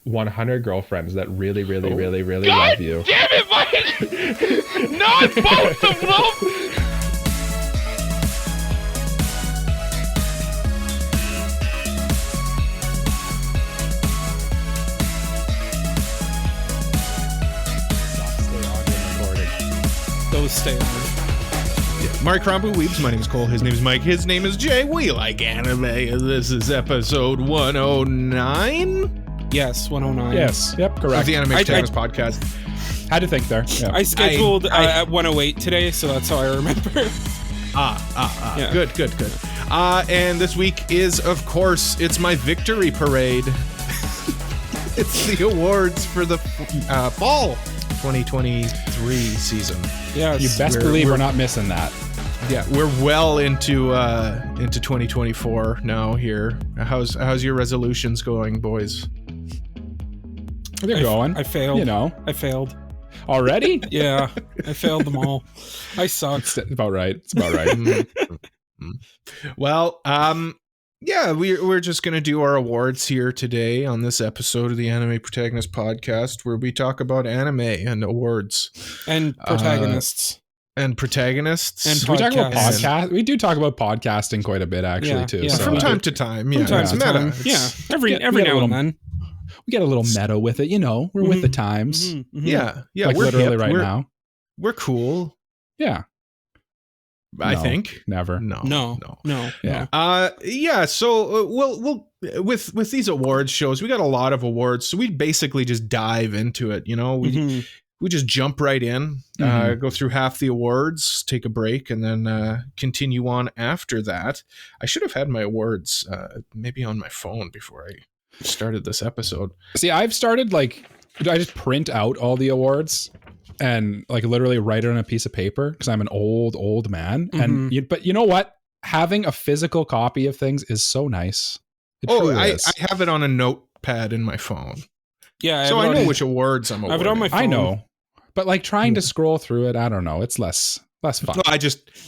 100 girlfriends that really, really, really, really God love you. Damn it, Mike! Not both of them! Those stay on. Mark Rompu Weebs. My name is Cole. His name is Mike. His name is Jay. We like anime. This is episode 109. Yes, 109. Yes, yep, Of correct. the Anime Protagonist podcast. Had to think there. Yeah. I scheduled at 108 today, so that's how I remember. Yeah. Good. And this week is, of course, it's my victory parade. It's the awards for the fall 2023 season. Yes. You best believe we're not missing that. Yeah, we're well into 2024 now here. How's your resolutions going, boys? They're going. I failed. You know. I failed. Already? Yeah, I failed them all. I suck. It's about right. It's about right. Well, yeah, we're just going to do our awards here today on this episode of the Anime Protagonist podcast, where we talk about anime and awards. And protagonists. And protagonists. And We talk about podcasts. podcast. We do talk about podcasting quite a bit, actually, Yeah, too. yeah. So From time to time, yeah. From time It's to meta. time. It's- Yeah, every we get now a little- and then. we get a little meta with it, you know. We're with the times. Mhm, mhm. Yeah, Like we're literally hip. right We're- now. We're cool, Yeah. I No, think. Never. No. Yeah. Yeah. So we'll with these awards shows, we got a lot of awards, so we basically just dive into it. You know, Mhm. we just jump right in, go through half the awards, take a break, and then continue on after that. I should have had my awards maybe on my phone before I started this episode. See, I've started I just print out all the awards and literally write it on a piece of paper because I'm an old man. And but you know what? Having a physical copy of things is so nice. It truly I is. have it on a notepad in my phone, Yeah, so have I it know on- which awards I'm I have it on awarding. my phone. I know, but trying to scroll through it, I don't know. It's less fun. No,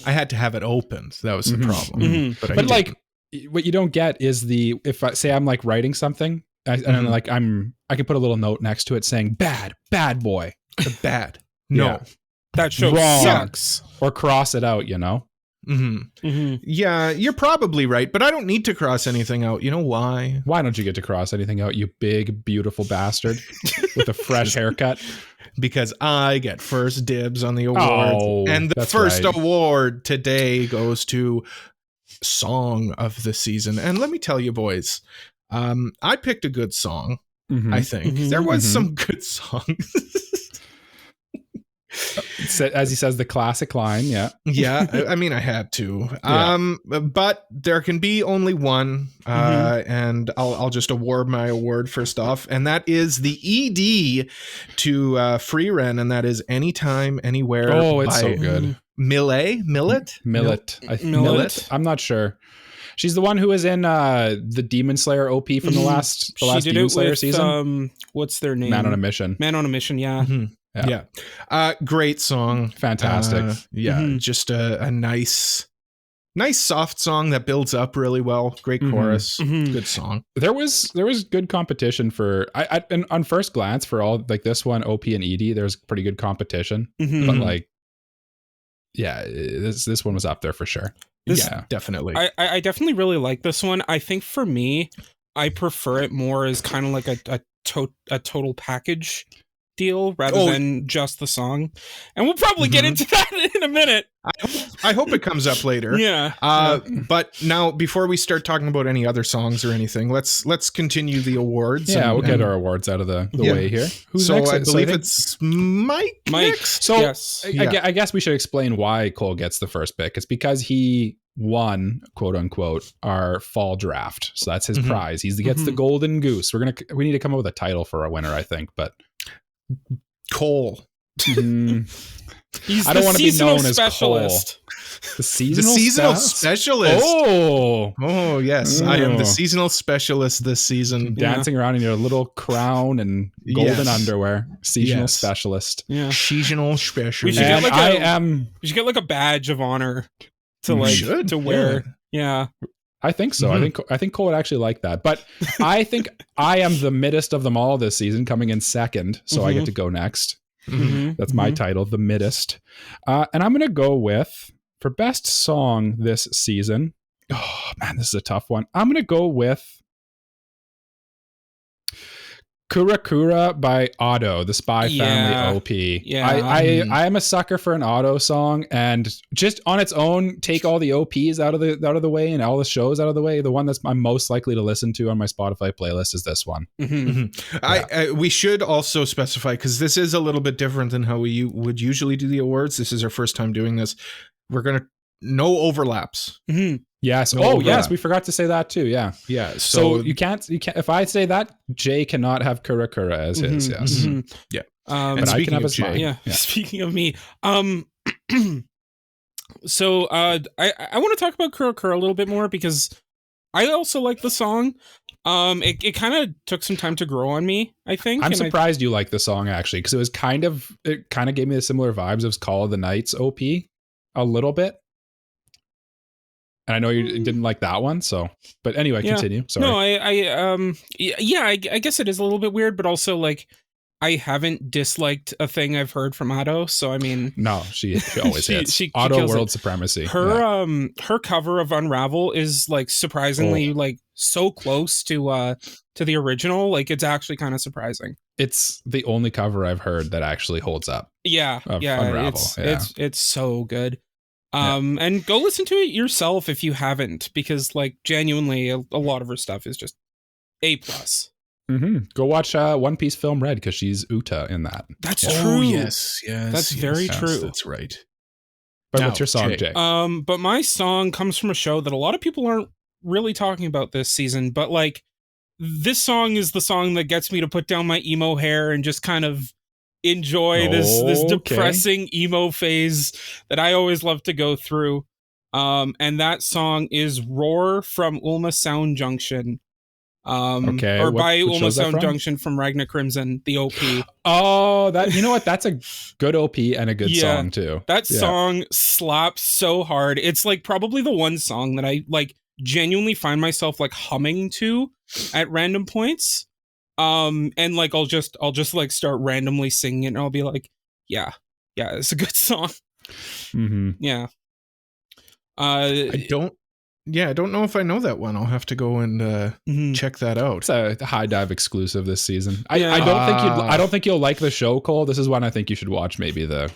I had to have it opened. That was the problem. Mhm. But I But didn't. what you don't get is if I say I'm writing something, and I can put a little note next to it saying bad boy, The bad. No. Yeah. That show Wrong. sucks. or cross it out. You know. Mm-hmm. Yeah, you're probably right, but I don't need to cross anything out. You know why? Why don't you get to cross anything out, you big beautiful bastard with a fresh haircut? Because I get first dibs on the awards. Oh, and the that's first right. award today goes to Song of the Season. And let me tell you, boys, I picked a good song, Mhm. I think. Mhm. There was Mhm. some good songs. As he says, the classic line. Yeah. Yeah, I mean, I had to. Yeah. But there can be only one, and I'll just award my award first off, and that is the ED to frieren, and that is Anytime, Anywhere. Oh, it's by so good. Millet. Millet. I'm not sure. She's the one who was in the Demon Slayer OP from the last She did Demon it Slayer with season. what's their name? Man on a Mission. Man on a Mission. Yeah. Mhm. Yeah. Yeah. Great song. Fantastic. Yeah, Mhm. just a nice soft song that builds up really well. Great Mhm. chorus. Mhm. Good song. There was good competition for and on first glance for all this one OP and ED. There's pretty good competition, Mhm. but yeah, this one was up there for sure. Yeah, definitely. I definitely really like this one. I think for me, I prefer it more as kind of like a total package deal rather than just the song. And we'll probably get into that in a minute. I hope it comes up later. Yeah. But now, before we start talking about any other songs or anything, let's continue the awards. Yeah, and- we'll get and- our awards out of the Yeah. way here. Who's so next? I believe think- it's Mike. Mike. next. So yes. I guess we should explain why Cole gets the first pick. It's because he won, quote unquote, our fall draft. So that's his Mhm. prize. He gets the golden goose. We need to come up with a title for our winner, I think. But Cole. He's I don't the want to be seasonal known as specialist. The The seasonal, seasonal spell? specialist. Oh, Yes. I am Oh. the seasonal specialist this season. dancing around in your little crown and golden Yes. underwear. Seasonal Yes. specialist. Yeah. Seasonal specialist. We should get And like I am. You should get like a badge of honor to We like should, to wear. Yeah. I think so. I think Cole would actually like that. But I think I am the middest of them all this season, coming in second. So I get to go next. That's my title, the middest. And I'm going to go with, for best song this season. Oh man, this is a tough one. I'm going to go with Kura Kura by Otto, the Spy Family OP. Yeah. I am a sucker for an Otto song, and just on its own, take all the OPs out of the way and all the shows out of the way. The one I'm most likely to listen to on my Spotify playlist is this one. We should also specify, because this is a little bit different than how we would usually do the awards. This is our first time doing this. We're gonna no overlaps. Yes. No overlap. Yes. We forgot to say that too. Yeah. Yeah. So you can't. If I say that, Jay cannot have Kura Kura as his. Yes. Yeah. But I can have his mine. Yeah. Speaking of me, so I want to talk about Kura Kura a little bit more, because I also like the song. It kind of took some time to grow on me, I think. I'm surprised you like the song, actually, because it kind of gave me the similar vibes of Call of the Nights OP a little bit. And I know you didn't like that one, so. But anyway, continue. Sorry. No, I guess it is a little bit weird, but also like I haven't disliked a thing I've heard from Otto, so I mean. No, she always hits. She Otto world supremacy. Her cover of Unravel is like surprisingly like so close to the original. Like it's actually kind of surprising. It's the only cover I've heard that actually holds up. Unravel. It's so good. And go listen to it yourself if you haven't, because like genuinely a lot of her stuff is just A+. Go watch One Piece Film Red, because she's Uta in that. That's true. Oh, yes. That's very true. That's right. But what's your song, Jay? But my song comes from a show that a lot of people aren't really talking about this season, but like this song is the song that gets me to put down my emo hair and just kind of enjoy this depressing emo phase that I always love to go through. And that song is Roar from Ulma Sound Junction. Or by Ulma Sound Junction from Ragnar Crimson, the OP. Oh, that, you know what? That's a good OP and a good song too. That song slaps so hard. It's like probably the one song that I like genuinely find myself like humming to at random points. And like I'll just like start randomly singing it, and I'll be like, yeah, it's a good song. Yeah. I don't know if I know that one. I'll have to go and check that out. It's a High Dive exclusive this season. I don't think you'll like the show, Cole. This is one I think you should watch. Maybe the OP.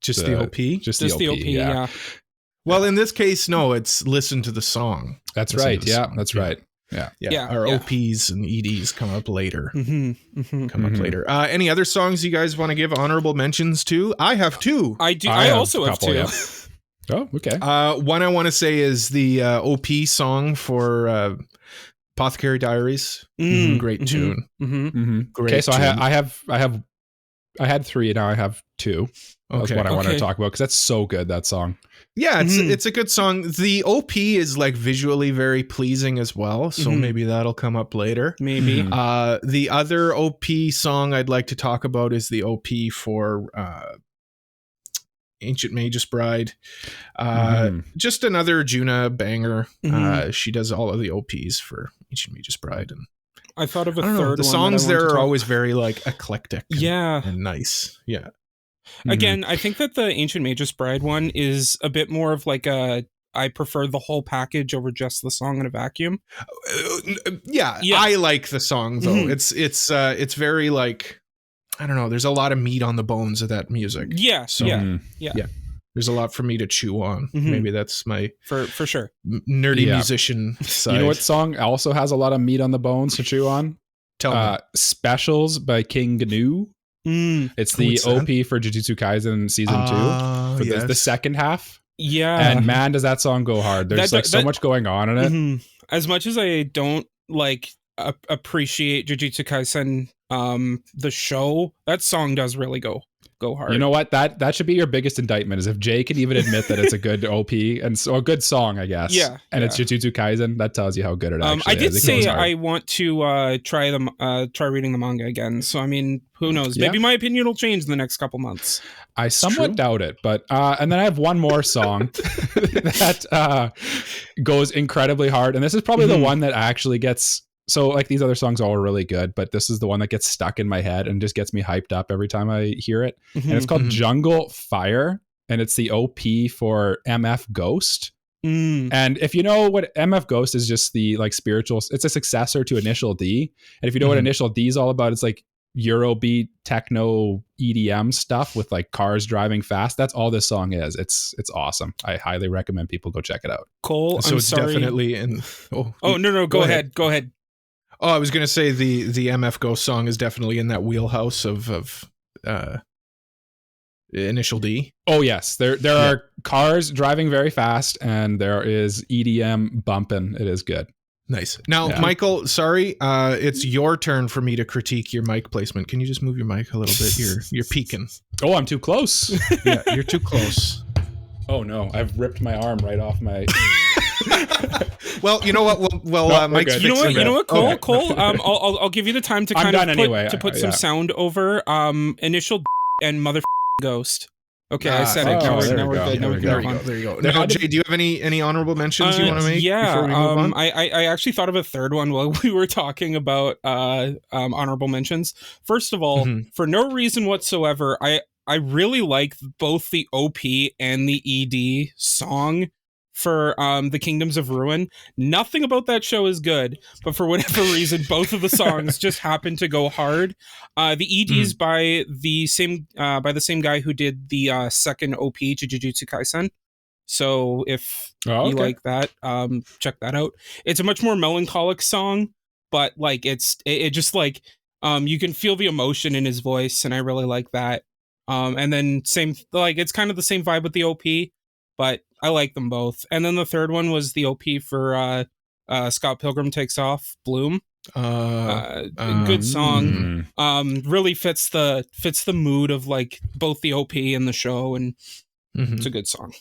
Just the OP. Yeah. Well, in this case, no. It's listen to the song. That's right. Yeah, that's right. Yeah. Our OPs and EDs come up later. Come up later. Any other songs you guys want to give honorable mentions to? I have two. I do. I also have two. Yeah. Oh, okay. One I want to say is the OP song for Apothecary Diaries. Great tune. Great. Okay, so tune. I had three, now I have two. That's what I wanted to talk about, because that's so good, that song. Yeah, it's a good song. The OP is like visually very pleasing as well, so maybe that'll come up later. Maybe. The other OP song I'd like to talk about is the OP for Ancient Magus Bride. Just another Juna banger. She does all of the OPs for Ancient Magus Bride, and I thought of a third. The songs there are always very like eclectic. And nice. Yeah. Again, I think that the Ancient Magus Bride one is a bit more of like I prefer the whole package over just the song in a vacuum. Yeah. I like the song though. It's very like, I don't know. There's a lot of meat on the bones of that music. Yeah. So, yeah. There's a lot for me to chew on. Maybe that's my for sure nerdy musician side. You know what song also has a lot of meat on the bones to chew on? Tell me. Specials by King Gnu. It's the OP for Jujutsu Kaisen season 2 for the second half. Yeah, and man, does that song go hard. There's so much going on in it. As much as I don't like appreciate Jujutsu Kaisen, the show, that song does really go go hard. You know what? That should be your biggest indictment, is if Jay can even admit that it's a good OP and so a good song, I guess. Yeah. And it's Jujutsu Kaisen. That tells you how good it actually I did is. say I want to try reading the manga again. So I mean, who knows? Maybe my opinion will change in the next couple months. I somewhat doubt it, but and then I have one more song that goes incredibly hard, and this is probably the one that actually gets. So like these other songs all are really good, but this is the one that gets stuck in my head and just gets me hyped up every time I hear it. And it's called Jungle Fire, and it's the OP for MF Ghost. And if you know what MF Ghost is, just the like spiritual, it's a successor to Initial D. And if you know what Initial D is all about, it's like Eurobeat, techno, EDM stuff with like cars driving fast. That's all this song is. It's awesome. I highly recommend people go check it out. Cole, so I'm it's sorry. Definitely in. No, go ahead. Go ahead. Oh, I was gonna say the MF Ghost song is definitely in that wheelhouse of Initial D. Oh yes, there are cars driving very fast, and there is EDM bumping. It is good. Nice. Now, Michael, sorry, it's your turn for me to critique your mic placement. Can you just move your mic a little bit? You're peeking. Oh, I'm too close. Yeah, you're too close. Oh no, I've ripped my arm right off my. Well, you know what? Mike's you know what, Cole? Okay. Cole, I'll give you the time to kind of put some sound over. Initial and mother Ghost. Okay, I said it. Now we're good. Now we can move on. There you go. Now, Jay, do you have any honorable mentions you want to make? Yeah, before we move on? I actually thought of a third one while we were talking about honorable mentions. First of all, for no reason whatsoever, I really like both the OP and the ED song for the Kingdoms of Ruin. Nothing about that show is good, but for whatever reason, both of the songs just happen to go hard. The ED's by the same guy who did the second OP to Jujutsu Kaisen. So if you like that, check that out. It's a much more melancholic song, but like it just like you can feel the emotion in his voice, and I really like that. And then it's kind of the same vibe with the OP, but I like them both. And then the third one was the OP for Scott Pilgrim Takes Off, Bloom. Good song. Really fits the mood of like both the OP and the show, and it's a good song.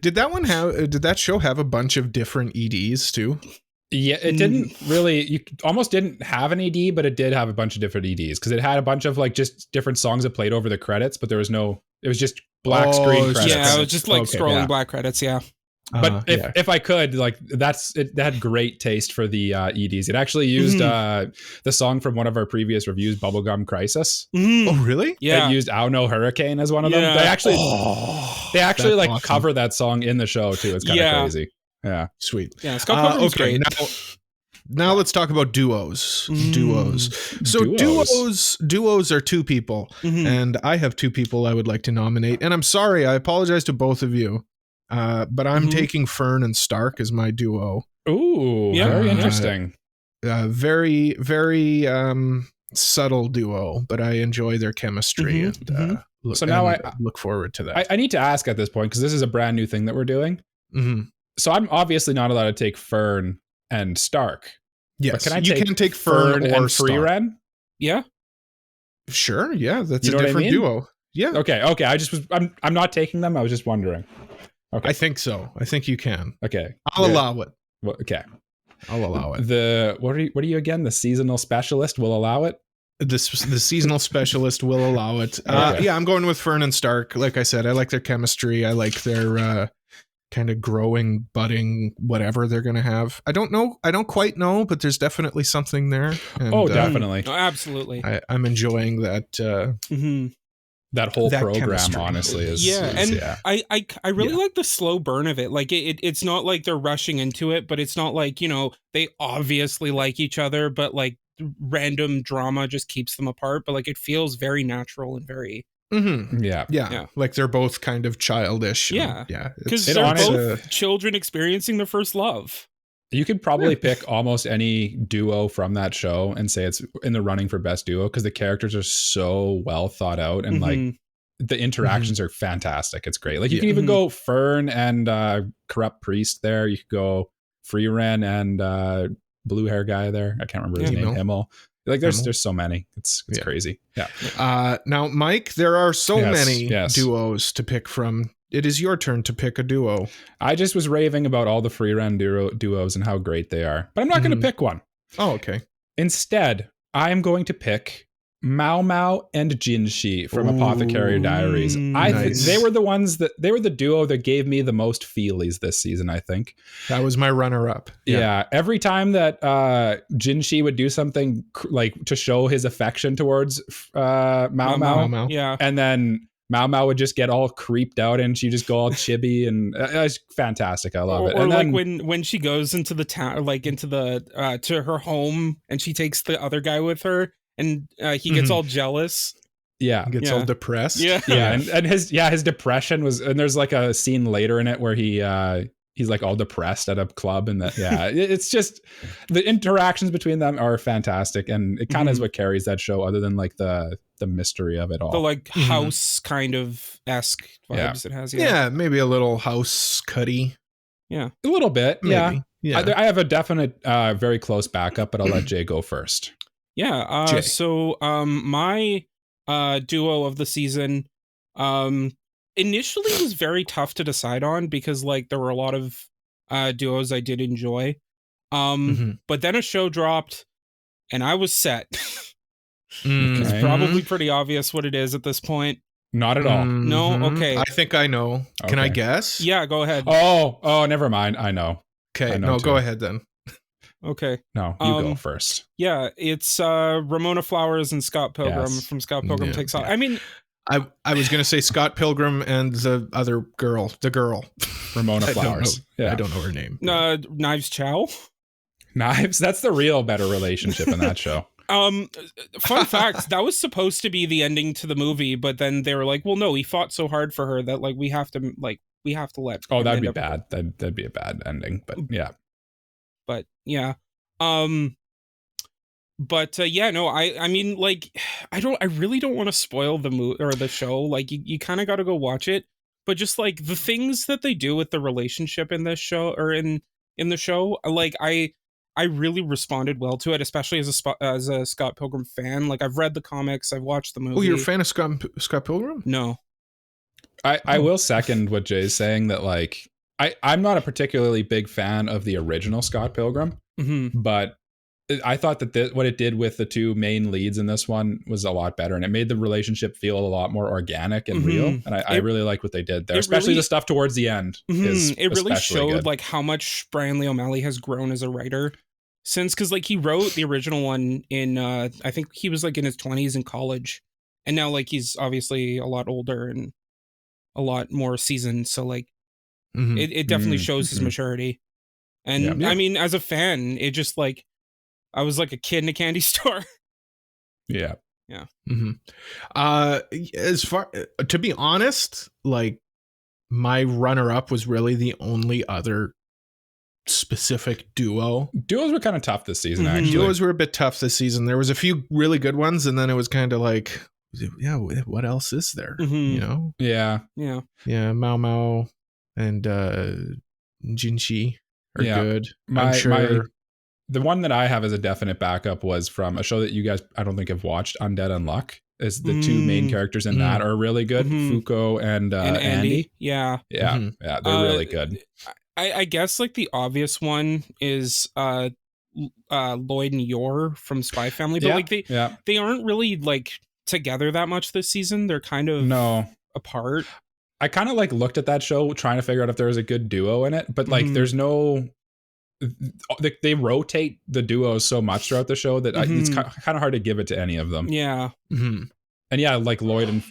Did that show have a bunch of different EDs too? Yeah, it didn't really. You almost didn't have an ED, but it did have a bunch of different EDs because it had a bunch of like just different songs that played over the credits, but there was no. It was just black screen credits. Yeah, it was just like scrolling black credits. Yeah. But if I could, like that had great taste for the EDs. It actually used the song from one of our previous reviews, Bubblegum Crisis. Oh, really? Yeah. It used Ao No Hurricane as one of them. They actually like awesome. Cover that song in the show too. It's kind of crazy. Yeah. Sweet. Yeah. Scott Pilgrim's great. Now let's talk about duos. So duos are two people, and I have two people I would like to nominate. And I'm sorry, I apologize to both of you, but I'm taking Fern and Stark as my duo. Ooh, very interesting. Very, very subtle duo, but I enjoy their chemistry. And I look forward to that. I need to ask at this point, because this is a brand new thing that we're doing. So I'm obviously not allowed to take Fern and Stark. Yes, but you can take Fern or frieren? Yeah. Sure, yeah, that's a different duo. Yeah. Okay. I'm not taking them. I was just wondering. Okay. I think so. I think you can. Okay. I'll allow it. Well, okay. I'll allow it. What are you again? The seasonal specialist will allow it? The seasonal specialist will allow it. Yeah, I'm going with Fern and Stark. Like I said, I like their chemistry. I like their kind of growing, budding, whatever they're going to have. I don't know. I don't quite know, but there's definitely something there. And, definitely. Absolutely. I'm enjoying that. That whole program, chemistry. Honestly, is I really like the slow burn of it. Like it's not like they're rushing into it, but it's not like, they obviously like each other, but like random drama just keeps them apart. But like it feels very natural and very. Yeah. Like they're both kind of childish. Because they're both children experiencing their first love. You could probably pick almost any duo from that show and say it's in the running for best duo, because the characters are so well thought out and like the interactions are fantastic. It's great. Like you can even go Fern and Corrupt Priest there. You could go frieren and blue hair guy there. I can't remember his name. Himmel. Like there's so many. It's crazy. Yeah. Now, Mike, there are so many yes. duos to pick from. It is your turn to pick a duo. I just was raving about all the frieren duos and how great they are, but I'm not going to pick one. Oh, okay. Instead, I am going to pick Mao Mao and Jinshi from Apothecary Diaries. Nice. They were the duo that gave me the most feelies this season, I think. That was my runner-up. Yeah. Every time that Jinshi would do something like to show his affection towards Mao Mao, yeah, and then Mao Mao would just get all creeped out and she'd just go all chibi, and it's fantastic. I love it. Or and like then, when she goes into the town, like into the to her home, and she takes the other guy with her, and he gets all jealous. Yeah, He gets all depressed. Yeah. and his depression was, and there's like a scene later in it where he's like all depressed at a club, and that it's just the interactions between them are fantastic, and it kind of is what carries that show, other than like the mystery of it all. The like house kind of esque vibes it has. Yeah, maybe a little house cutty. Yeah, a little bit. Maybe. Yeah. I have a definite, very close backup, but I'll let Jay go first. Yeah. Jay. So my duo of the season initially was very tough to decide on, because like there were a lot of duos I did enjoy. But then a show dropped and I was set. It's probably pretty obvious what it is at this point. Not at all. No? Okay. I think I know. Can I guess? Yeah, go ahead. Oh, never mind. I know. Okay. I know No, too. go ahead then. Okay. No, you go first. Yeah, it's Ramona Flowers and Scott Pilgrim from Scott Pilgrim Takes Off. I mean, I was going to say Scott Pilgrim and the other girl, Ramona Flowers. I don't know her name. Knives Chow. Knives. That's the real better relationship in that show. Fun fact, that was supposed to be the ending to the movie, but then they were like, well, no, he fought so hard for her that like we have to let. Oh, that'd be bad. That'd be a bad ending, but yeah. But yeah. No, I mean, like, I really don't want to spoil the movie or the show. Like, you kind of got to go watch it, but just like the things that they do with the relationship in this show, or in the show, like I really responded well to it, especially as a Scott Pilgrim fan. Like, I've read the comics, I've watched the movie. Oh, you're a fan of Scott Pilgrim? No. I will second what Jay's saying, that like I'm not a particularly big fan of the original Scott Pilgrim, but I thought that what it did with the two main leads in this one was a lot better, and it made the relationship feel a lot more organic and real. And I really like what they did there, especially the stuff towards the end. It really showed good. like how much Brian Lee O'Malley has grown as a writer since, because like he wrote the original one in I think he was like in his 20s in college, and now like he's obviously a lot older and a lot more seasoned. So like it definitely shows his maturity. And I mean, as a fan, it just like I was like a kid in a candy store. Yeah. As far to be honest, like my runner-up was really the only other specific duo. Duos were kind of tough this season, actually. Duos were a bit tough this season. There was a few really good ones, and then it was kind of like, yeah, what else is there? You know? Yeah. Mao Mao and Jinshi are good. I'm sure. The one that I have as a definite backup was from a show that you guys, I don't think, have watched, Undead Unluck. Is the two main characters in that are really good, Fuko and Andy. Yeah, they're really good. I guess like the obvious one is Lloyd and Yor from Spy Family, but they aren't really like together that much this season. They're kind of apart. I kind of like looked at that show trying to figure out if there was a good duo in it, but like there's no. They rotate the duos so much throughout the show that it's kind of hard to give it to any of them. Yeah. And yeah, like Lloyd and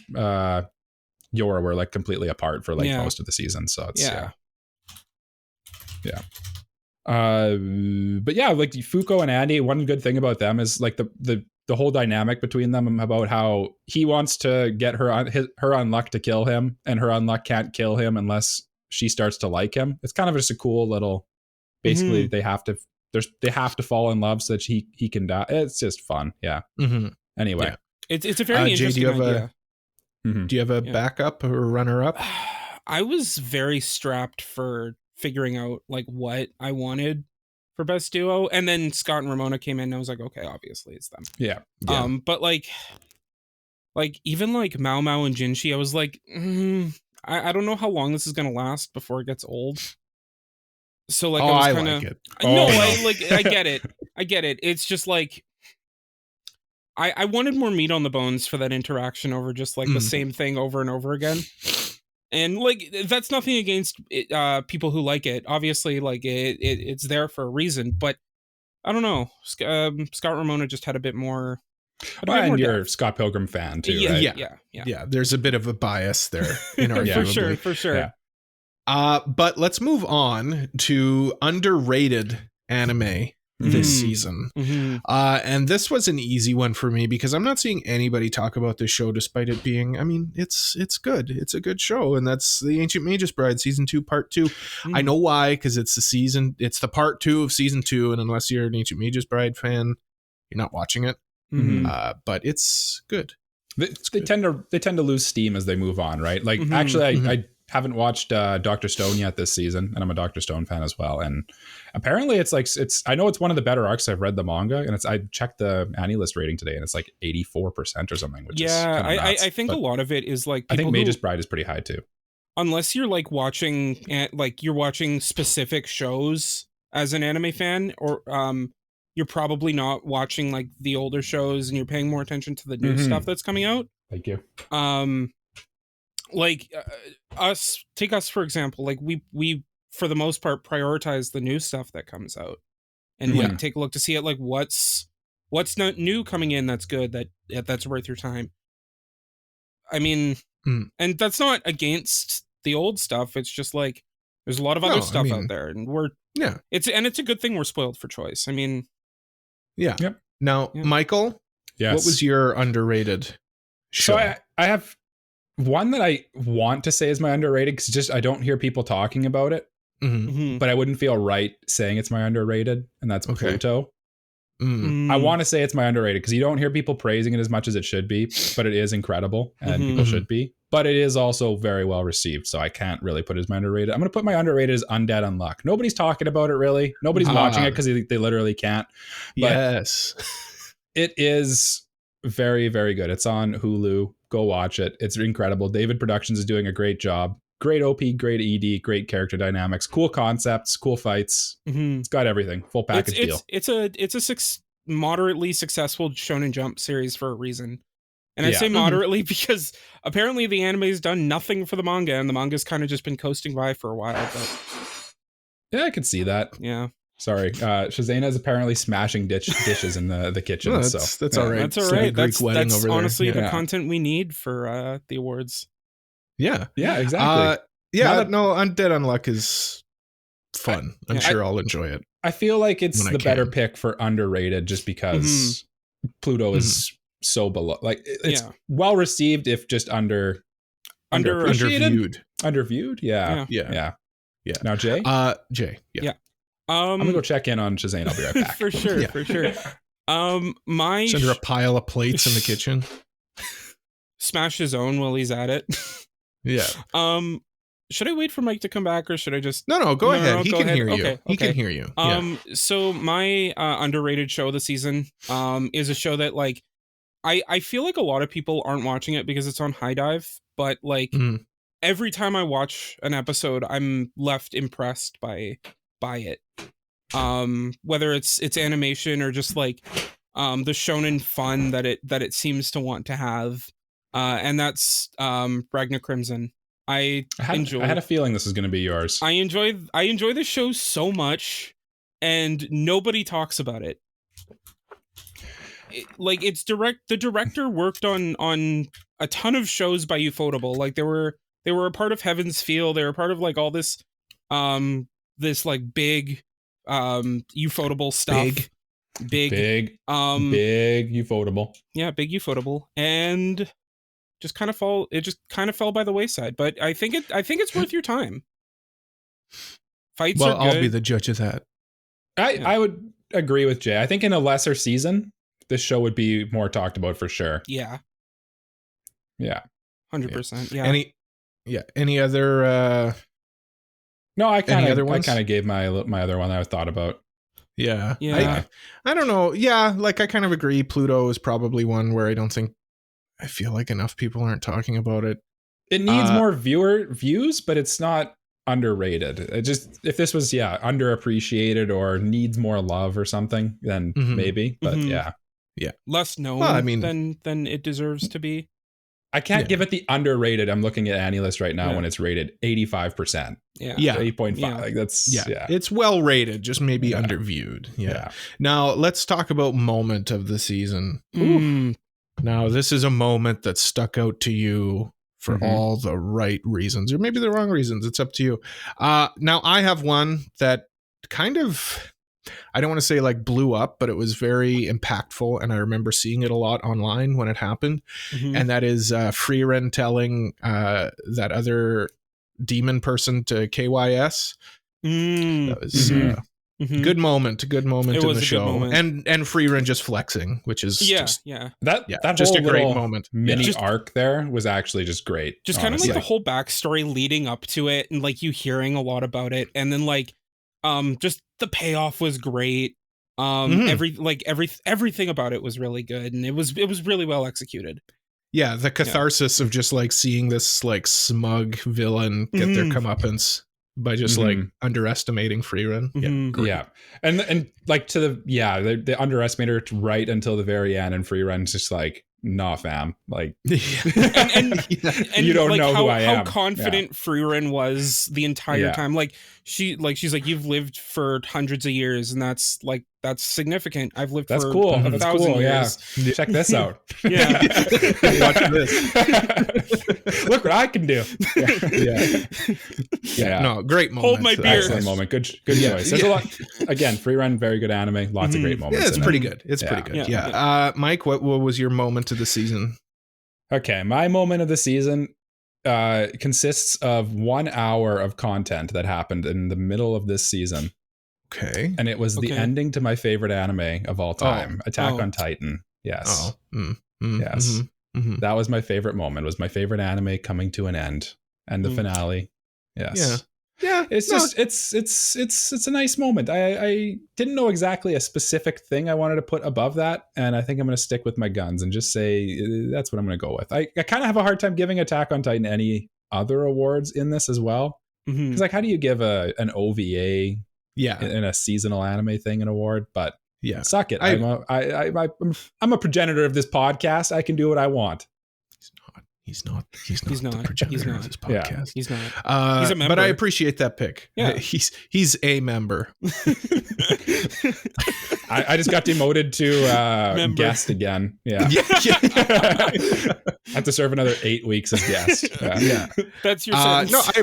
Yor were like completely apart for like most of the season. So it's but yeah, like Fuko and Andy, one good thing about them is like the whole dynamic between them about how he wants to get her unluck to kill him, and her unluck can't kill him unless she starts to like him. It's kind of just a cool little. Basically, they have to fall in love so that he can die. It's just fun, Anyway, it's a very interesting idea. Do you have a backup or runner up? I was very strapped for figuring out like what I wanted for best duo, and then Scott and Ramona came in, and I was like, okay, obviously it's them. Yeah. But like even like Mao Mao and Jinshi, I was like, I don't know how long this is gonna last before it gets old. So like, I was kind of like it. no, I get it. I get it. It's just like I wanted more meat on the bones for that interaction over just like the same thing over and over again. And like that's nothing against people who like it. Obviously, like it's there for a reason. But I don't know. Scott Ramona just had a bit more. And you're a Scott Pilgrim fan too, right? Yeah. There's a bit of a bias there, inarguably. For sure. Yeah. But let's move on to underrated anime this season. And this was an easy one for me because I'm not seeing anybody talk about this show despite it being, I mean, it's good. It's a good show. And that's The Ancient Magus Bride season 2, part 2. I know why, because it's the part 2 of season 2. And unless you're an Ancient Magus Bride fan, you're not watching it. But it's good. They tend to lose steam as they move on, right? Like actually, I haven't watched Dr. Stone yet this season, and I'm a Dr. Stone fan as well. And apparently, it's I know it's one of the better arcs. I've read the manga, and I checked the AniList rating today, and it's like 84% or something. Which is kind of nuts. I think a lot of it is like I think Magus Bride is pretty high too. Unless you're like watching specific shows as an anime fan, or you're probably not watching like the older shows and you're paying more attention to the new stuff that's coming out. Thank you. Take us for example, like we for the most part prioritize the new stuff that comes out and like take a look to see it, like what's not new coming in that's good, that's worth your time. I mean, and that's not against the old stuff, it's just like there's a lot of other stuff out there, and it's a good thing we're spoiled for choice. I mean, Now, Michael, yes, what was your underrated show? So I have one that I want to say is my underrated because just I don't hear people talking about it, but I wouldn't feel right saying it's my underrated, and that's Pluto. I want to say it's my underrated because you don't hear people praising it as much as it should be, but it is incredible and people should be. But it is also very well received, so I can't really put it as my underrated. I'm going to put my underrated as Undead Unluck. Nobody's talking about it really. Nobody's watching it because they literally can't. But yes. It is very, very good. It's on Hulu. Go watch it. It's incredible. David Productions is doing a great job. Great OP, great ED, great character dynamics, cool concepts, cool fights. It's got everything. Full package deal. It's a moderately successful Shonen Jump series for a reason. And I say moderately because apparently the anime has done nothing for the manga, and the manga's kind of just been coasting by for a while. But yeah, I can see that. Yeah. Sorry. Shazana is apparently smashing dishes in the kitchen. That's all right. That's all right. That's honestly the content we need for the awards. Yeah. Yeah, exactly. Undead Unluck is fun. I'm sure I'll enjoy it. I feel like it's the better pick for underrated just because Pluto is so below. Like it's well received, if just underviewed. Underviewed? Yeah. Now Jay? Jay. Yeah. I'm gonna go check in on Shazane. I'll be right back. For sure. Send her a pile of plates in the kitchen. Smash his own while he's at it. Yeah. Should I wait for Mike to come back, or should I just? No, go ahead. No, he can hear you. He can hear you. So my underrated show of the season is a show that like I feel like a lot of people aren't watching it because it's on High Dive, but like every time I watch an episode, I'm left impressed by it. Whether it's animation or just like the shonen fun that it seems to want to have, and that's Ragnar Crimson. I had a feeling this was going to be yours. I enjoy the show so much, and nobody talks about it. The director worked on a ton of shows by Ufotable. Like they were a part of Heaven's Feel. They were part of like all this this like big Ufotable stuff. Big Ufotable. Yeah, big Ufotable. And just kind of fell by the wayside. But I think it's worth your time. Fights are good. I'll be the judge of that. I would agree with Jay. I think in a lesser season, this show would be more talked about for sure. Yeah. 100%. Yeah. Any other No, I kind of gave my other one that I thought about. Yeah. Yeah. I don't know. Yeah, like I kind of agree. Pluto is probably one where I feel like enough people aren't talking about it. It needs more views, but it's not underrated. It just, if this was underappreciated or needs more love or something, then maybe. But yeah, less known than it deserves to be. I can't give it the underrated. I'm looking at AniList right now when it's rated 85%. Yeah. 8.5. Yeah. Like that's It's well rated, just maybe underviewed. Yeah. Now let's talk about moment of the season. Now this is a moment that stuck out to you for all the right reasons, or maybe the wrong reasons. It's up to you. Now I have one that kind of, I don't want to say like blew up, but it was very impactful. And I remember seeing it a lot online when it happened. And that is frieren telling that other demon person to KYS. That was good moment in the show. And frieren just flexing, which is that just whole a great moment. Mini arc there was actually just great. Just kind of like the whole backstory leading up to it, and like you hearing a lot about it, and then like just the payoff was great. Everything about it was really good, and it was really well executed. Yeah, the catharsis of just like seeing this like smug villain get their comeuppance by just like underestimating frieren. And like to they underestimate her right until the very end, and frieren's just like, nah, fam, like and you don't like know who I am. How confident frieren was the entire time. Like she's like, you've lived for hundreds of years, and that's significant. I've lived for cool. 1,000 years. Yeah. Check this out. Watch this. Look what I can do. No, great moment. Hold my beer. Excellent moment. Good choice. There's a lot. Again, frieren, very good anime. Lots of great moments. Yeah, it's pretty good. It's pretty good. Yeah. Mike, what was your moment of the season? Okay, my moment of the season consists of 1 hour of content that happened in the middle of this season. Okay. And it was the ending to my favorite anime of all time, Attack on Titan. Yes. Yes. That was my favorite moment. It was my favorite anime coming to an end, and the finale. Yes. Yeah. It's a nice moment. I didn't know exactly a specific thing I wanted to put above that, and I think I'm going to stick with my guns and just say that's what I'm going to go with. I kind of have a hard time giving Attack on Titan any other awards in this as well, because like, how do you give an OVA in a seasonal anime thing an award? But suck it. I'm a progenitor of this podcast. I can do what I want. He's not the progenitor of this podcast. Yeah, he's not. He's a member. But I appreciate that pick. Yeah. He's a member. I just got demoted to guest again. Yeah. I have to serve another 8 weeks as guest. Yeah. That's your sentence. No, I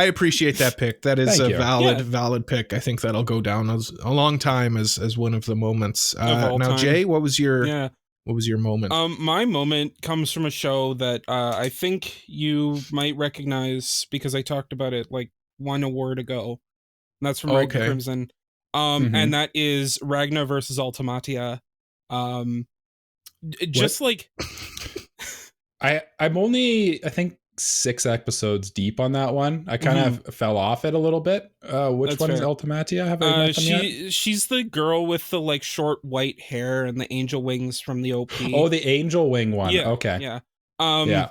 appreciate that pick. That is valid pick. I think that'll go down as a long time as one of the moments. Now, time. Jay, what was your moment? My moment comes from a show that I think you might recognize because I talked about it like one award ago. And that's from Ragnar Crimson. And that is Ragnar versus Ultimatia. Just like I'm only, I think, 6 episodes deep on that one. I kind of fell off it a little bit. Which That's one is fair. Ultimatia? Have I met them yet? She's the girl with the like short white hair and the angel wings from the OP. Oh, the angel wing one. Yeah, okay. Yeah.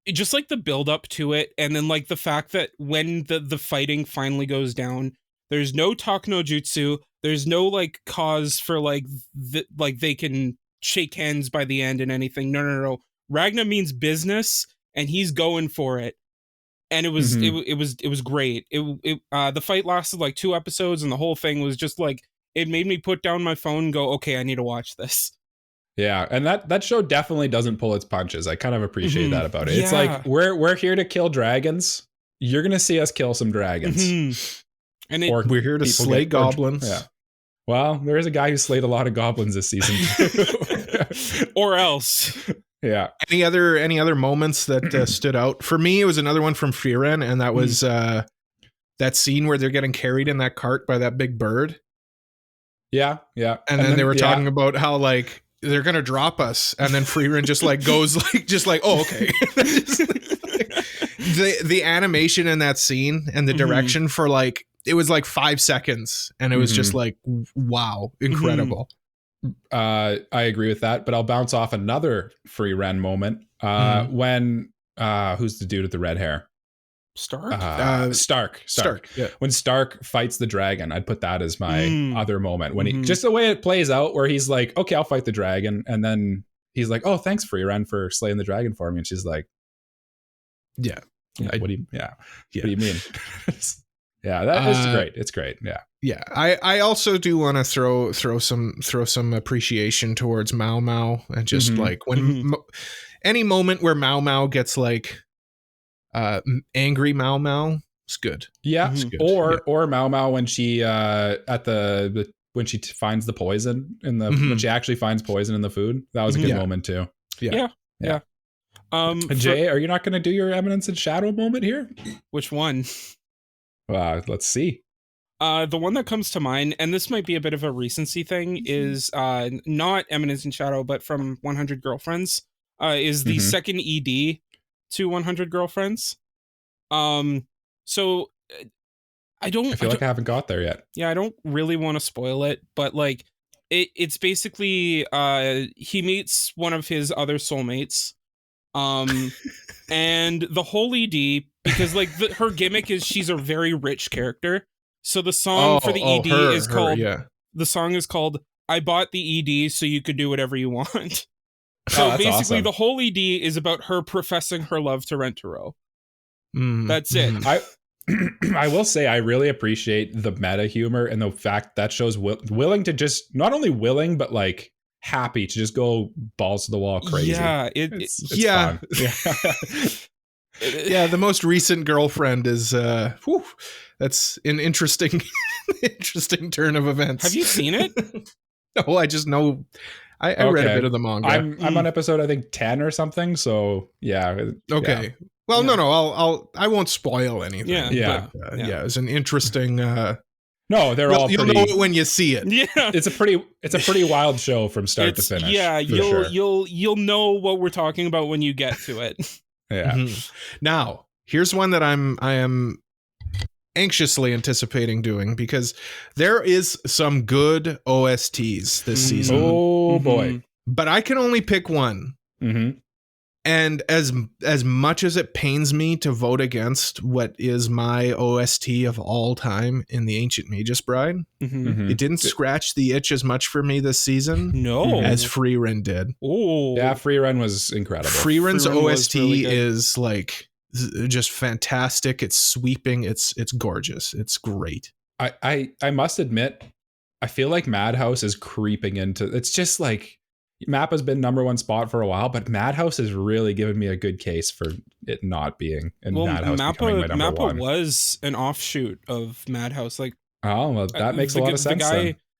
Just like the build up to it, and then like the fact that when the fighting finally goes down, there's no talk no jutsu. There's no like cause for like they can shake hands by the end and anything. No. Ragnar means business, and he's going for it. And it was it was great. The fight lasted like 2 episodes, and the whole thing was just like, it made me put down my phone and go, okay, I need to watch this. Yeah, and that show definitely doesn't pull its punches. I kind of appreciate that about it. It's like we're here to kill dragons. You're gonna see us kill some dragons, and we're here to slay goblins. Yeah. Well, there is a guy who slayed a lot of goblins this season, or else. Yeah. Any other moments that stood out? For me, it was another one from frieren, and that was that scene where they're getting carried in that cart by that big bird. Yeah. And then they were talking about how like they're gonna drop us, and then frieren just like goes like oh okay. The animation in that scene and the direction for like it was like 5 seconds, and it was just like, wow, incredible. I agree with that, but I'll bounce off another frieren moment. When who's the dude with the red hair? Stark. Yeah. When Stark fights the dragon, I'd put that as my other moment. When he just the way it plays out, where he's like, "Okay, I'll fight the dragon," and then he's like, "Oh, thanks, frieren, for slaying the dragon for me," and she's like, "Yeah, what do you mean?" Yeah, that is great. It's great. Yeah. I also do want to throw some appreciation towards Mao Mao, and just like when any moment where Mao Mao gets like angry Mao Mao, it's good. Yeah, it's good. Or Mao Mao when she when she finds the poison in the when she actually finds poison in the food, that was a good moment too. Yeah. Jay, are you not going to do your Eminence and Shadow moment here? Which one? Let's see. The one that comes to mind, and this might be a bit of a recency thing, is not Eminence and Shadow, but from 100 Girlfriends. Is the second ED to 100 Girlfriends. So I feel like I haven't got there yet. Yeah, I don't really want to spoil it, but like it's basically he meets one of his other soulmates. And the whole ED, because like her gimmick is she's a very rich character. So the song for the ED is called the song is called "I Bought the ED so you could do whatever you want." So basically, awesome. The whole ED is about her professing her love to Rentaro. That's it. I will say I really appreciate the meta humor and the fact that show's willing to just not only willing but like happy to just go balls to the wall crazy. Yeah, it's fun. Yeah, the most recent girlfriend is that's an interesting turn of events. Have you seen it? No, I just know I read a bit of the manga. I'm on episode I think 10 or something, so yeah. Okay. Yeah. Well, no, I won't spoil anything. Yeah. But, it's an interesting No, they're all you'll know it when you see it. Yeah. It's a pretty wild show from start to finish. Yeah, you'll know what we're talking about when you get to it. Yeah. Now, here's one that I am anxiously anticipating doing, because there is some good OSTs this season. Oh boy. But I can only pick one. And as much as it pains me to vote against what is my OST of all time in The Ancient Magus Bride, it didn't scratch the itch as much for me this season as frieren did. Oh, yeah, frieren was incredible. Frieren's OST really is like just fantastic. It's sweeping. It's gorgeous. It's great. I must admit, I feel like Madhouse is creeping into. It's just like Mappa's been #1 spot for a while, but Madhouse has really given me a good case for it not being. And Madhouse becoming my number one. Mappa was an offshoot of Madhouse. Like, oh, well, that makes a lot of sense.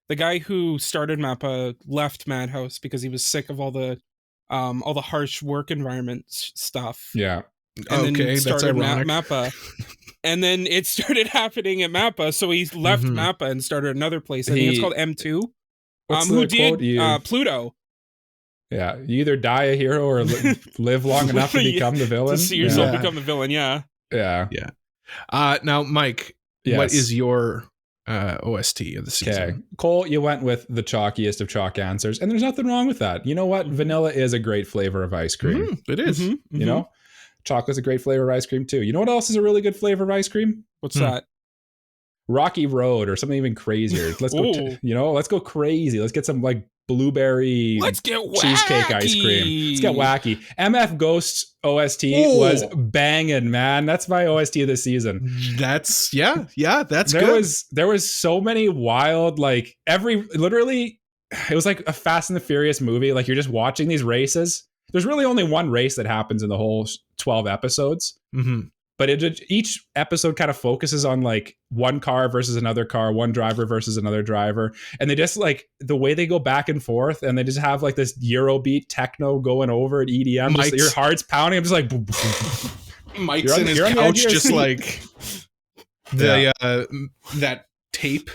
The guy who started Mappa left Madhouse because he was sick of all the harsh work environment stuff. Yeah. And then started Mappa. And then it started happening at Mappa, so he left Mappa and started another place. I think it's called M2. Who did Pluto. Yeah, you either die a hero or live long enough to become the villain. To see yourself become the villain, yeah. Now, Mike, what is your OST of the season? Okay, Cole, you went with the chalkiest of chalk answers, and there's nothing wrong with that. You know what? Vanilla is a great flavor of ice cream. It is. You know, chocolate's a great flavor of ice cream too. You know what else is a really good flavor of ice cream? What's that? Rocky Road, or something even crazier. Let's go. Let's go crazy. Let's get some like blueberry. Let's get wacky. Cheesecake ice cream. Let's get wacky. MF Ghost OST was banging, man. That's my OST of the season. That's that's good. There was so many wild, like literally, it was like a Fast and the Furious movie. Like you're just watching these races. There's really only one race that happens in the whole 12 episodes. But each episode kind of focuses on like one car versus another car, one driver versus another driver. And they just like the way they go back and forth, and they just have like this Eurobeat techno going over at EDM. Just, your heart's pounding. I'm just like, Mike's in his couch, just like that tape,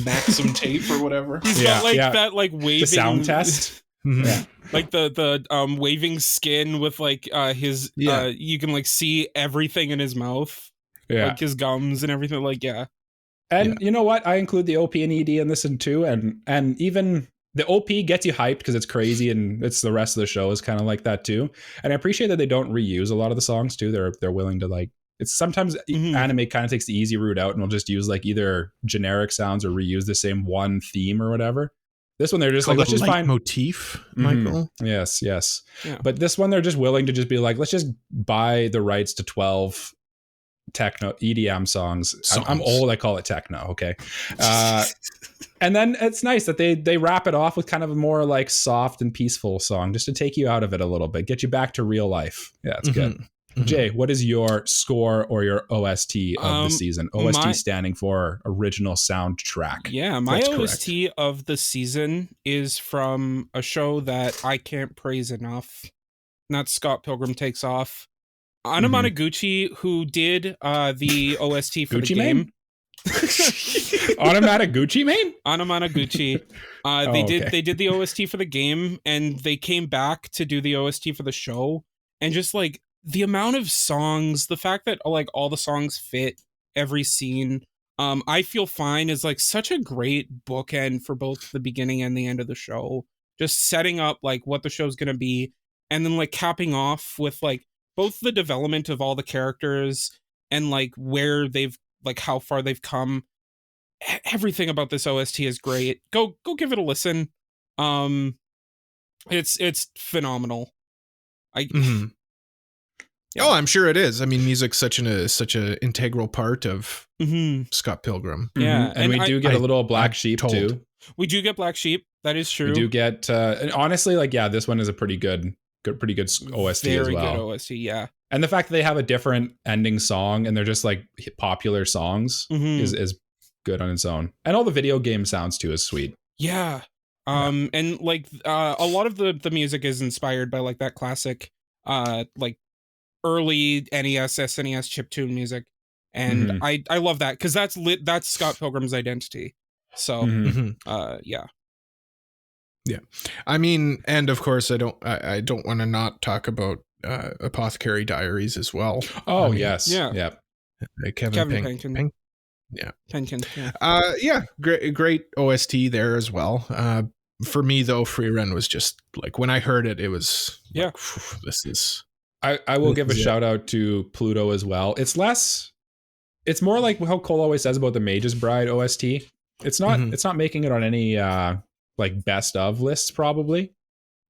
Maxim tape or whatever. He's got like that like waving. The sound test. Yeah. Like the waving skin with like his you can like see everything in his mouth, like his gums and everything. Like And you know what? I include the OP and ED in this one too, and even the OP gets you hyped because it's crazy, and it's the rest of the show is kind of like that too. And I appreciate that they don't reuse a lot of the songs too. They're willing to like. It's sometimes anime kind of takes the easy route out and will just use like either generic sounds or reuse the same one theme or whatever. This one they're just like, let's just find motif, Michael. Yes. Yeah. But this one they're just willing to just be like, let's just buy the rights to 12 techno EDM songs. I'm old, I call it techno. Okay. And then it's nice that they wrap it off with kind of a more like soft and peaceful song just to take you out of it a little bit, get you back to real life. Yeah, it's good. Jay, what is your score or your OST of the season? OST standing for original soundtrack. Yeah, my OST of the season is from a show that I can't praise enough. And that's Scott Pilgrim Takes Off. Anna Managuchi, who did the OST for the game. Anamanaguchi main? Anamanaguchi. They did the OST for the game, and they came back to do the OST for the show. And just like the amount of songs, the fact that like all the songs fit every scene, I Feel Fine is like such a great bookend for both the beginning and the end of the show. Just setting up like what the show's gonna be, and then like capping off with like both the development of all the characters and like where they've like how far they've come. Everything about this OST is great. Go give it a listen. It's phenomenal. Yeah. Oh, I'm sure it is. I mean, music's such an integral part of Scott Pilgrim. Yeah, and we do get a little Black Sheep too. We do get Black Sheep. That is true. We do get, and honestly, like this one is a pretty good OST as well. Very good OST, yeah. And the fact that they have a different ending song and they're just like popular songs is good on its own. And all the video game sounds too is sweet. Yeah. And like a lot of the music is inspired by like that classic like early NES, SNES chiptune music. And I love that because that's Scott Pilgrim's identity. So yeah. Yeah. I mean, and of course I don't want to not talk about Apothecary Diaries as well. Oh, I mean, yes. Yeah. Kevin Penkin. Yeah. Penkin. Yeah. Yeah, great OST there as well. For me though, frieren was just like when I heard it was like, this is I will give a shout out to Pluto as well. It's more like how Cole always says about the Mage's Bride OST. It's not making it on any like best of lists probably.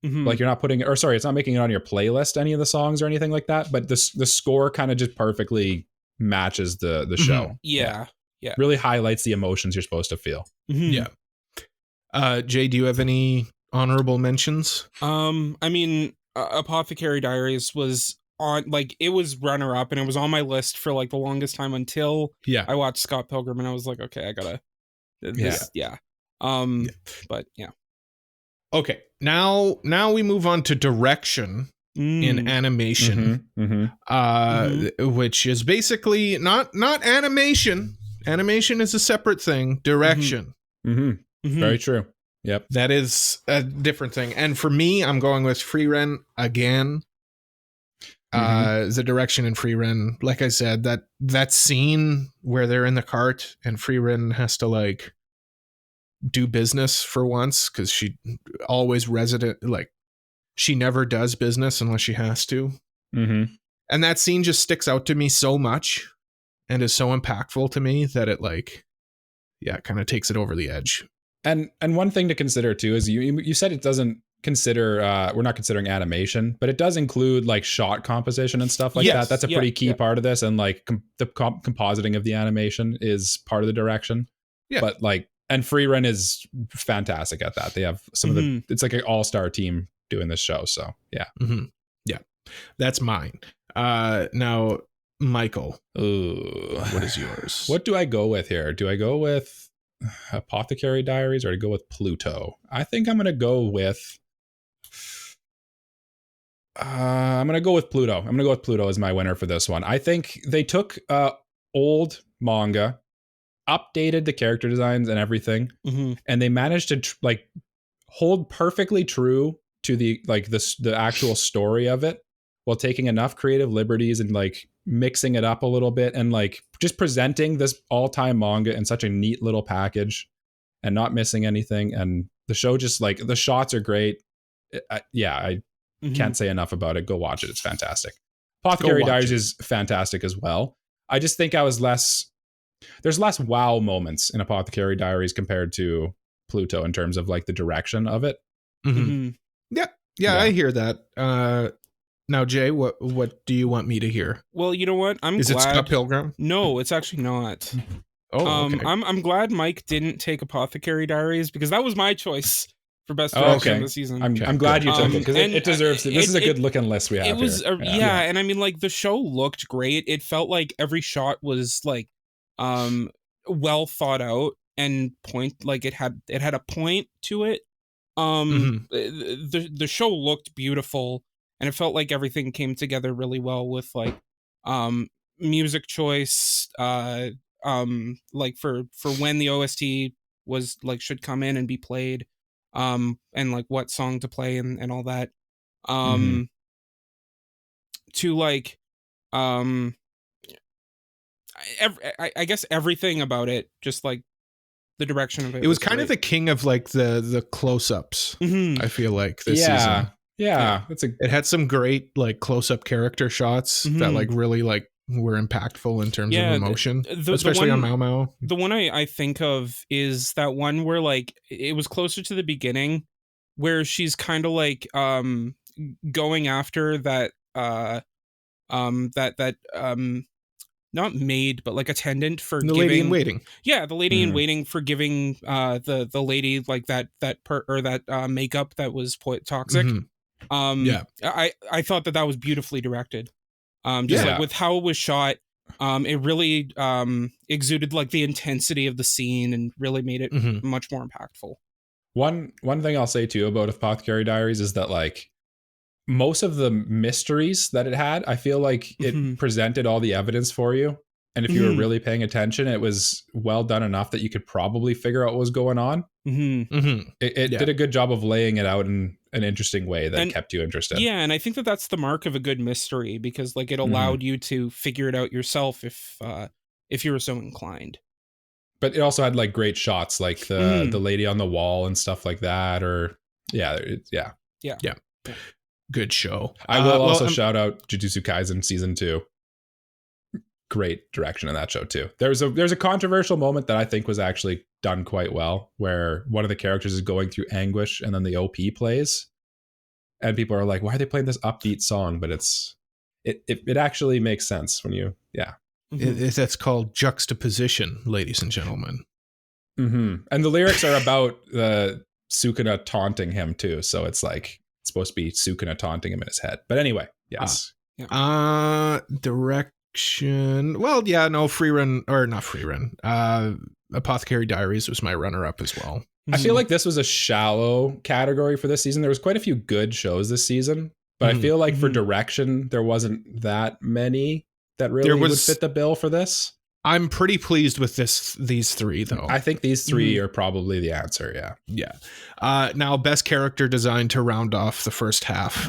Like you're not putting it's not making it on your playlist, any of the songs or anything like that, but the score kind of just perfectly matches the show. Yeah. Really highlights the emotions you're supposed to feel. Yeah. Jay, do you have any honorable mentions? I mean, Apothecary Diaries was on, like, it was runner up and it was on my list for like the longest time until I watched Scott Pilgrim and I was like, okay, I gotta but yeah. Okay, now we move on to direction in animation, which is basically not animation. Animation is a separate thing. Direction. Very true. Yep. That is a different thing. And for me, I'm going with frieren again. The direction in frieren, like I said, that scene where they're in the cart and frieren has to like do business for once because she always she never does business unless she has to. And that scene just sticks out to me so much and is so impactful to me that it like, kind of takes it over the edge. And one thing to consider too is you said it doesn't consider we're not considering animation, but it does include like shot composition and stuff like that. That's a pretty key part of this, and like the compositing of the animation is part of the direction. But like, and frieren is fantastic at that. They have some of the it's like an all-star team doing this show. So yeah, that's mine. Now, Michael, ooh, what is yours? What do I go with here? Do I go with Apothecary Diaries or to go with Pluto? I think I'm gonna go with Pluto. I'm gonna go with Pluto as my winner for this one. I think they took old manga, updated the character designs and everything, and they managed to like hold perfectly true to the actual story of it, while taking enough creative liberties and like mixing it up a little bit and like just presenting this all-time manga in such a neat little package and not missing anything. And the show just like the shots are great. I can't say enough about it. Go watch it. It's fantastic. Apothecary Diaries is fantastic as well. I just think there's less wow moments in Apothecary Diaries compared to Pluto in terms of like the direction of it. Yeah, I hear that. Now, Jay, what do you want me to hear? Well, you know what? Is it Scott Pilgrim? No, it's actually not. Oh, okay. I'm glad Mike didn't take Apothecary Diaries because that was my choice for best direction of the season. I'm glad you took it because it deserves it. This is a good looking list we have. It was here. and I mean, like the show looked great. It felt like every shot was like well thought out and like it had a point to it. The show looked beautiful and it felt like everything came together really well with like music choice, like for when the OST was like should come in and be played, and like what song to play and all that, to like I guess everything about it, just like the direction of it. It was kind of the king of like the close-ups. I feel like this season. Yeah, it had some great like close-up character shots that like really like were impactful in terms of emotion, especially on Mao Mao. The one I think of is that one where like it was closer to the beginning, where she's kind of like going after that not maid but like attendant for the lady in waiting. Yeah, the lady in waiting for giving the lady like that makeup that was toxic. I thought that was beautifully directed. Like with how it was shot, it really exuded like the intensity of the scene and really made it much more impactful. One thing I'll say too about Apothecary Diaries is that like most of the mysteries that it had, I feel like it presented all the evidence for you. And if you were really paying attention, it was well done enough that you could probably figure out what was going on. It did a good job of laying it out in an interesting way that kept you interested. Yeah, and I think that's the mark of a good mystery because like it allowed you to figure it out yourself if you were so inclined. But it also had like great shots, like the lady on the wall and stuff like that. Or yeah. Good show. I will also shout out Jujutsu Kaisen season 2. Great direction in that show too. There's a controversial moment that I think was actually done quite well, where one of the characters is going through anguish and then the OP plays, and people are like, "Why are they playing this upbeat song?" But it actually makes sense when you that's called juxtaposition, ladies and gentlemen. And the lyrics are about Sukuna taunting him too, so it's like it's supposed to be Sukuna taunting him in his head. But anyway, yes. Direction. Well, yeah, no, frieren or not frieren. Apothecary Diaries was my runner-up as well. I feel like this was a shallow category for this season. There was quite a few good shows this season, but I feel like for direction, there wasn't that many that really would fit the bill for this. I'm pretty pleased with these three, though. I think these three are probably the answer. Yeah. Now, best character design to round off the first half.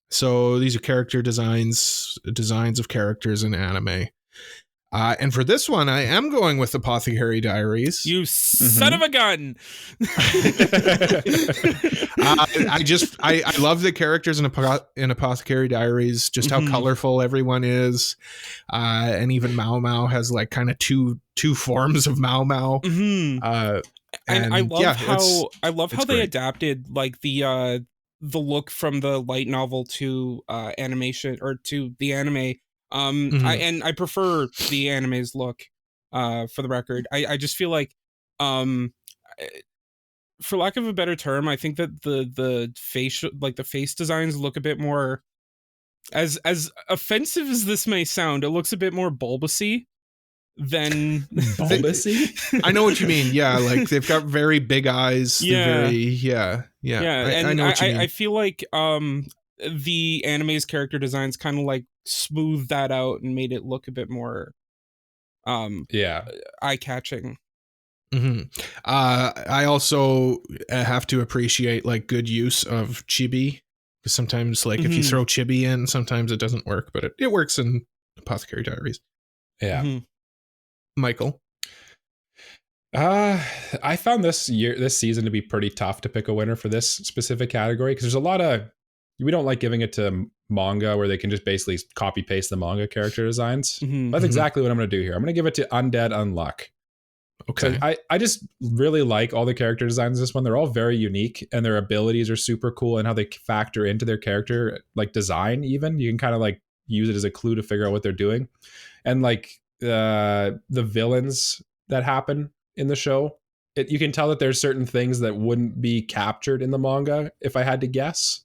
So these are character designs of characters in anime. And for this one, I am going with Apothecary Diaries. You son of a gun! I love the characters in Apothecary Diaries, just how colorful everyone is. And even Mao Mao has like kind of two forms of Mao Mao. And I love how they adapted like the look from the light novel to animation or to the anime. I prefer the anime's look, for the record. I just feel like, for lack of a better term, I think that the face designs look a bit more, as offensive as this may sound, it looks a bit more bulbousy than bulbousy. I know what you mean. Yeah, like they've got very big eyes. Yeah, I know what you mean. I feel like the anime's character designs kind of like smoothed that out and made it look a bit more eye-catching. I also have to appreciate like good use of chibi, because sometimes like if you throw chibi in, sometimes it doesn't work, but it works in Apothecary Diaries. Michael. I found this season to be pretty tough to pick a winner for this specific category because there's a lot of, we don't like giving it to manga where they can just basically copy paste the manga character designs. That's exactly what I'm going to do here. I'm going to give it to Undead Unluck. Okay. So I just really like all the character designs in this one. They're all very unique and their abilities are super cool and how they factor into their character like design. Even you can kind of like use it as a clue to figure out what they're doing, and like the villains that happen in the show, you can tell that there's certain things that wouldn't be captured in the manga if I had to guess,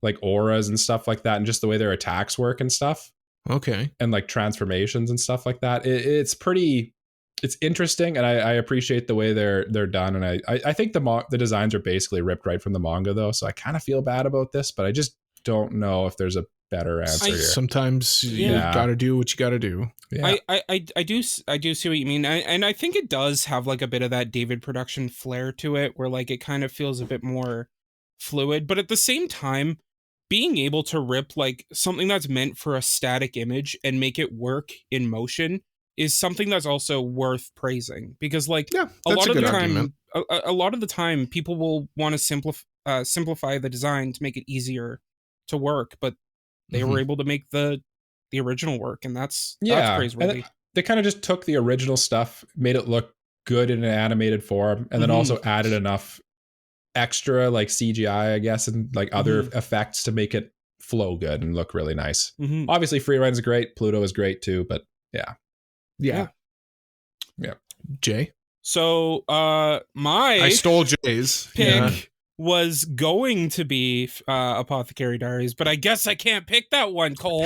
like auras and stuff like that, and just the way their attacks work and stuff. Okay. And like transformations and stuff like that. It's pretty, it's interesting, and I appreciate the way they're done. And I think the designs are basically ripped right from the manga though, so I kind of feel bad about this, but I just don't know if there's a better answer here. Sometimes you gotta do what you gotta do. Yeah. I do see what you mean, and I think it does have like a bit of that David production flair to it, where like it kind of feels a bit more fluid, but at the same time, being able to rip like something that's meant for a static image and make it work in motion is something that's also worth praising, because like a lot of the time people will want to simplify the design to make it easier to work, but they were able to make the original work, and that's praiseworthy. They kind of just took the original stuff, made it look good in an animated form, and then also added enough extra like CGI, I guess, and like other effects to make it flow good and look really nice. Obviously, Frieren is great, Pluto is great too, but yeah. Jay. So I stole Jay's pick was going to be Apothecary Diaries, but I guess I can't pick that one, Cole.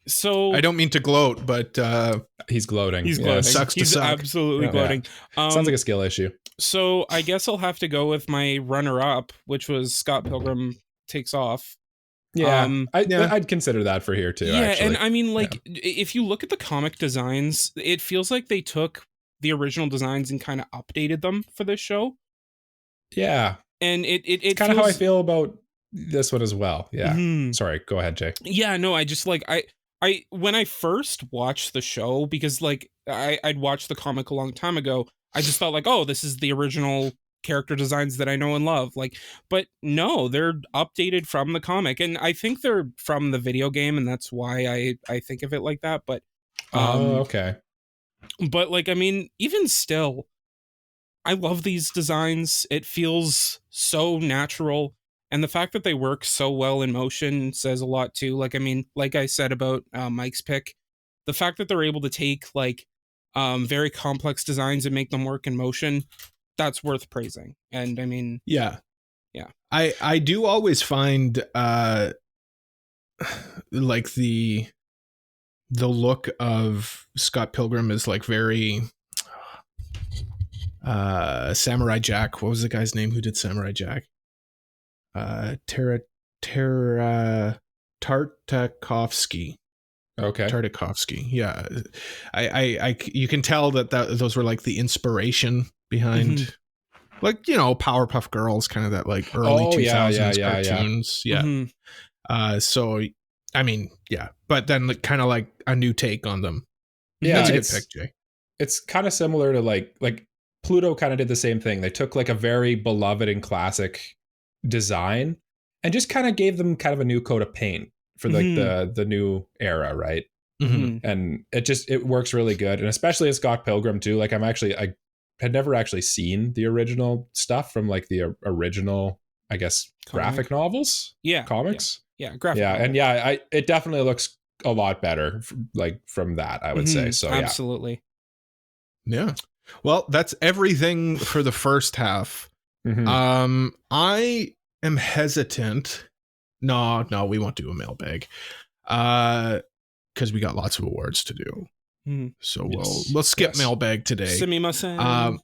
So I don't mean to gloat, but he's gloating. He's gloating. Sucks he's to suck. Absolutely gloating. Sounds like a skill issue. So I guess I'll have to go with my runner-up, which was Scott Pilgrim Takes Off. Yeah, I'd consider that for here too. Yeah, actually. And I mean, like, if you look at the comic designs, it feels like they took the original designs and kind of updated them for this show. Yeah, and it's kind of how I feel about this one as well. Yeah. Sorry, go ahead, Jay. Yeah, no, I just like I when I first watched the show, because like I'd watched the comic a long time ago, I just thought like, oh, this is the original character designs that I know and love, like, but no, they're updated from the comic, and I think they're from the video game, and that's why I think of it like that. But okay, but like, I mean, even still, I love these designs. It feels so natural, and the fact that they work so well in motion says a lot too. Like, I mean, like I said about Mike's pick, the fact that they're able to take like very complex designs and make them work in motion, that's worth praising. And I mean, yeah, I do always find like the look of Scott Pilgrim is like very Samurai Jack. What was the guy's name who did Samurai Jack? Tartakovsky. Okay. Tartakovsky. Yeah. I you can tell that those were like the inspiration behind like, you know, Powerpuff Girls, kind of that like early 2000s cartoons. Yeah. So I mean, yeah, but then like, kind of like a new take on them. Yeah, that's a good pick, Jay. It's kind of similar to like Pluto kind of did the same thing. They took like a very beloved and classic design and just kind of gave them kind of a new coat of paint for like the new era, right? And it works really good, and especially as Scott Pilgrim too. Like I had never actually seen the original stuff from like the original, I guess, graphic novels, comics, graphic novel. And it definitely looks a lot better like from that, I would say. So absolutely. Yeah. Well, that's everything for the first half. I am hesitant. No, we won't do a mailbag. Because we got lots of awards to do. So we'll skip mailbag today. Sumimasen.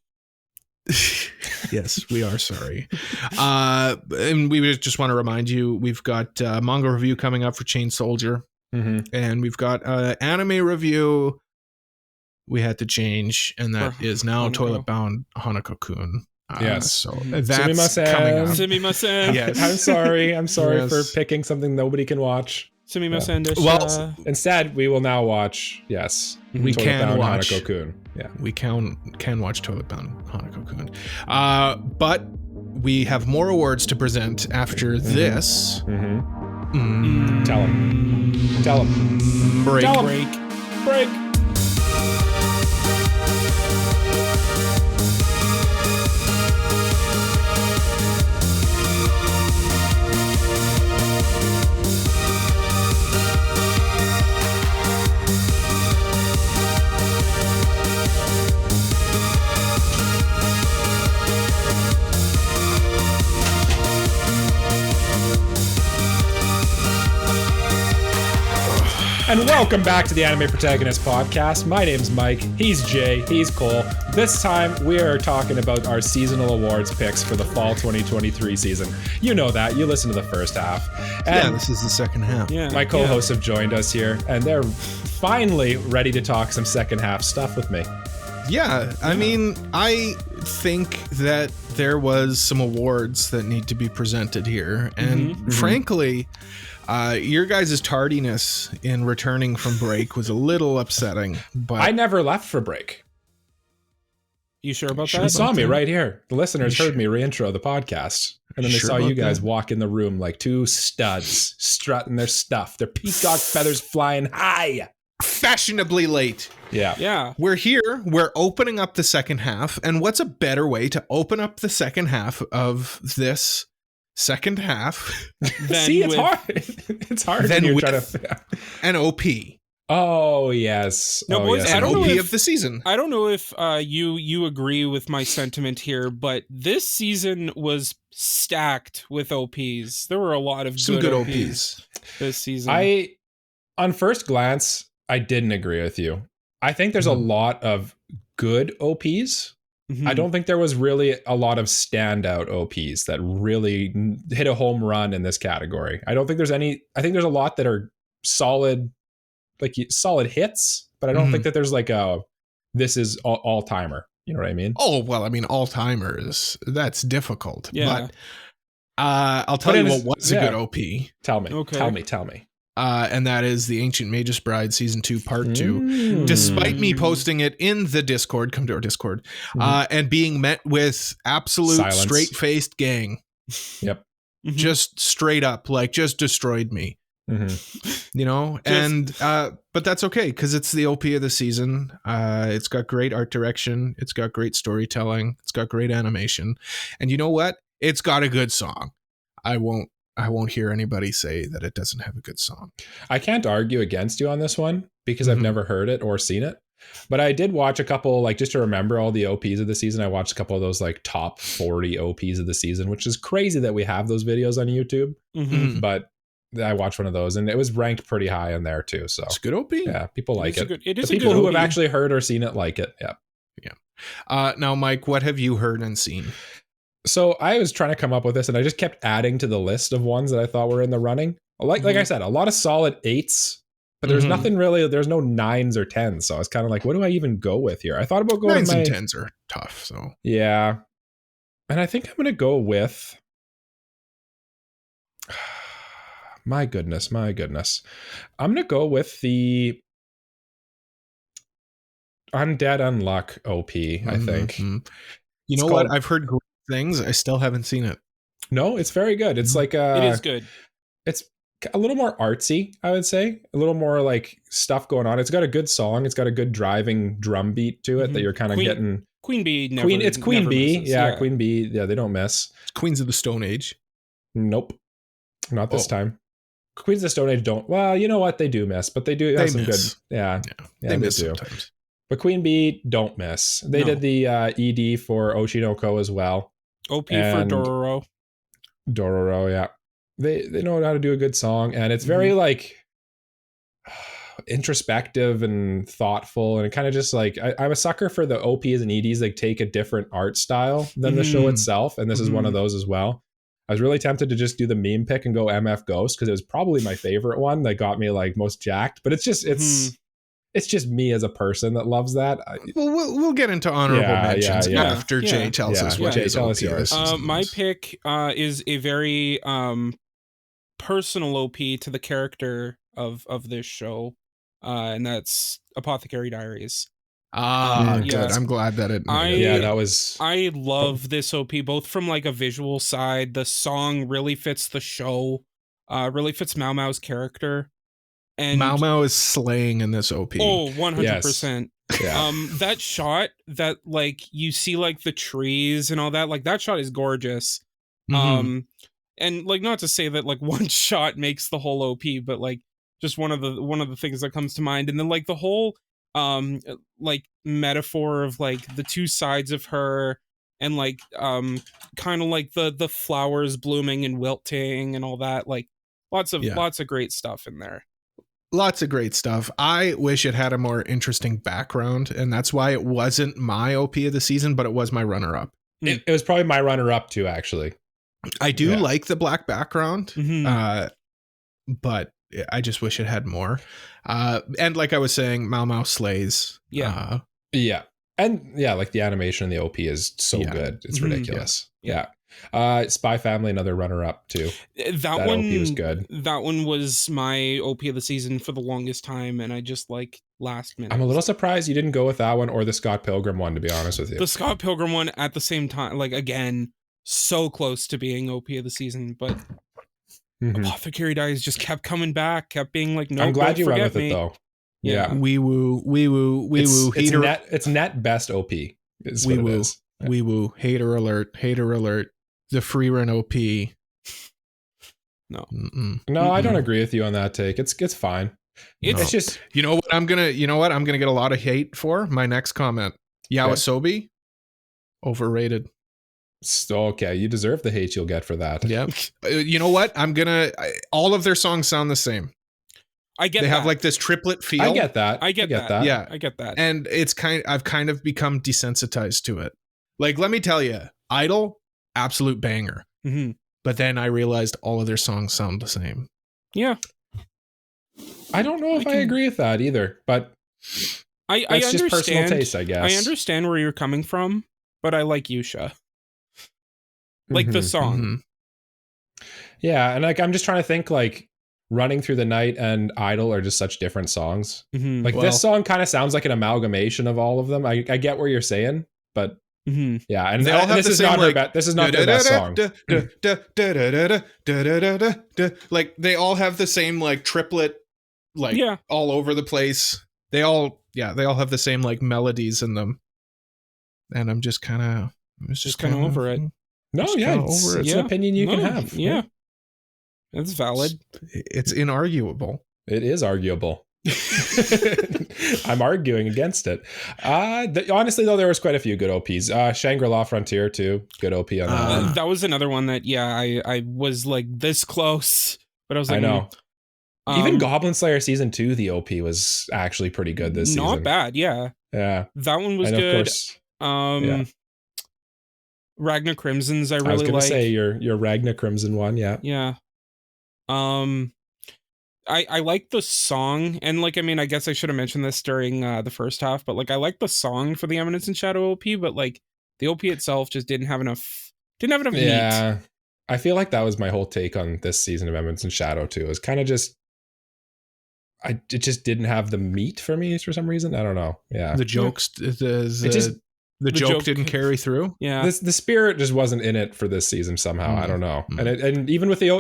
Yes, we are sorry. And we just want to remind you, we've got a manga review coming up for Chain Soldier. And we've got an anime review we had to change, and that is now Toilet Bound Hanako-kun. Yes. So that's coming up. Sumimasen. Yes. I'm sorry for picking something nobody can watch. Sumimasen desu. Well, Instead, we will now watch, we Toilet can Bound watch Hanako-kun. Yeah. We can watch Toilet Bound Hanako-kun. But we have more awards to present after this. Tell him. Break. Tell him. Break. And welcome back to the Anime Protagonist Podcast. My name's Mike, he's Jay, he's Cole. This time we are talking about our seasonal awards picks for the fall 2023 season. You know that, you listened to the first half. And this is the second half. Yeah, my co-hosts have joined us here, and they're finally ready to talk some second half stuff with me. Yeah, I mean, I think that there was some awards that need to be presented here, and frankly, your guys' tardiness in returning from break was a little upsetting. But I never left for break. You sure about You that? saw me right here. The listeners heard me reintro the podcast, and then they saw you guys walk in the room like two studs, strutting their stuff, their peacock feathers flying high. Fashionably late. Yeah. We're here. We're opening up the second half. And what's a better way to open up the second half of this second half? See, it's hard. It's hard Then when you're with trying to... an OP. Oh, yes. No, boys, yes. I An don't know OP if- of the season. I don't know if you agree with my sentiment here, but this season was stacked with OPs. There were a lot of Some good good OPs this season. On first glance, I didn't agree with you. I think there's a lot of good OPs. I don't think there was really a lot of standout OPs that really hit a home run in this category. I don't think there's any. I think there's a lot that are solid, like solid hits, but I don't think that there's like a this is all timer. You know what I mean? Oh, well, I mean, all-timers, that's difficult. Yeah. But I'll tell you what was a good OP. Tell me. Okay. Tell me. And that is The Ancient Magus Bride Season 2 Part 2. Despite me posting it in the Discord, come to our Discord, and being met with absolute Silence. straight-faced gang. Yep. Just straight up, like, just destroyed me. You know? But that's okay, because it's the OP of the season. It's got great art direction. It's got great storytelling. It's got great animation. And you know what? It's got a good song. I won't hear anybody say that it doesn't have a good song. I can't argue against you on this one because I've never heard it or seen it. But I did watch a couple, like just to remember all the OPs of the season. I watched a couple of those like top 40 OPs of the season, which is crazy that we have those videos on YouTube. But I watched one of those and it was ranked pretty high in there too. So It's a good OP. yeah, people like it. It is The a people good who OP. have actually heard or seen it like it. Yeah. Now, Mike, what have you heard and seen? So I was trying to come up with this and I just kept adding to the list of ones that I thought were in the running. Like I said, a lot of solid 8s, but there's nothing really, there's no 9s or 10s. So I was kind of like, what do I even go with here? I thought about going 9s with and 10s are tough. So yeah. And I think I'm going to go with, my goodness. I'm going to go with the Undead Unluck OP, I think. You know what? I've heard great things. I still haven't seen it. No, it's very good. It's like it is good. It's a little more artsy, I would say. A little more like stuff going on. It's got a good song. It's got a good driving drum beat to it that you're kind of getting. Queen Bee never. It's Queen never Bee. misses. Yeah, Queen Bee. Yeah, they don't miss. It's Queens of the Stone Age. Nope, not this time. Queens of the Stone Age don't. Well, you know what? They do miss, but they do have some miss. good. Yeah, They miss do. sometimes. But Queen Bee don't miss. They did the ED for Oshinoko as well. OP for And Dororo. Dororo, yeah. They know how to do a good song, and it's very like introspective and thoughtful, and it kind of just like I'm a sucker for the OPs and EDs that take a different art style than the show itself, and this is one of those as well. I was really tempted to just do the meme pick and go MF Ghost because it was probably my favorite one that got me like most jacked, but it's just me as a person that loves that. Well, we'll get into honorable mentions after Jay tells us what Jay, his tell OP us yours. is. My pick is a very personal OP to the character of this show, and that's Apothecary Diaries. Good. yeah. I'm glad that it. that was. I love this OP both from like a visual side. The song really fits the show, really fits Mau Mau's character, and Mau Mau is slaying in this OP. Oh, 100%. Yeah. That shot that like you see like the trees and all that, like that shot is gorgeous. Mhm. And like not to say that like one shot makes the whole OP, but like just one of the things that comes to mind. And then like the whole like metaphor of like the two sides of her, and like kind of like the flowers blooming and wilting and all that, like lots of great stuff in there. Lots of great stuff. I wish it had a more interesting background, and that's why it wasn't my OP of the season, but it was my runner-up. It was probably my runner-up too, actually. I do like the black background, Mhm. but I just wish it had more. And like I was saying, Mau Mau slays. Yeah. Yeah. And yeah, like the animation in the OP is so good. It's Mhm. ridiculous. Spy Family, another runner-up too. That one OP was good. That one was my OP of the season for the longest time, and I just like last minute. I'm a little surprised you didn't go with that one or the Scott Pilgrim one, to be honest with you. The Scott Pilgrim one at the same time, like again, so close to being OP of the season, but Apothecary Diaries just kept coming back, kept being like, no, I'm glad you went with me. it though. Yeah. Wee woo, wee woo, wee woo. It's net best OP. Is what it is. Wee woo. Hater alert. Hater alert. The frieren OP. No. No, I don't agree with you on that take. It's fine. It's just, you know what I'm gonna get a lot of hate for my next comment. Yawasobi, overrated. Okay, you deserve the hate you'll get for that. Yeah. You know what? All of their songs sound the same. They have like this triplet feel. I get that. Yeah, I get that. And I've kind of become desensitized to it. Like, let me tell you, Idol, absolute banger. Mm-hmm. But then I realized all of their songs sound the same. Yeah. I don't know if I agree with that either, but I understand. Just personal taste, I guess. I understand where you're coming from, but I like Yusha. Like the song. Yeah, and like I'm just trying to think, like Running Through the Night and Idol are just such different songs. Like this song kind of sounds like an amalgamation of all of them. I get what you're saying, but yeah, and they all have this the is same, not this is not their best song. Like they all have the same like triplet, like all over the place. They all have the same like melodies in them, and I'm just kind of over it. No, yeah, it's an opinion you can have. Yeah, it's valid. It's inarguable. It is arguable. I'm arguing against it. Honestly, though, there was quite a few good OPs. Shangri-La Frontier too, good OP on that one. That was another one that I was like this close, but I was like, I know. Even Goblin Slayer season 2, the OP was actually pretty good this season. Not bad, yeah. Yeah, that one was good. Ragnar Crimson's I really like. I was gonna say your Ragnar Crimson one, yeah. I like the song, and like I guess I should have mentioned this during the first half, but like I like the song for the Eminence and Shadow OP, but like the OP itself just didn't have enough meat. Yeah, I feel like that was my whole take on this season of Eminence and Shadow too. It was kind of just it just didn't have the meat for me for some reason. I don't know. Yeah, the jokes, the joke didn't carry through. Yeah, the spirit just wasn't in it for this season somehow. I don't know. And even with the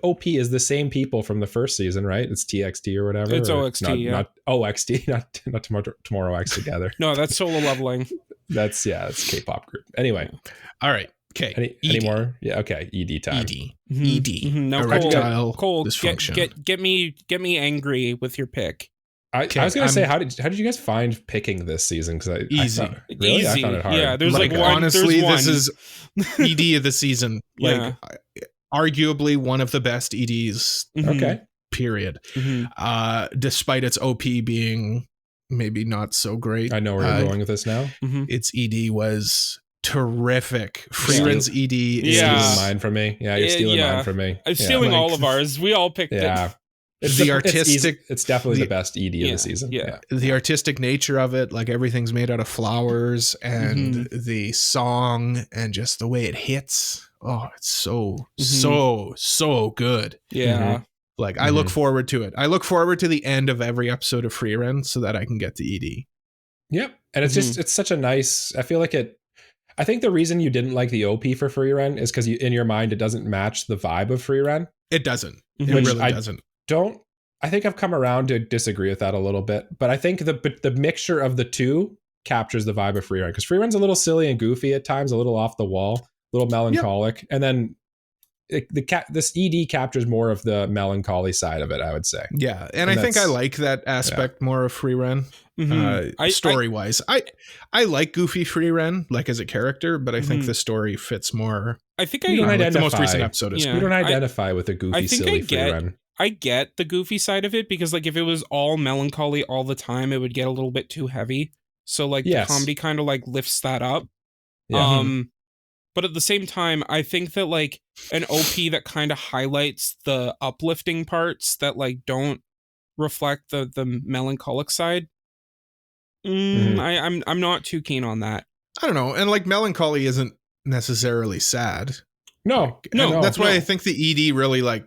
OP is the same people from the first season, right? It's TXT or whatever. It's OXT, not OXT, not Tomorrow X Together. No, that's Solo Leveling. It's K-pop group. Anyway, all right. Okay. Any more? Yeah. Okay. ED time. ED. No, erectile Cole, dysfunction. Get me angry with your pick. I was gonna say, how did you guys find picking this season? Because easy. I found it hard. Yeah, there's like one. Honestly, there's one. This is ED of the season. Like, arguably one of the best EDs. Okay. Period. Despite its OP being maybe not so great. I know where you're going with this now. Its ED was terrific. Frieren's ED is stealing mine from me. Yeah, you're stealing mine from me. I'm stealing all of ours. We all picked it. It's the artistic. It's definitely the best ED of the season. Yeah. The artistic nature of it, like everything's made out of flowers, and the song, and just the way it hits. Oh, it's so good. Yeah. Like I look forward to it. I look forward to the end of every episode of Frieren so that I can get to ED. Yep. And it's just, it's such a nice, I feel like I think the reason you didn't like the OP for Frieren is because in your mind, it doesn't match the vibe of Frieren. It doesn't. It Which really doesn't. I think I've come around to disagree with that a little bit, but I think the mixture of the two captures the vibe of Frieren, because Frieren's a little silly and goofy at times, a little off the wall, a little melancholic. Yep. And then this ED captures more of the melancholy side of it, I would say. Yeah. And I think I like that aspect more of Frieren. Story wise, I like goofy Frieren like as a character, but I think the story fits more. I think like the most recent episode is we don't identify with the goofy silly Frieren. I get the goofy side of it, because like if it was all melancholy all the time, it would get a little bit too heavy. So like the comedy kind of like lifts that up. Yeah. But at the same time, I think that like an OP that kind of highlights the uplifting parts that like don't reflect the melancholic side. I'm not too keen on that. I don't know. And like melancholy isn't necessarily sad. No. That's why I think the ED really like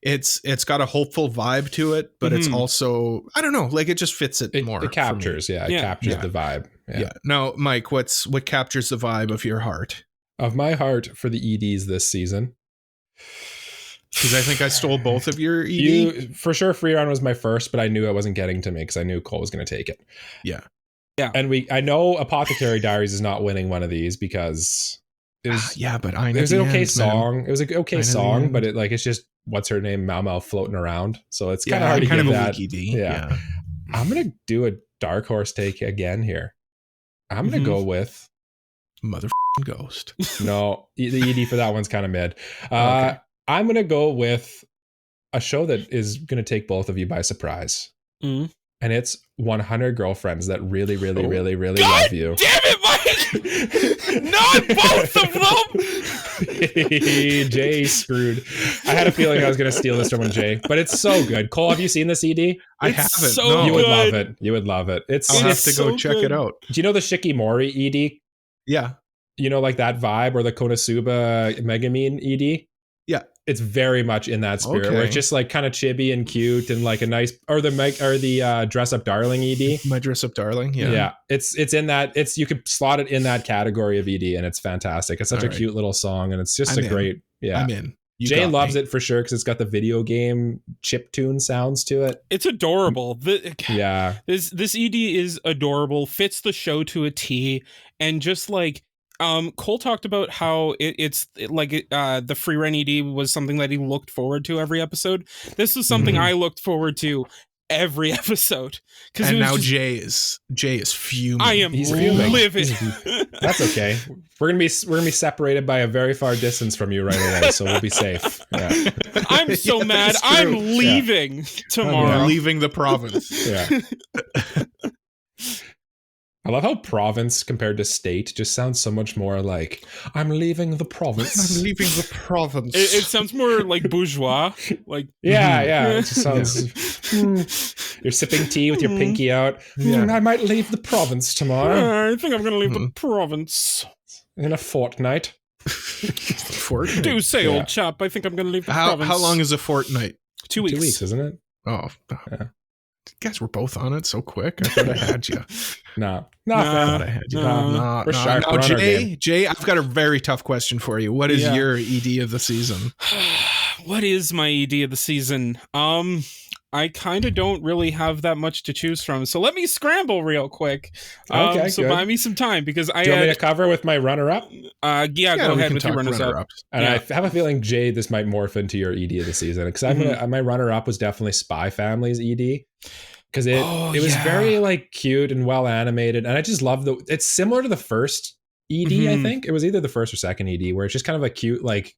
it's got a hopeful vibe to it, but it's also, I don't know, like it just fits it more. It captures, it captures the vibe. Yeah. Now, Mike, what captures the vibe of your heart? Of my heart for the EDs this season. Because I think I stole both of your ED. For sure, Frieren was my first, but I knew I wasn't getting to me because I knew Cole was going to take it. Yeah. And I know Apothecary Diaries is not winning one of these because it was, but it was an okay song. It was an okay song, but it's just what's her name, Mau Mau floating around. So it's kind of hard to give that. Yeah. I'm gonna do a dark horse take again here. I'm gonna go with Mother Ghost. No, the ED for that one's kind of mid. Okay. I'm gonna go with a show that is gonna take both of you by surprise. And it's 100 Girlfriends that really, really, really, really love you. Damn it, Mike! Not both of them! Jay screwed. I had a feeling I was going to steal this from Jay, but it's so good. Cole, have you seen this ED? I haven't. So no. You would love it. You would love it. I'll have to go check it out. Do you know the Shikimori ED? Yeah. You know, like that vibe, or the Konosuba Megumin ED? Yeah. It's very much in that spirit, where it's just like kind of chibi and cute and like a nice, or the Dress Up Darling ED. My Dress Up Darling, yeah. Yeah, it's in that, you could slot it in that category of ED, and it's fantastic. It's such a cute little song, and it's just great. Yeah, I'm in. Jay loves it for sure because it's got the video game chiptune sounds to it. It's adorable. This ED is adorable, fits the show to a T, and just like Cole talked about how the Frieren ED was something that he looked forward to every episode. This was something I looked forward to every episode. And now Jay is fuming. I am livid. That's okay. We're gonna be separated by a very far distance from you right away, so we'll be safe. Yeah. I'm so mad. I'm leaving tomorrow. I'm leaving the province. Yeah. I love how province compared to state just sounds so much more like, I'm leaving the province. I'm leaving the province. It sounds more like bourgeois. Like yeah. It just sounds. You're sipping tea with your pinky out. I might leave the province tomorrow. I think I'm going to leave the province in a fortnight. Do say, old chap. I think I'm going to leave the province. How long is a fortnight? 2 weeks. 2 weeks, isn't it? Oh, yeah. You guys were both on it so quick. I thought I had you. No, I had you. No. Jay, I've got a very tough question for you. What is your ED of the season? What is my ED of the season? I kind of don't really have that much to choose from, so let me scramble real quick. Okay, so buy me some time, because Do you want me to cover with my runner-up? Go ahead with your runners-up. And I have a feeling, Jay, this might morph into your ED of the season, because my runner-up was definitely Spy Family's ED. Because it was very like cute and well animated, and I just love it's similar to the first ED. I think it was either the first or second ED, where it's just kind of a cute, like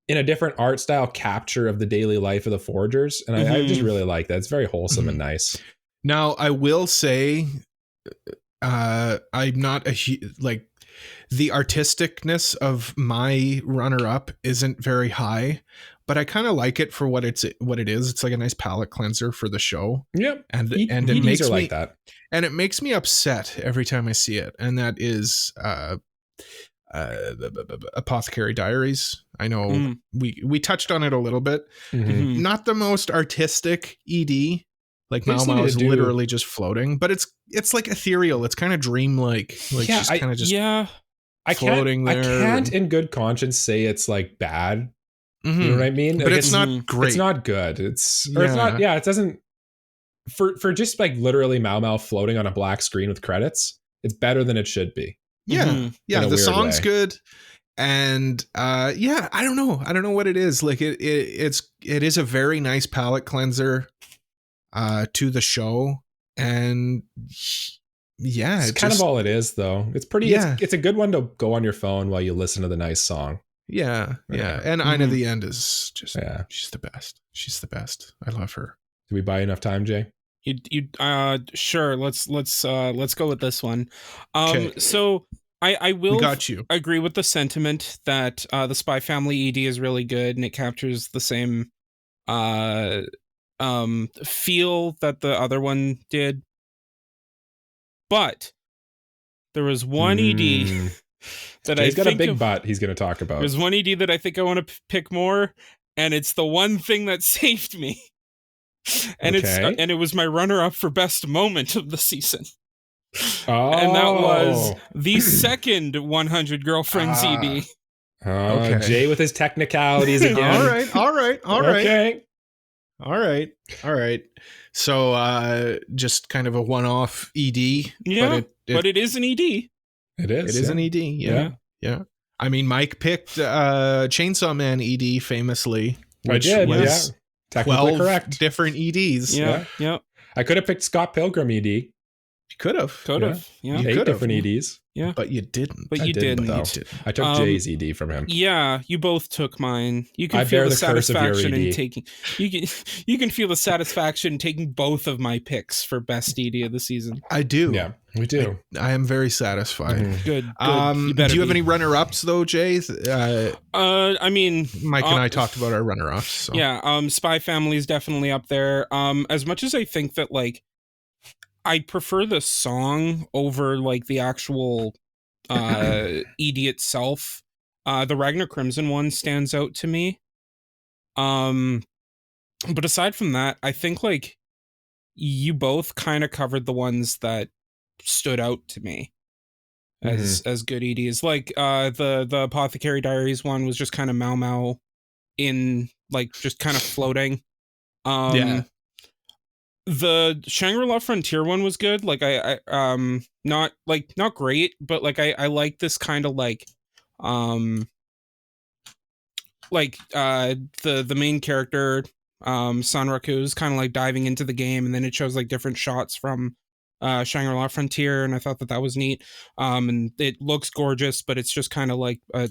in a different art style capture of the daily life of the forgers, and I just really like that. It's very wholesome and nice. Now I will say, I'm not like the artisticness of my runner-up isn't very high. But I kind of like it for what it is. It's like a nice palate cleanser for the show. Yep. And it makes me like that. And it makes me upset every time I see it. And that is Apothecary Diaries. I know we touched on it a little bit. Mhm. Not the most artistic ED. Like They Mau just Mau need is to do- literally just floating, but it's like ethereal. It's kind of dreamlike. Like Yeah, she's kind of just floating I there. can't in good conscience say it's like bad. Mhm. You know what I mean? But Like, it's not great. It's not good. It's Yeah. not. Yeah, it doesn't. For just like literally Mau Mau floating on a black screen with credits, it's better than it should be. Yeah, Mhm. yeah. In a The weird song's way. good, and yeah. I don't know what it is. Like it is a very nice palate cleanser to the show, and yeah, It's kind of all it is, though. It's pretty. Yeah. It's a good one to go on your phone while you listen to the nice song. Yeah. Yeah. And Ina the End is just Yeah. she's the best. She's the best. I love her. Did we buy enough time, Jay? You sure, let's go with this one. Okay. So I We will got you. agree with the sentiment that the Spy Family ED is really good and it captures the same feel that the other one did. But there was one ED that Jay's got a think big of- butt he's going to talk about. There's one ED that I think I want to pick more, and it's the one thing that saved me. And Okay. it was my runner-up for best moment of the season. Oh. And that was the second 100 Girlfriends ED. Oh, Okay. Jay with his technicalities again. All right. Okay. All right. So just kind of a one-off ED. Yeah, but but it is an ED. It is. it is yeah. an ED. Yeah. I mean, Mike picked Chainsaw Man ED famously. I did. was Yeah. Technically 12 correct. different EDs. Yeah. I could have picked Scott Pilgrim ED. You could have. Could have. Yeah. You 8 could've. different EDs. Yeah. But you didn't. But I you didn't, didn't. though. I took Jay's ED from him. Yeah, you both took mine. You can I feel bear the the curse of your satisfaction in ED. taking. You can feel the satisfaction in taking both of my picks for best ED of the season. I do. Yeah, we do. I am very satisfied. Mhm. Good. Do you have any runner-ups though, Jay? I mean, Mike and I talked about our runner-ups. So. yeah. Spy Family is definitely up there. As much as I think that like, I prefer the song over like the actual ED itself. The Ragnar Crimson one stands out to me. But aside from that, I think like you both kind of covered the ones that stood out to me as good EDs. Like the Apothecary Diaries one was just kind of Mau Mau in like just kind of floating. Yeah. The Shangri-La Frontier one was good. Like I not great, but like I like this kind of like the main character Sanraku is kind of like diving into the game, and then it shows like different shots from Shangri-La Frontier, and I thought that was neat. And it looks gorgeous, but it's just kind of like a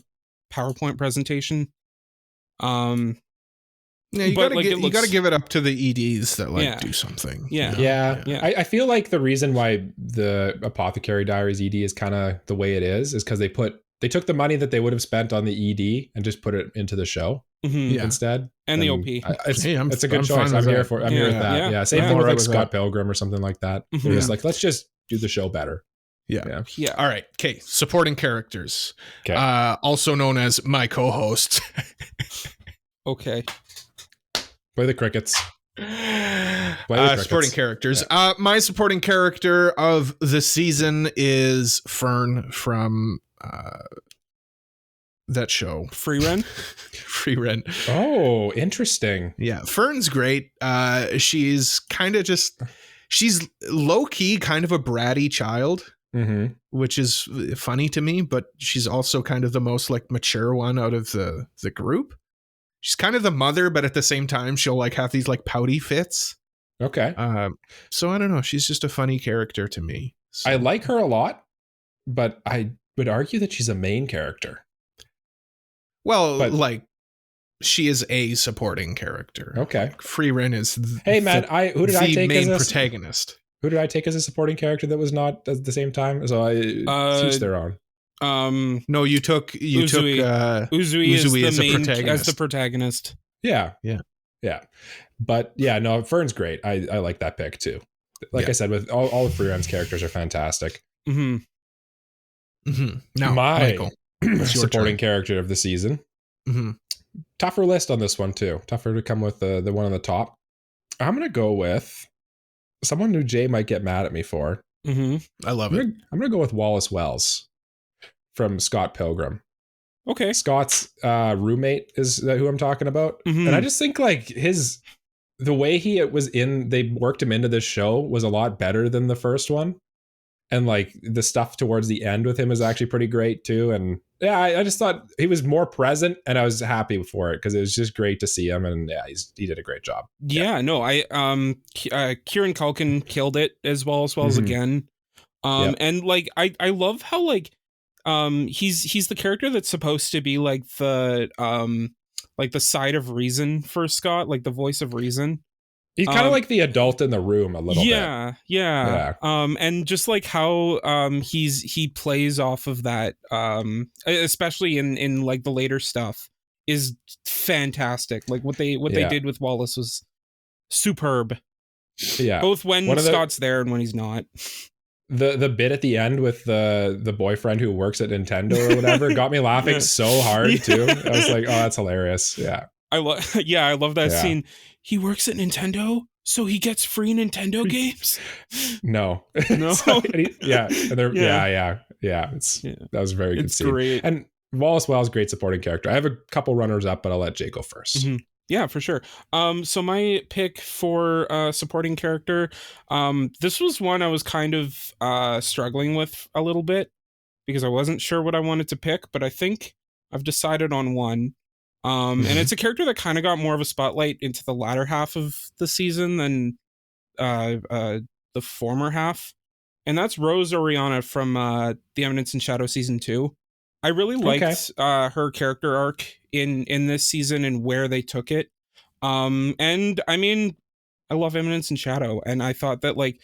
PowerPoint presentation. Yeah, you But, gotta like, it you gotta looks- give it up to the EDs that like Yeah. do something. Yeah. you know? Yeah. I feel like the reason why the Apothecary Diaries ED is kind of the way it is because they took the money that they would have spent on the ED and just put it into the show Mhm. Yeah. instead. And the OP. It's Hey, a good I'm choice. fine I'm with here that. for. I'm here with that. Yeah. Yeah. Same Yeah. thing with Alright like with Scott that. Pilgrim or something like that. Mhm. They're just like, let's just do the show better. Yeah. Yeah. All right. Okay. Supporting characters. Okay. Also known as my co-host. Okay. Play the crickets. Supporting characters. My supporting character of the season is Fern from that show. Frieren. Frieren. Oh, interesting. Yeah, Fern's great. She's kind of she's low key kind of a bratty child, Mm-hmm. which is funny to me, but she's also kind of the most like mature one out of the group. She's kind of the mother, but at the same time, she'll like have these like pouty fits. Okay. So I don't know. She's just a funny character to me. So. I like her a lot, but I would argue that she's a main character. Well, but- like she is a supporting character. Okay. Like, Frieren is. Hey man, who did I take main as a protagonist? Who did I take as a supporting character that was not at the same time? So I teach their own. No, you took Uzui. Uzui is Uzui as a the main protagonist. as the protagonist. Yeah. Yeah. But yeah, no, Fern's great. I like that pick too. Like Yeah. I said, with all of Freeren's characters are fantastic. Mm-hmm. Now, My Michael. supporting character of the season. Mm-hmm. Tougher list on this one too. Tougher to come with the one on the top. I'm gonna go with someone who Jay might get mad at me for. I love it. I'm gonna go with Wallace Wells from Scott Pilgrim. Okay. Scott's roommate is who I'm talking about, and I just think like the way they worked him into this show was a lot better than the first one, and like the stuff towards the end with him is actually pretty great too. And yeah, I just thought he was more present, and I was happy for it because it was just great to see him. And yeah, he did a great job. Yeah, no, Kieran Culkin killed it as well again. And like I love how like he's the character that's supposed to be like the side of reason for Scott, like the voice of reason. He's kind of like the adult in the room a little bit. Yeah. And just like how he plays off of that, especially in like the later stuff, is fantastic. Like what they did with Wallace was superb. Yeah. Both when Scott's there and when he's not. The bit at the end with the boyfriend who works at Nintendo or whatever got me laughing so hard too. I was like, oh, that's hilarious. Yeah. I love that scene. He works at Nintendo, so he gets free Nintendo games. No. Yeah. That was a very good scene. Great. And Wallace Wells, great supporting character. I have a couple runners up, but I'll let Jay go first. Mm-hmm. Yeah, for sure. So my pick for supporting character, this was one I was kind of struggling with a little bit because I wasn't sure what I wanted to pick, but I think I've decided on one. And it's a character that kind of got more of a spotlight into the latter half of the season than the former half. And that's Rose Oriana from The Eminence in Shadow Season 2. I really liked her character arc in this season and where they took it. And I mean, I love Eminence in Shadow, and I thought that like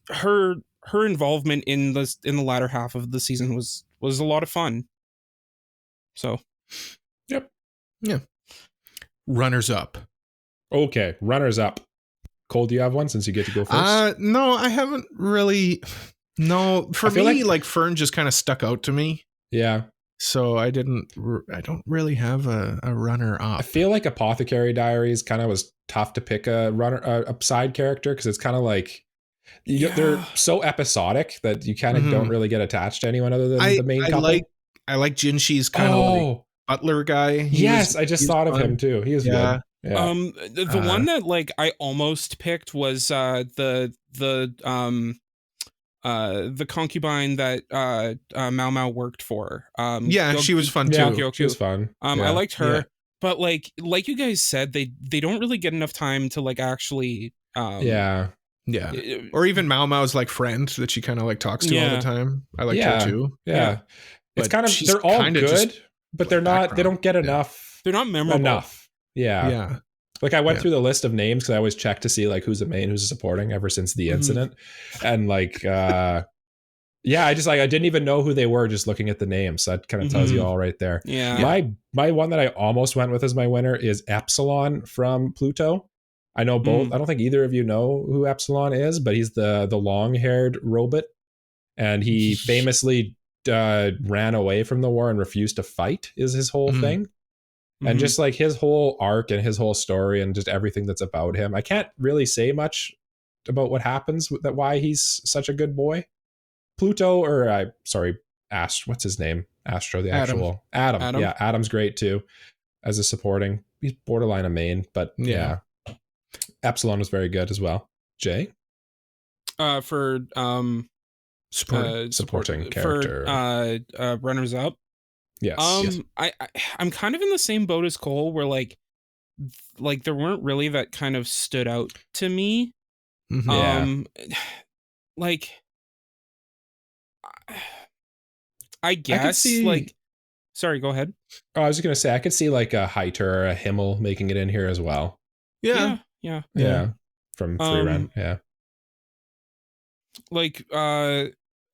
her involvement in the latter half of the season was a lot of fun. So, yep, yeah. Runners up. Okay, runners up. Cole, do you have one since you get to go first? No, I haven't really. No, for me, like Fern just kind of stuck out to me. Yeah. So I don't really have a runner up. I feel like Apothecary Diaries kind of was tough to pick a side character because it's kind of like they're so episodic that you kind of don't really get attached to anyone other than the main couple. I like Jinshi's kind of like butler guy. I just thought of him too. He was good. Yeah. The one that like I almost picked was the concubine that Mao Mao worked for. She was fun too. She was fun. I liked her, but like you guys said, they don't really get enough time to like actually. Or even Mao Mao's like friend that she kind of like talks to all the time. I liked her too. Yeah. It's kind of they're all good, but they're not. They don't get enough. They're not memorable enough. Yeah. Like I went through the list of names because I always check to see like who's a main, who's a supporting ever since the incident. And like, I didn't even know who they were just looking at the names. So that kind of tells you all right there. Yeah. My one that I almost went with as my winner is Epsilon from Pluto. I know both. I don't think either of you know who Epsilon is, but he's the long-haired robot. And he famously ran away from the war and refused to fight is his whole thing. And just like his whole arc and his whole story and just everything that's about him. I can't really say much about what happens why he's such a good boy. Pluto what's his name? Astro, the actual Adam. Yeah, Adam's great too as a supporting. He's borderline a main, but yeah. Epsilon was very good as well. Jay? For supporting character. For runners up. Yes. I'm kind of in the same boat as Cole where like there weren't really that kind of stood out to me. Like I guess sorry, go ahead. Oh, I was just gonna say I could see like a Heiter or a Himmel making it in here as well. Yeah. From frieren. Yeah. Like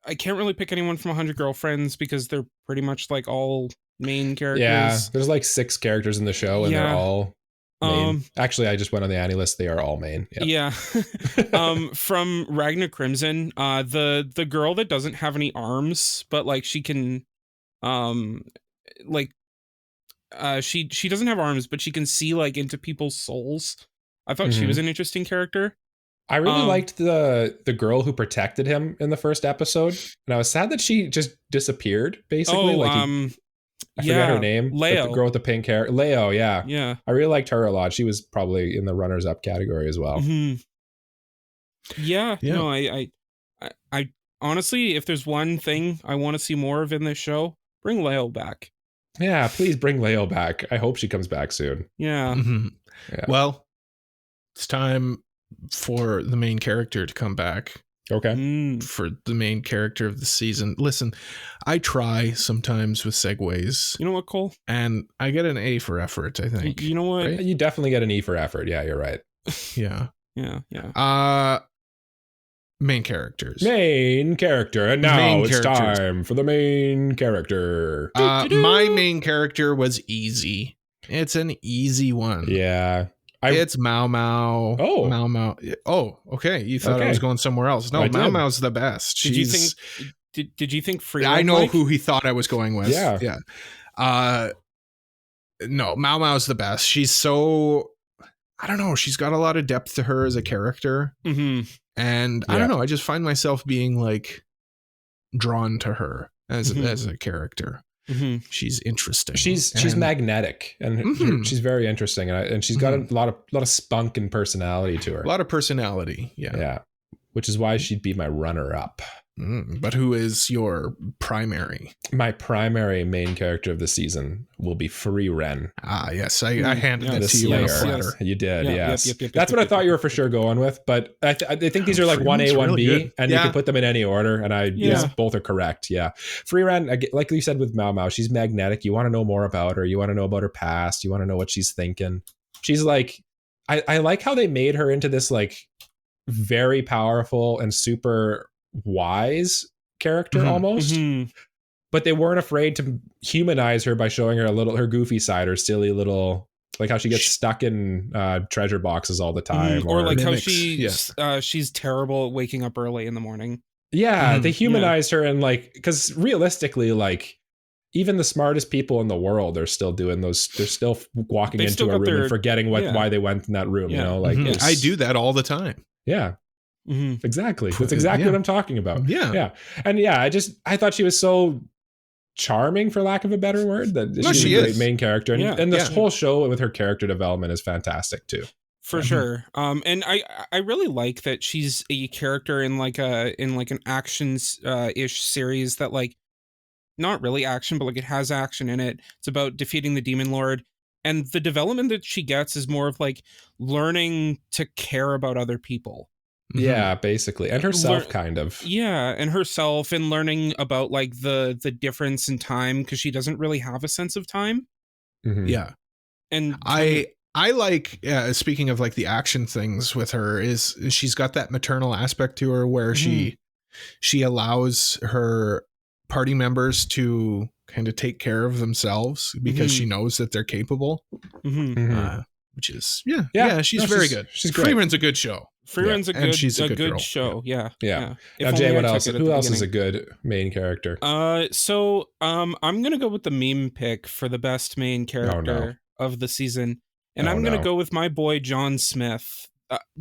I can't really pick anyone from 100 Girlfriends because they're pretty much like all main characters. Yeah, there's like 6 characters in the show and they're all main. Actually, I just went on the Annie list. They are all main. Yeah. From Ragna Crimson, the girl that doesn't have any arms, but like she can like she doesn't have arms, but she can see like into people's souls. I thought she was an interesting character. I really liked the girl who protected him in the first episode, and I was sad that she just disappeared. Basically, I forget her name. Leo. The girl with the pink hair. Leo, yeah. Yeah. I really liked her a lot. She was probably in the runners-up category as well. Yeah. No, I honestly, if there's one thing I want to see more of in this show, bring Leo back. Yeah, please bring Leo back. I hope she comes back soon. Yeah. Yeah. Well, it's time for the main character to come back. Okay. For the main character of the season. Listen, I try sometimes with segues. You know what, Cole? And I get an A for effort, I think. You know what? Right? You definitely get an E for effort. Yeah, you're right. Yeah. Yeah. Main characters. Main character. And now it's time for the main character. My main character was easy. It's an easy one. Yeah. It's Mao Mao. Oh. Mao Mao. Oh, okay. You thought I was going somewhere else. No, Mao Mao's the best. Did you think frieren? I know who he thought I was going with. Yeah. No, Mao Mao's the best. She's so, I don't know. She's got a lot of depth to her as a character. And I don't know. I just find myself being like drawn to her as a character. She's interesting. She's magnetic, and she's very interesting, and she's got a lot of spunk and personality to her. A lot of personality. Yeah. Which is why she'd be my runner-up. But who is your primary? My primary main character of the season will be frieren. Ah, yes. I handed it to you on a platter. You did, yes. Yep, That's what I thought you were for sure going with, but I think these are like 1A, 1B, and you can put them in any order, and yes, both are correct, yeah. Frieren, like you said with Mao Mao, she's magnetic. You want to know more about her. You want to know about her past. You want to know what she's thinking. She's like, I like how they made her into this like very powerful and super wise character almost, but they weren't afraid to humanize her by showing her her goofy side, or silly little, like how she gets stuck in treasure boxes all the time, or like mimics. How she's terrible at waking up early in the morning. They humanized her, and like, because realistically, like, even the smartest people in the world are still doing those. They're still walking into a room and forgetting why they went in that room. You know, like I do that all the time. Yeah. Exactly. That's exactly what I'm talking about. Yeah. And I thought she was so charming, for lack of a better word, that she's a great main character. And this whole show with her character development is fantastic too. For sure. And I really like that she's a character in an actions ish series that, like, not really action, but like it has action in it. It's about defeating the Demon Lord. And the development that she gets is more of like learning to care about other people. Yeah, basically. And herself, kind of. Yeah, and herself, and learning about like the difference in time, because she doesn't really have a sense of time. Yeah. And I like, speaking of like the action things with her, is she's got that maternal aspect to her where she allows her party members to kind of take care of themselves because she knows that they're capable. Which is she's very good. She's great. Frieren's a good show. Frieren's a good show. Yeah. Now, Jay, what else? Who else is a good main character? So I'm gonna go with the meme pick for the best main character of the season, and I'm gonna go with my boy John Smith.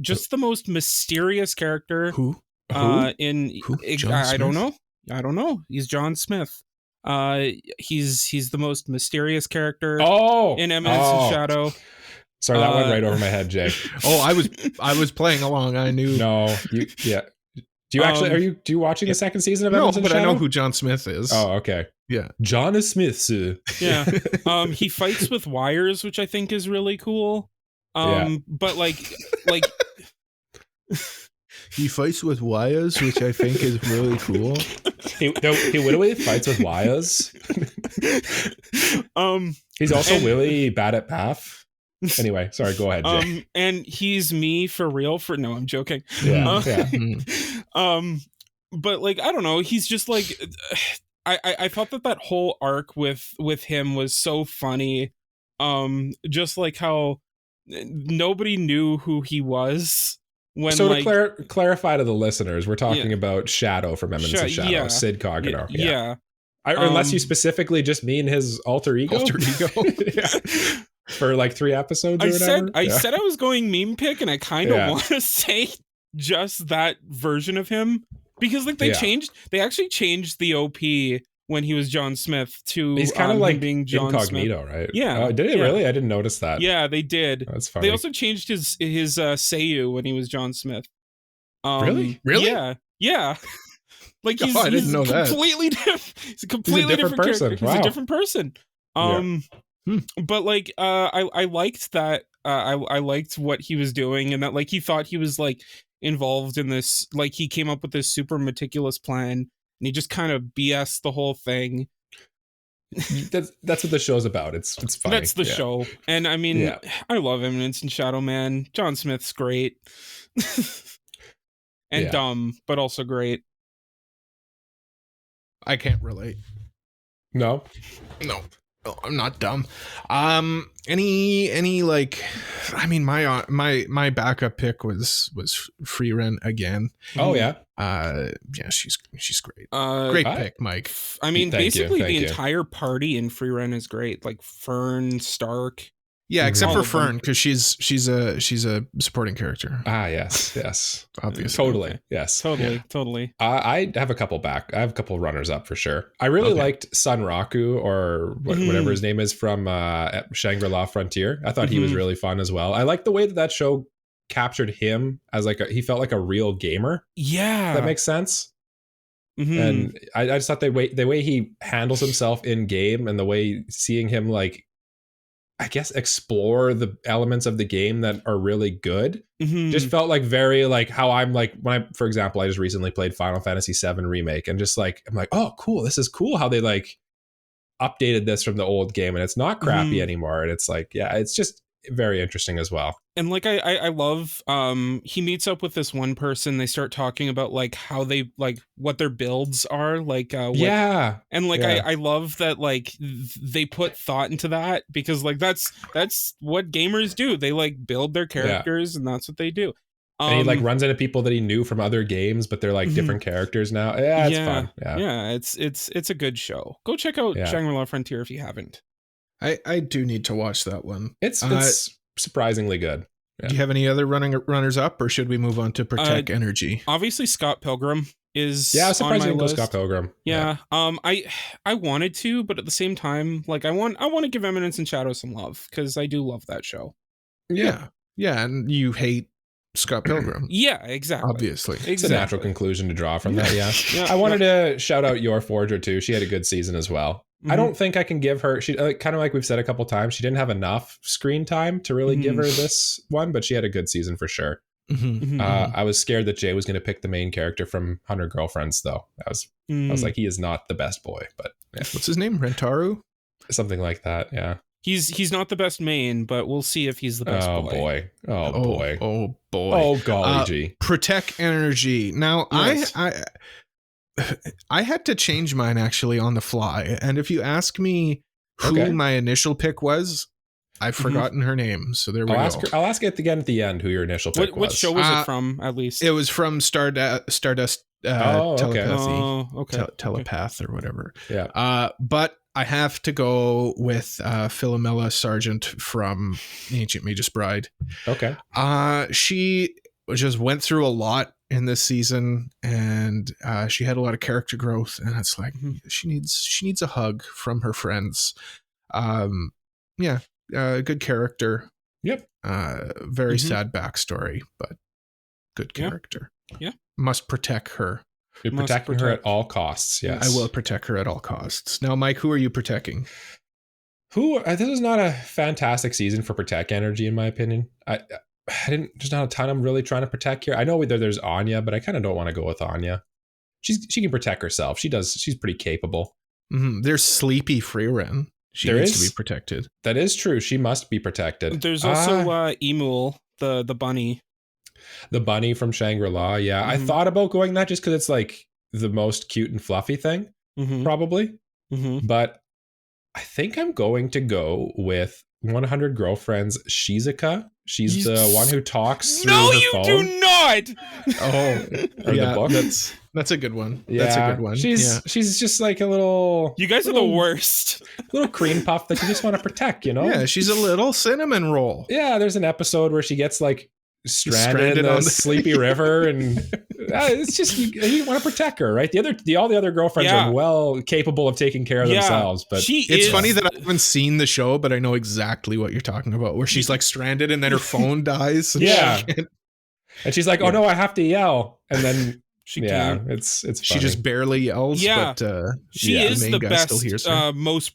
Just the most mysterious character. Who? I don't know. He's John Smith. He's the most mysterious character. In Eminence and Shadow. Sorry, that went right over my head, Jay. I was playing along. I knew. No, Do you actually? Are you watching the second season of Eminence and Shadow? I know who John Smith is. Oh, okay. Yeah, John Smith. Yeah. He fights with wires, which I think is really cool. But like. He fights with wires, which I think is really cool. He literally fights with wires. He's also really bad at path. Anyway, sorry, go ahead, Jay. And he's me for real. No, I'm joking. But like, I don't know. He's just like, I thought that whole arc with him was so funny. Just like how nobody knew who he was. So to clarify to the listeners, we're talking about Shadow from Eminence and Shadow, Sid Cogano. Unless you specifically just mean his alter ego. Yeah. For like 3 episodes or whatever. I said I was going meme pick, and I kind of want to say just that version of him, because like they actually changed the OP when he was John Smith to he's kind of like being John incognito, Smith. right? Yeah. Did it really? I didn't notice that. Yeah, they did. That's funny. They also changed his Seiyu when he was John Smith. Really? Yeah. Like he's, I didn't know completely different. He's a completely different person. character. He's a different person. But like I liked that. I liked what he was doing, and that like he thought he was like involved in this. Like he came up with this super meticulous plan, and he just kind of BS the whole thing. That's what the show's about. It's funny. That's the show, and I mean, I love Eminence and Shadow Man. John Smith's great, and dumb, but also great. I can't relate. No, I'm not dumb. Any like, I mean, my backup pick was frieren again. Oh yeah. She's great. Great pick, Mike. I mean, Thank basically you. the entire party in frieren is great. Like Fern, Stark. Yeah, except for Fern, because she's a supporting character. Yes, obviously. Totally, yes, Totally. I have a couple runners up for sure. I really liked Sun Raku, or whatever his name is, from Shangri-La Frontier. I thought he was really fun as well. I like the way that show captured him as like he felt like a real gamer. Yeah, if that makes sense. And I just thought the way he handles himself in game, and the way seeing him like, I guess, explore the elements of the game that are really good. Just felt like very like how I'm like when for example, I just recently played Final Fantasy VII Remake, and just like I'm like, oh cool, this is cool how they like updated this from the old game, and it's not crappy anymore. And it's like, it's just very interesting as well. And like I love he meets up with this one person. They start talking about like how they like what their builds are like. And like I love that like they put thought into that, because like that's what gamers do. They like build their characters, and that's what they do. And he like runs into people that he knew from other games, but they're like different characters now. It's fun. It's a good show. Go check out Shangri-La Frontier if you haven't. I do need to watch that one. It's surprisingly good. Do you have any other runners up, or should we move on to Protecc Energy? Obviously, Scott Pilgrim is surprisingly on my list. Scott Pilgrim. I wanted to, but at the same time, like I want to give Eminence and Shadow some love, because I do love that show. Yeah, and you hate Scott Pilgrim. Yeah, exactly. Obviously. It's a natural conclusion to draw from that, I wanted to shout out Your Forger too. She had a good season as well. I don't think I can give her, she kind of like we've said a couple times, she didn't have enough screen time to really give her this one, but she had a good season for sure. I was scared that Jay was going to pick the main character from 100 Girlfriends though. I was like, he is not the best boy, but what's his name? Rentaru? Something like that. Yeah. He's not the best main, but we'll see if he's the best boy. Oh boy. Oh golly gee. Protecc Energy. Now yes. I had to change mine actually on the fly, and if you ask me who my initial pick was, I've forgotten her name. So there we go. I'll ask it again at the end who your initial pick was. What show was it from? At least it was from Stardust Telepathy. Telepath or whatever. Yeah. But I have to go with Philomela Sargent from Ancient Magus Bride. Okay. She just went through a lot in this season, and she had a lot of character growth, and it's like she needs a hug from her friends. Good character. Yep. Very sad backstory, but good character. Yeah. Must protect her. You're protecting her at all costs. Yes. I will protect her at all costs. Now, Mike, who are you protecting? This is not a fantastic season for Protecc Energy, in my opinion. There's not a ton I'm really trying to protect here. I know there's Anya, but I kind of don't want to go with Anya. She can protect herself. She's pretty capable. There's Sleepy frieren. She needs to be protected. That is true. She must be protected. There's also Emul, the bunny. The bunny from Shangri-La. Yeah. I thought about going that just because it's like the most cute and fluffy thing, probably. But I think I'm going to go with 100 Girlfriends Shizuka. She's the one who talks through No, her you phone. do not. Or yeah, the book. that's a good one. Yeah, That's a good one. She's just like a little. You guys are the worst. Little cream puff that you just want to protect, you know? Yeah, she's a little cinnamon roll. Yeah, there's an episode where she gets like stranded in the sleepy river, and it's just you want to protect her, right? All the other girlfriends are well capable of taking care of themselves, but it's funny that I haven't seen the show, but I know exactly what you're talking about, where she's like stranded and then her phone dies. And she's like, "Oh no, I have to yell," and then she can't. It's funny. She just barely yells. But she is the best must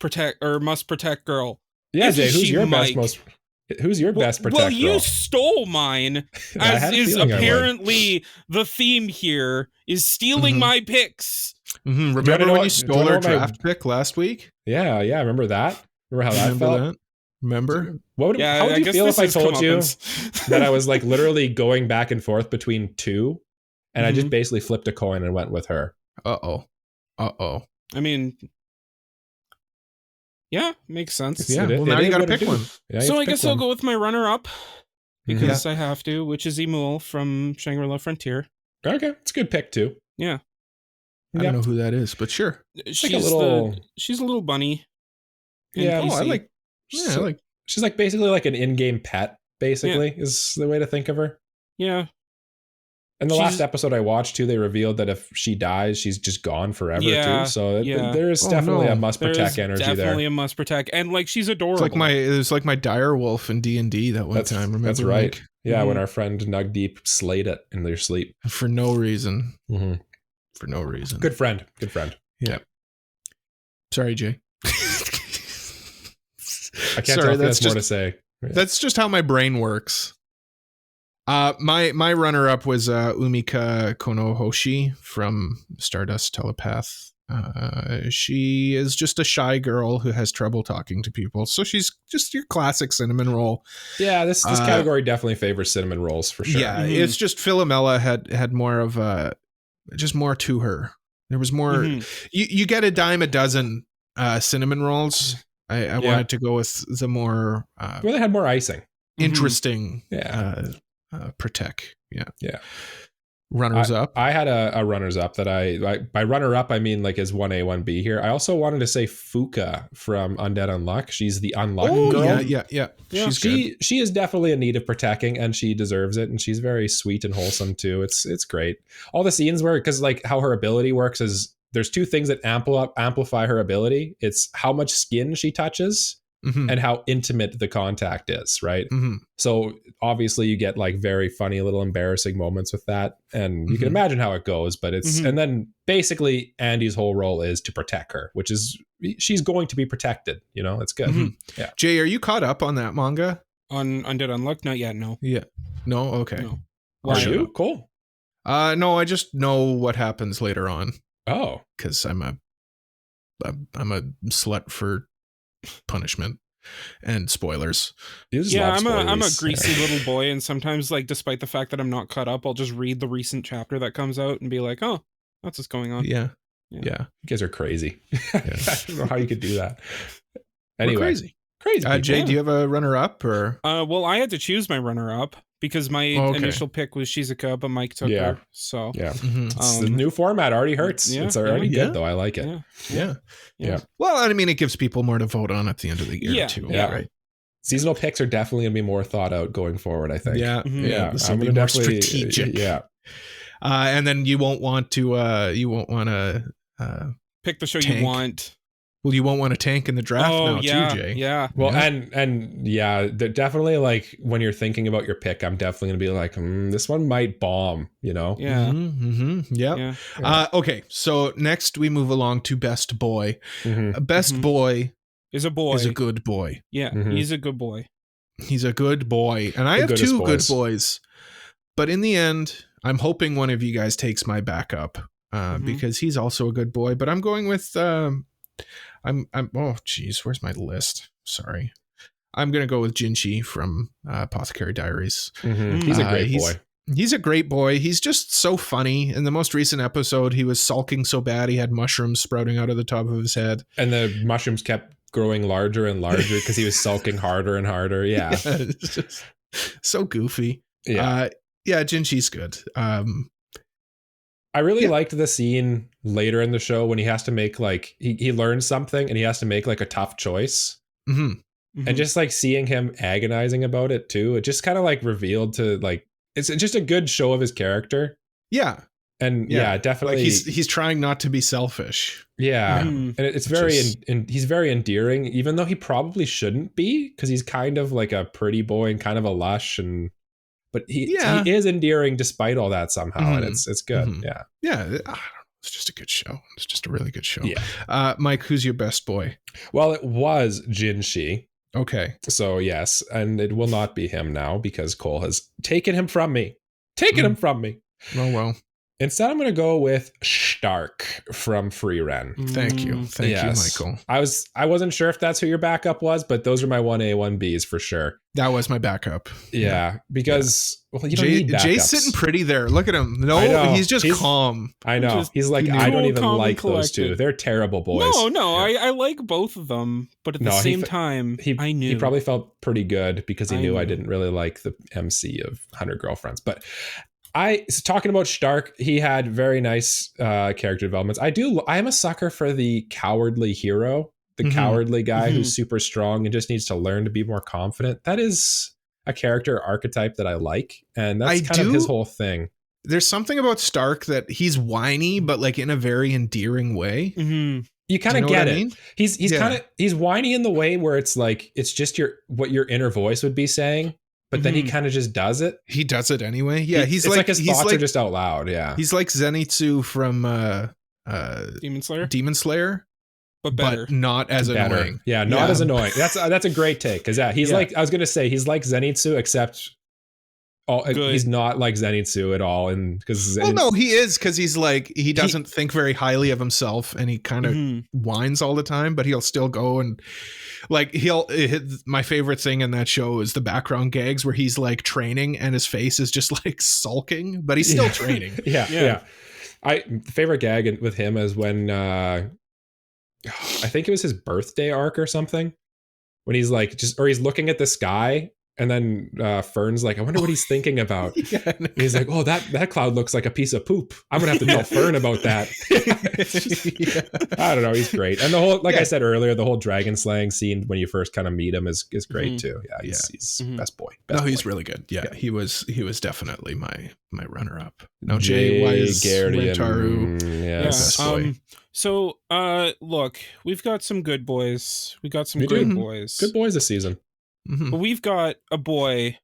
protect girl. Yeah, Jay, who's your best protect girl? Well, you stole mine, as is apparently the theme here, is stealing my picks. Mm-hmm. Remember when you stole our draft pick last week? Yeah, I remember that. Remember how that felt? Remember? How would you feel if I told you that I was like literally going back and forth between two, and I just basically flipped a coin and went with her? Uh-oh. I mean, yeah, makes sense. Yeah, well, now you gotta pick one. Yeah, so I guess I'll go with my runner-up, because I have to, which is Emul from Shangri-La Frontier. Okay, it's a good pick too. Yeah. I don't know who that is, but sure. She's a little bunny. Yeah, I like. She's like basically like an in-game pet. Basically, is the way to think of her. Yeah. And the last episode I watched too, they revealed that if she dies, she's just gone forever too. So there is definitely a must protect energy there. Definitely a must protect, and like she's adorable. It's like my dire wolf in D&D that one time. Remember? That's right. When our friend Nugdeep slayed it in their sleep for no reason. Mm-hmm. For no reason. Good friend. Yeah. Sorry, Jay. I can't tell if that's more to say. Yeah. That's just how my brain works. My runner-up was Umika Konohoshi from Stardust Telepath. She is just a shy girl who has trouble talking to people. So she's just your classic cinnamon roll. Yeah, this category definitely favors cinnamon rolls for sure. Yeah, it's just Philomela had more of just more to her. There was more. You get a dime a dozen cinnamon rolls. I wanted to go with the more where they had more icing. Interesting. Protecc. Yeah. Runners up. I had a runners up that by runner up I mean like as 1A 1B here. I also wanted to say Fuka from Undead Unluck. She's the unlucky girl. Yeah. She's good. She is definitely in need of protecting, and she deserves it, and she's very sweet and wholesome too. It's great. All the scenes where, because like how her ability works is there's two things that amplify her ability. It's how much skin she touches and how intimate the contact is, right? So obviously you get like very funny little embarrassing moments with that, and you can imagine how it goes, but it's and then basically Andy's whole role is to protect her, which is she's going to be protected, it's good. Yeah. Jay, are you caught up on that manga? On Undead Unluck? Not yet, no. Yeah. No? Okay. No. Are you? Cool. No, I just know what happens later on. Oh. Because I'm a slut for punishment and spoilers. I'm a greasy little boy, and sometimes, like, despite the fact that I'm not caught up, I'll just read the recent chapter that comes out and be like, oh, that's what's going on. Yeah. You guys are crazy. I don't know how you could do that. Anyway, we're crazy. Jay, do you have a runner up or? Well, I had to choose my runner up because my initial pick was Shizuka, but Mike took her. So the new format already hurts. It's already good though. I like it. Yeah. Well, I mean, it gives people more to vote on at the end of the year too. Yeah. Right. Seasonal picks are definitely gonna be more thought out going forward, I think. Yeah. This will be more strategic. And then you won't want to pick the show tank. You want. Well, you won't want to tank in the draft now too, Jay. Yeah. Well, and definitely like when you're thinking about your pick, I'm definitely gonna be like, this one might bomb, Yeah. Yeah. Okay. So next we move along to best boy. Best boy is a boy. Is a good boy. Yeah. He's a good boy. He's a good boy, and I have two good boys. But in the end, I'm hoping one of you guys takes my backup because he's also a good boy. But I'm going with. Oh geez, where's my list? Sorry, I'm gonna go with Jinchi from Apothecary Diaries. He's a great boy. He's a great boy. He's just so funny. In the most recent episode, he was sulking so bad he had mushrooms sprouting out of the top of his head, and the mushrooms kept growing larger and larger because he was sulking harder and harder. Yeah. It's just so goofy. Yeah. Jinchi's good. I really liked the scene later in the show when he has to make like he learns something and he has to make like a tough choice. And just like seeing him agonizing about it too, it just kind of like revealed to like it's just a good show of his character. Yeah. And definitely like he's trying not to be selfish. Yeah. And it's very he's very endearing, even though he probably shouldn't be, because he's kind of like a pretty boy and kind of a lush, but he is endearing despite all that somehow, and it's good. Yeah. I don't know. It's just a good show. It's just a really good show. Yeah. Mike, who's your best boy? Well, it was Jinshi. Okay. So yes, and it will not be him now because Cole has taken him from me. Him from me. Oh well. Instead, I'm going to go with Stark from frieren. Thank you. Thank you, Michael. I wasn't sure if that's who your backup was, but those are my 1A, 1Bs for sure. That was my backup. Yeah, because well, you don't need backups. Jay's sitting pretty there. Look at him. No, he's just calm. I know. He's like, I don't even like those two. They're terrible boys. No, I like both of them, but at the same time, I knew. He probably felt pretty good because he knew I didn't really like the MC of 100 Girlfriends. But talking about Stark, he had very nice character developments. I am a sucker for the cowardly hero, the cowardly guy who's super strong and just needs to learn to be more confident. That is a character archetype that I like, and that's kind of his whole thing. There's something about Stark that he's whiny, but like in a very endearing way. You kind of get it. I mean? He's whiny in the way where it's like it's just what your inner voice would be saying. But then he kind of just does it. He does it anyway. Yeah, it's like his thoughts are just out loud. Yeah, he's like Zenitsu from Demon Slayer, but not as annoying. Yeah, not as annoying. That's a great take because he's like I was gonna say he's like Zenitsu except he's not like Zenitsu at all. And because no, he is because he's like he doesn't think very highly of himself and he kind of whines all the time, but he'll still go and. Like my favorite thing in that show is the background gags where he's like training and his face is just like sulking, but he's still training. Yeah. The favorite gag with him is when I think it was his birthday arc or something when he's like he's looking at the sky. And then Fern's like, I wonder what he's thinking about. He's like, oh, that cloud looks like a piece of poop. I'm going to have to tell Fern about that. I don't know. He's great. And the whole, like I said earlier, the whole dragon slaying scene when you first kind of meet him is great too. Yeah, he's best boy. He's really good. Yeah, he was definitely my runner up. Now, Jay, why is Rentaru best boy? So, look, we've got some good boys. We got some great boys. Good boys this season. But we've got a boy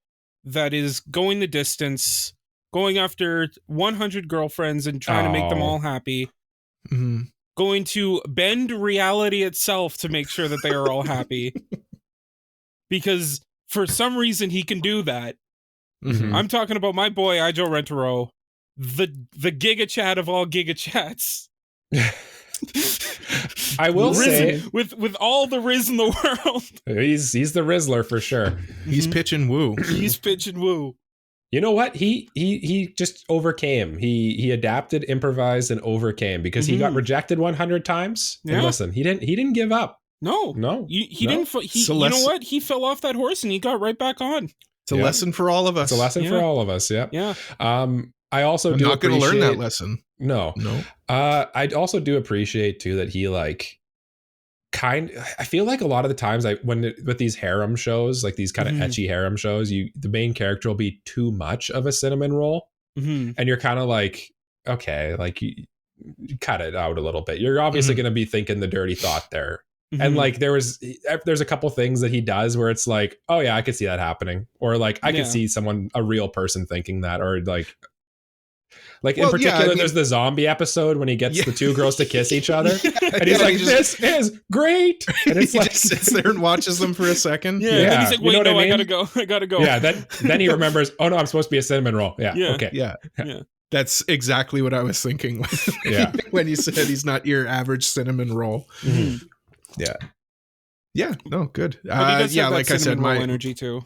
that is going the distance, going after 100 girlfriends and trying to make them all happy. Going to bend reality itself to make sure that they are all happy. Because for some reason he can do that. I'm talking about my boy, Ijo Rentaro, the Giga Chat of all Giga Chats. I will say with all the Riz in the world. He's the Rizzler for sure. He's pitching woo. You know what? He just overcame. He adapted, improvised, and overcame because he got rejected 100 times. Yeah. And listen, he didn't give up. No. He didn't. You know what? He fell off that horse and he got right back on. It's a lesson for all of us. It's a lesson for all of us. Yeah. Yeah. I also I'm not going to learn that lesson. No. I also do appreciate too that he like I feel like a lot of the times with these harem shows, like these kind of ecchi harem shows, the main character will be too much of a cinnamon roll, and you're kind of like, okay, like you cut it out a little bit. You're obviously going to be thinking the dirty thought there. And like there's a couple things that he does where it's like, oh yeah, I could see that happening, or like I could see a real person thinking that, or like in particular, there's the zombie episode when he gets the two girls to kiss each other, and he's like, "This is great," and it's he like just sits there and watches them for a second. Yeah. And then he's like, "Wait, no, I gotta go." Yeah, then he remembers, "Oh no, I'm supposed to be a cinnamon roll." Yeah. Okay. Yeah. That's exactly what I was thinking. When you said he's not your average cinnamon roll. Yeah. No, good. Like I said, my energy too.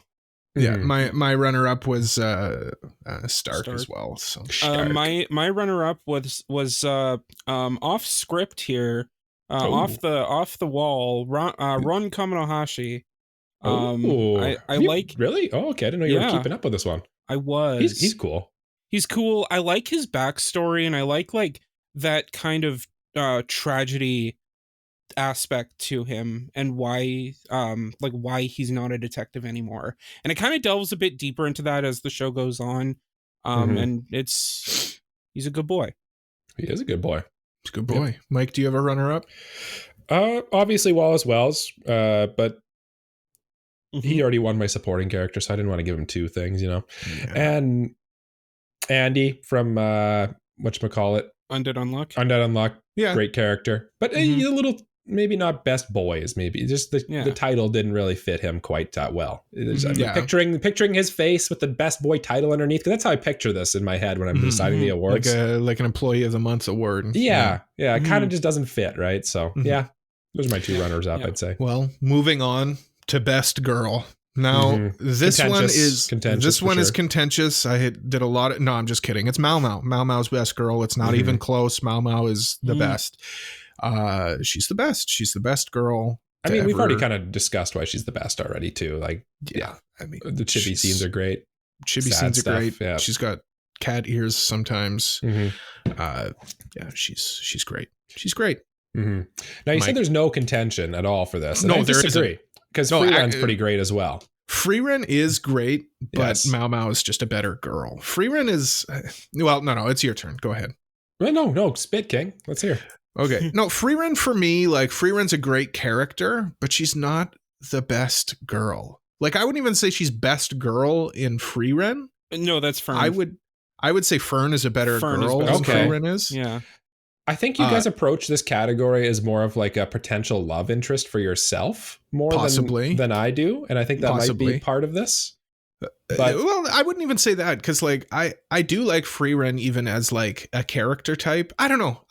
Yeah, my runner up was Stark as well. So my runner up was off script here. Off the wall, Ron Kaminohashi. Oh, I like really. Oh, okay. I didn't know you were keeping up with this one. I was. He's cool. He's cool. I like his backstory, and I like that kind of tragedy aspect to him, and why why he's not a detective anymore. And it kind of delves a bit deeper into that as the show goes on. And he's a good boy. He is a good boy. He's a good boy. Yep. Mike, do you have a runner-up? Obviously Wallace Wells, but he already won my supporting character, so I didn't want to give him two things, you know. Yeah. And Andy from whatchamacallit? Undead Unluck. Yeah. Great character. But a little, maybe not best boys, maybe. Just the title didn't really fit him quite well. Picturing his face with the best boy title underneath, because that's how I picture this in my head when I'm deciding the awards. Like an employee of the month award. Yeah. It kind of just doesn't fit, right? So yeah, those are my two runners up, I'd say. Well, moving on to best girl. Now this one is contentious. I did a lot of. No, I'm just kidding. It's Mau Mau. Mau Mau's best girl. It's not even close. Mau Mau is the best. She's the best. She's the best girl. I mean, we've already kind of discussed why she's the best already too. Like, I mean, the chibi scenes are great. Chibi scenes are great. Yeah. She's got cat ears sometimes. She's great. She's great. Now you said there's no contention at all for this. And I disagree. Because Frieren's pretty great as well. Frieren is great, but Mau Mau is just a better girl. Frieren is... Well, no, it's your turn. Go ahead. Well, no, spit, King. Let's hear. Okay. No, Frieren for me, like, Frieren's a great character, but she's not the best girl. Like, I wouldn't even say she's best girl in Frieren. No, that's Fern. I would say Fern is a better girl than Frieren is. Yeah. I think you guys approach this category as more of like a potential love interest for yourself more than I do. And I think that might be part of this. But well, I wouldn't even say that, because like I do like Frieren even as like a character type. I don't know.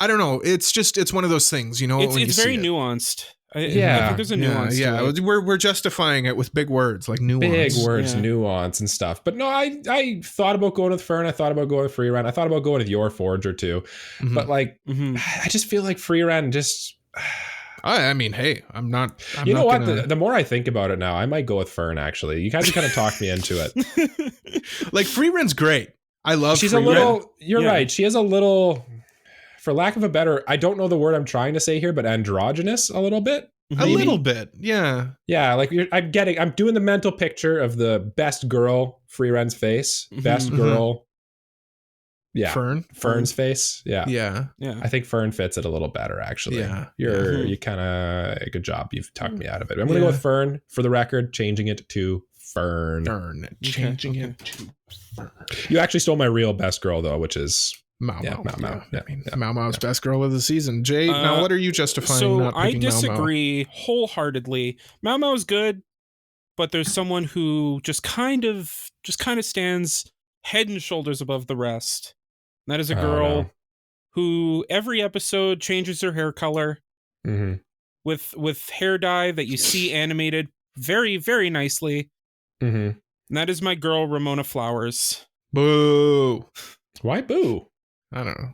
It's one of those things, you know. It's very nuanced. I think there's a nuance. We're justifying it with big words like nuance. Big words, nuance and stuff. But no, I thought about going with Fern. I thought about going with Frieren. I thought about going with your Forger too. But like, I just feel like Frieren just. I mean, hey, I'm not. The more I think about it now, I might go with Fern. Actually, you guys kind of talked me into it. Like Frieren's great. I love. She's Frieren. a little. You're right. She is a little. For lack of a better, I don't know the word I'm trying to say here, but androgynous a little bit. Maybe. A little bit, yeah. Yeah, like I'm doing the mental picture of the best girl, Frieren's face, best girl. Yeah, Fern's face. Yeah. I think Fern fits it a little better, actually. Yeah, you kind of good job. You've talked me out of it. I'm gonna go with Fern for the record, changing it to Fern. Changing it to Fern. You actually stole my real best girl though, which is. Mau Mau. Mau Mau's best girl of the season. Jay, now what are you justifying? So I disagree wholeheartedly. Mau Mau is good, but there's someone who just kind of stands head and shoulders above the rest. And that is a girl who every episode changes her hair color with hair dye that you see animated very, very nicely. And that is my girl, Ramona Flowers. Boo. Why boo? I don't know.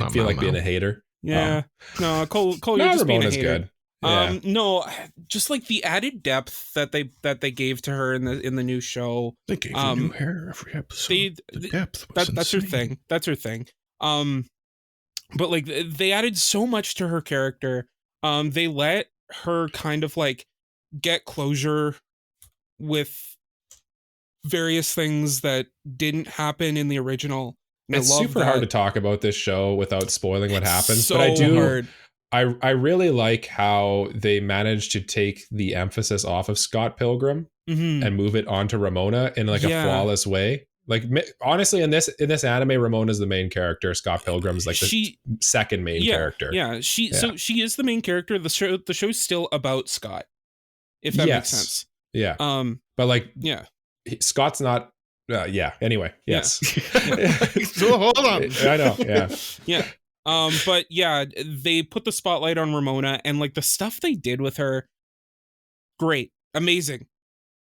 I feel like being a hater. Yeah. No, Cole, you're just being a hater. Good. Yeah. No, just like the added depth that they gave to her in the new show. They gave her new hair every episode. The depth was that's her thing. That's her thing. But like they added so much to her character. They let her kind of like get closure with various things that didn't happen in the original. It's super hard to talk about this show without spoiling what happens, so but I do. Hard. I really like how they managed to take the emphasis off of Scott Pilgrim and move it onto Ramona in like a flawless way. Like honestly, in this anime, Ramona's the main character. Scott Pilgrim's like the second main character. Yeah, so she is the main character. The show's still about Scott, if that makes sense. Yeah. But like Scott's not. Anyway, yes. So hold on. I know. Yeah. Yeah. But yeah, they put the spotlight on Ramona, and like the stuff they did with her, great, amazing,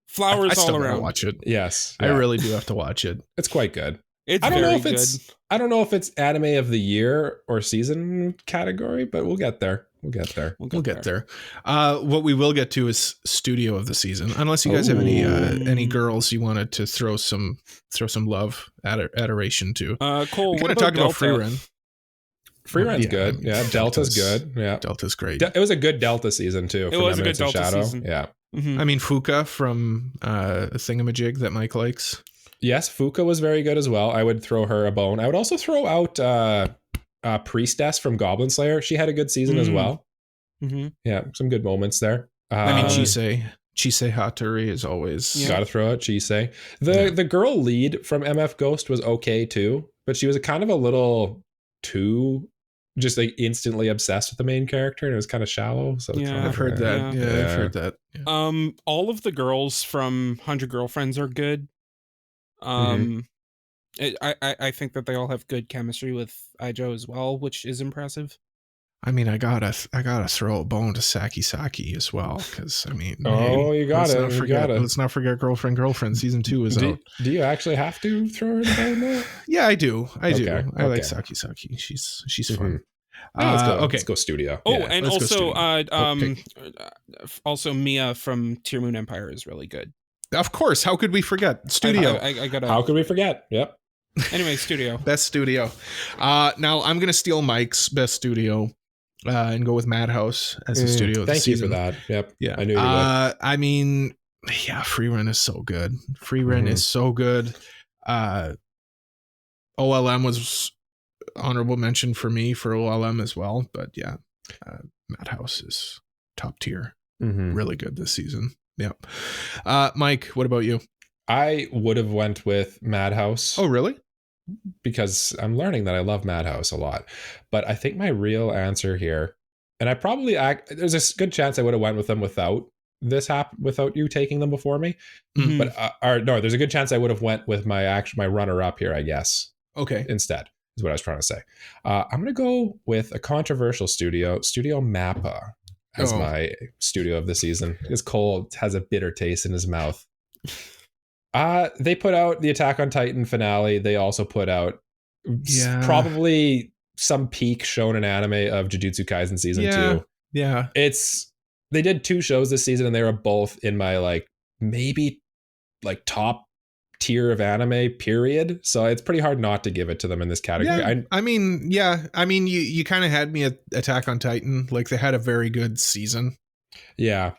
flowers all around. Watch it. Yes, I really do have to watch it. It's quite good. I don't know if it's anime of the year or season category, but we'll get there. We'll get there. We'll get there. What we will get to is studio of the season. Unless you guys have any girls you wanted to throw some love, adoration to. Cole, We what kind of about talked about Delta? frieren. Freeren's good. Yeah, Delta's good. Yeah, Delta's great. It was a good Delta season too. It was a good Delta Shadow. season. Yeah. Mhm. I mean, Fuka from Thingamajig that Mike likes. Yes, Fuka was very good as well. I would throw her a bone. I would also throw out Priestess from Goblin Slayer. She had a good season as well. Mm-hmm. Yeah, some good moments there. I mean, Chisei Hattori is always Got to throw out Chisei. The girl lead from MF Ghost was okay too, but she was kind of a little too just like instantly obsessed with the main character, and it was kind of shallow. So Yeah, I've heard that. Yeah, I've heard that. Yeah. All of the girls from 100 Girlfriends are good. I think that they all have good chemistry with Ijo as well, which is impressive. I mean, I gotta throw a bone to Saki as well, because I mean, you got it. Let's not forget Girlfriend season 2 is out. Do you actually have to throw her the bone now? Yeah, I do. Okay. I like Saki. She's fun. Let's go studio. Oh, Yeah. and also Mia from Tier Moon Empire is really good. Of course, how could we forget studio? I gotta. How could we forget? Yep. Anyway, studio. Best studio. Now I'm gonna steal Mike's best studio and go with Madhouse as the studio of the season. Thank you for that. Yep. Yeah. I knew you would. I mean, yeah, Frieren is so good. Frieren is so good. OLM was honorable mention for me for OLM as well, but yeah, Madhouse is top tier. Really good this season. Yep. Mike, what about you? I would have went with Madhouse. Oh, really? Because I'm learning that I love Madhouse a lot. But I think my real answer here, and I probably there's a good chance I would have went with them without without you taking them before me. But there's a good chance I would have went with my runner up here, I guess. Okay. Instead is what I was trying to say. I'm going to go with a controversial Studio Mappa as my studio of the season. Because Cole has a bitter taste in his mouth. They put out the Attack on Titan finale. They also put out probably some peak shonen anime of Jujutsu Kaisen season 2. Yeah. They did 2 shows this season, and they were both in my maybe top tier of anime period. So it's pretty hard not to give it to them in this category. Yeah, I mean, you kind of had me at Attack on Titan. Like, they had a very good season. Yeah.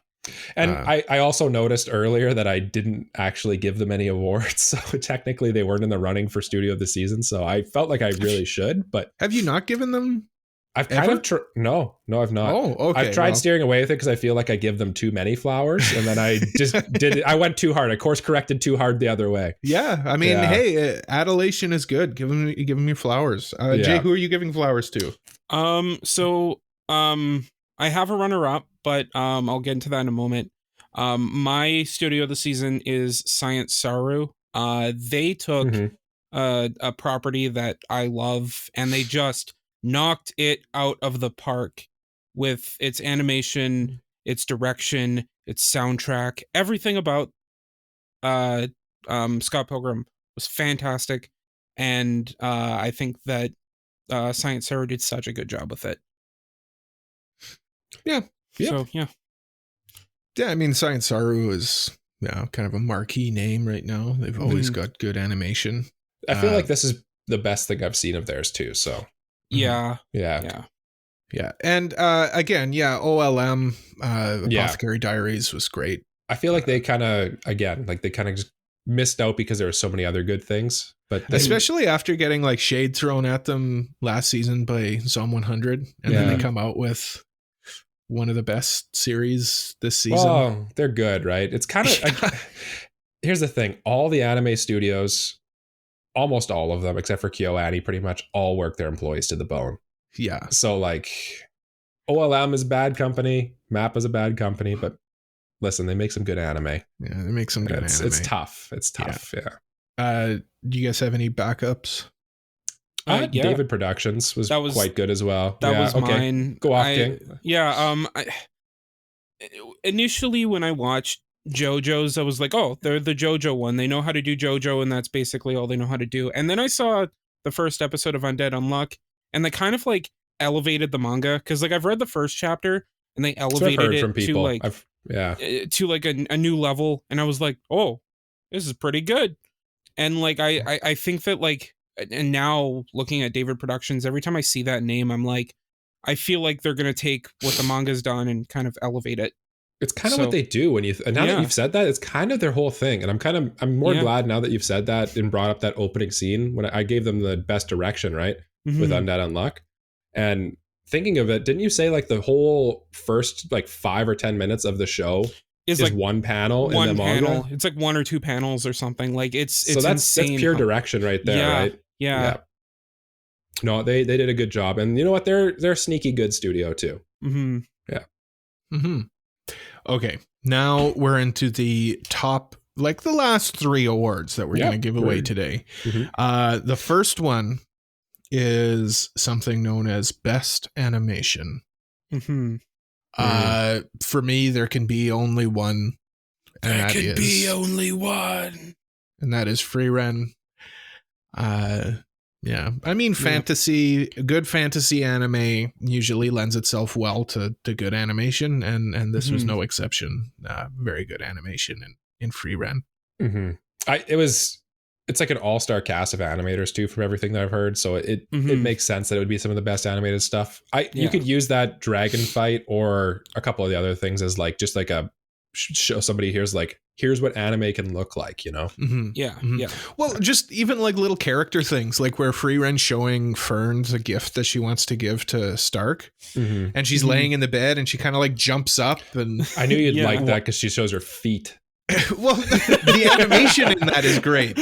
And I also noticed earlier that I didn't actually give them any awards. So technically they weren't in the running for studio of the season. So I felt like I really should, but have you not given them? I've kind of no, I've not. Oh, okay. I've tried steering away with it because I feel like I give them too many flowers, and then I just did it. I went too hard. I course corrected too hard the other way. Yeah, I mean, hey, adulation is good. Give them your flowers. Jay, who are you giving flowers to? I have a runner-up, but I'll get into that in a moment. My studio of the season is Science Saru. They took a property that I love, and they just knocked it out of the park with its animation, its direction, its soundtrack. Everything about Scott Pilgrim was fantastic, and I think that Science Saru did such a good job with it. Yeah. So, yeah. Yeah, I mean, Science Saru is kind of a marquee name right now. They've always got good animation. I feel like this is the best thing I've seen of theirs too. So yeah. And again, OLM, Apothecary Diaries was great. I feel like they kind of just missed out because there were so many other good things. But especially after getting shade thrown at them last season by Zom 100, and then they come out with one of the best series this season. Oh, they're good, right? It's kind of here's the thing: all the anime studios, almost all of them, except for KyoAni, pretty much all work their employees to the bone. Yeah. So OLM is a bad company, Mappa is a bad company, but listen, they make some good anime. Yeah, they make some good anime. It's tough. It's tough. Yeah. Do you guys have any backups? David Productions was quite good as well. That was mine. Go off, King. Yeah. Initially, when I watched JoJo's, I was like, oh, they're the JoJo one. They know how to do JoJo, and that's basically all they know how to do. And then I saw the first episode of Undead Unluck, and they kind of elevated the manga, because like I've read the first chapter and they That's what I've elevated heard from it to people. like to like a new level, and I was like, oh, this is pretty good. And like I think that like, and now looking at David Productions, every time I see that name, I'm like, I feel like they're gonna take what the manga's done and kind of elevate it. It's kind of what they do when you and now that you've said that, it's kind of their whole thing. And I'm more glad now that you've said that and brought up that opening scene when I gave them the best direction, right? With Undead Unluck. And thinking of it, didn't you say like the whole first like 5 or 10 minutes of the show is like one panel in the manga? It's like 1 or 2 panels or something. Like it's that's insane. That's pure direction right there, right? Yeah. No, they did a good job. And you know what? They're a sneaky good studio too. Mm-hmm. Yeah. Mm-hmm. Okay, now we're into the top, like the last 3 awards that we're going to give away today. The first one is something known as Best Animation. For me, there can be only one. And that is frieren. Yeah, I mean, good fantasy anime usually lends itself well to good animation, and this was no exception. Very good animation in frieren. It's like an all-star cast of animators too, from everything that I've heard. So it makes sense that it would be some of the best animated stuff. You could use that dragon fight or a couple of the other things as like just like a show somebody here's what anime can look like, you know? Well, just even like little character things, like where frieren showing Ferns a gift that she wants to give to Stark, and she's laying in the bed and she kind of like jumps up, and I knew you'd like that because she shows her feet. Well, the animation in that is great.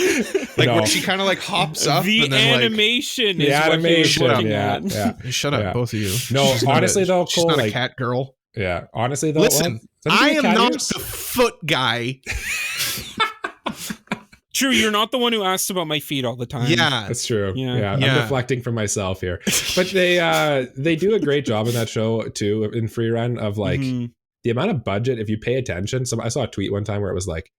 Like when she kind of like hops up. The and then animation like, is what he was looking at. Yeah. Shut up, both of you. No, honestly though, she's not a cat girl. Yeah, honestly though. Listen, I am not the foot guy. True, you're not the one who asks about my feet all the time. Yeah, that's true. Yeah. I'm deflecting from myself here, but they do a great job in that show too, in frieren, of like the amount of budget. If you pay attention, I saw a tweet one time where it was like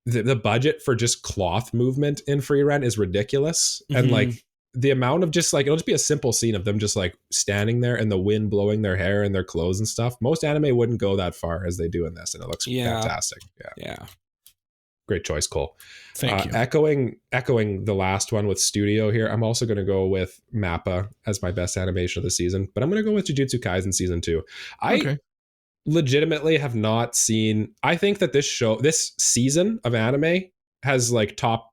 the budget for just cloth movement in frieren is ridiculous, and like the amount of just like, it'll just be a simple scene of them just like standing there and the wind blowing their hair and their clothes and stuff. Most anime wouldn't go that far as they do in this, and it looks fantastic. Yeah. Great choice, Cole. Thank you. Echoing the last one with studio here, I'm also going to go with Mappa as my best animation of the season, but I'm going to go with Jujutsu Kaisen season 2. I legitimately have not seen. I think that this season of anime has like top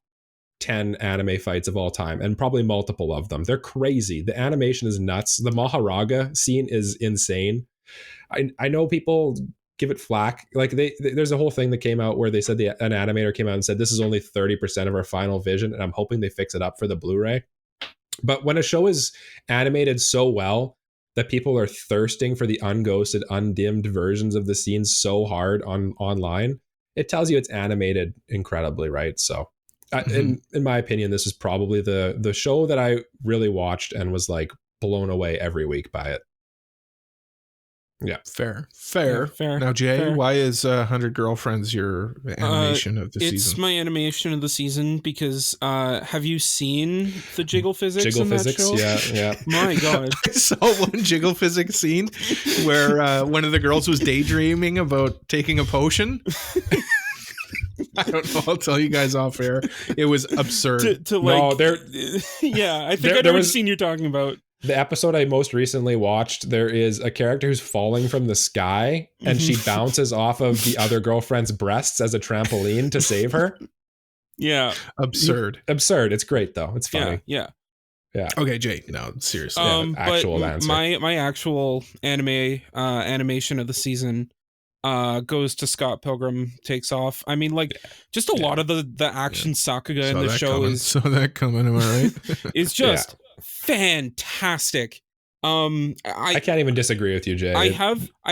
10 anime fights of all time, and probably multiple of them. They're crazy. The animation is nuts. The Maharaga scene is insane. I know people give it flack. Like there's a whole thing that came out where they said an animator came out and said this is only 30% of our final vision, and I'm hoping they fix it up for the Blu-ray. But when a show is animated so well that people are thirsting for the unghosted, undimmed versions of the scenes so hard online, it tells you it's animated incredibly, right? So in my opinion, this is probably the show that I really watched and was like blown away every week by it. Yeah. Fair. Now, Jay, why is 100 Girlfriends your animation of the season? It's my animation of the season because have you seen the jiggle physics in that show? Yeah. My God. I saw one jiggle physics scene where one of the girls was daydreaming about taking a potion. I don't know. I'll tell you guys off air. It was absurd. I think I know what scene you're talking about. The episode I most recently watched, there is a character who's falling from the sky, and she bounces off of the other girlfriend's breasts as a trampoline to save her. Yeah. Absurd. It's great though. It's funny. Yeah. Okay, Jay. No, seriously. Actual answer. My actual animation of the season goes to Scott Pilgrim Takes Off. I mean, like, just a lot of the action sakuga in the show is saw that coming. Am I right? It's just fantastic. I can't even disagree with you, Jay. I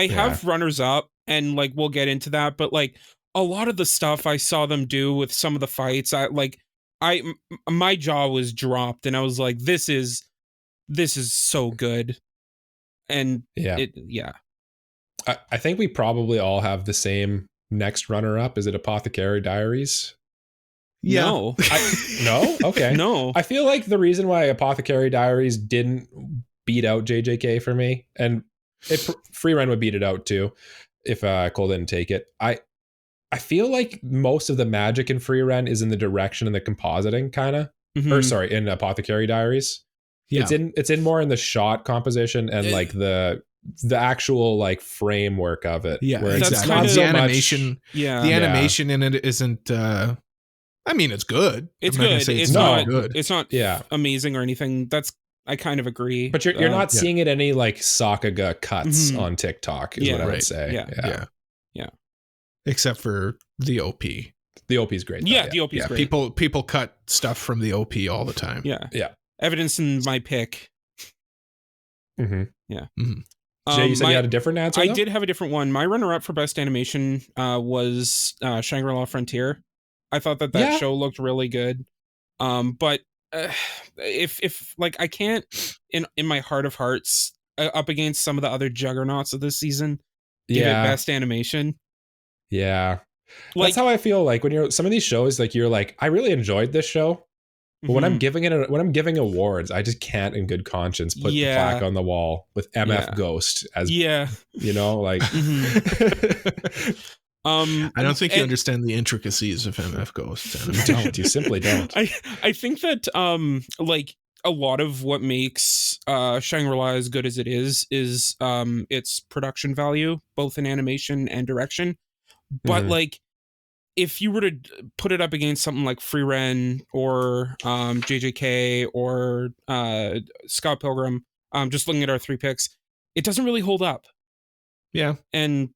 have runners up, and like we'll get into that, but like a lot of the stuff I saw them do with some of the fights, my jaw was dropped, and I was like, this is so good. And I think we probably all have the same next runner up. Is it Apothecary Diaries? Yeah. No. No? Okay. No. I feel like the reason why Apothecary Diaries didn't beat out JJK for me, and frieren would beat it out too if Cole didn't take it. I feel like most of the magic in frieren is in the direction and the compositing kind of, or sorry, in Apothecary Diaries. Yeah. It's in more in the shot composition and like the actual like framework of it. Yeah, where exactly. It's not the so animation. Much, the animation in it isn't. I mean, it's good. It's good. It's not good. It's not yeah. amazing or anything. I kind of agree. But you're not seeing it any like Sakaga cuts on TikTok is what I would say. Yeah. Except for the OP. The OP is great. Yeah, the OP is great. People cut stuff from the OP all the time. Yeah. Evidence in my pick. Mm-hmm. Yeah. Mm-hmm. Jay, you said you had a different answer? I did have a different one. My runner-up for best animation was Shangri-La Frontier. I thought that show looked really good. But if like I can't in my heart of hearts up against some of the other juggernauts of this season, give it best animation. Yeah. Like, that's how I feel like when you're some of these shows, like you're like, I really enjoyed this show. But when I'm giving awards, I just can't in good conscience put the plaque on the wall with MF Ghost as you know, like I don't think you understand the intricacies of MF Ghost. You simply don't. I think that like a lot of what makes Shangri-La as good as it is its production value, both in animation and direction. But like, if you were to put it up against something like frieren or JJK or Scott Pilgrim, just looking at our 3 picks, it doesn't really hold up. Yeah, and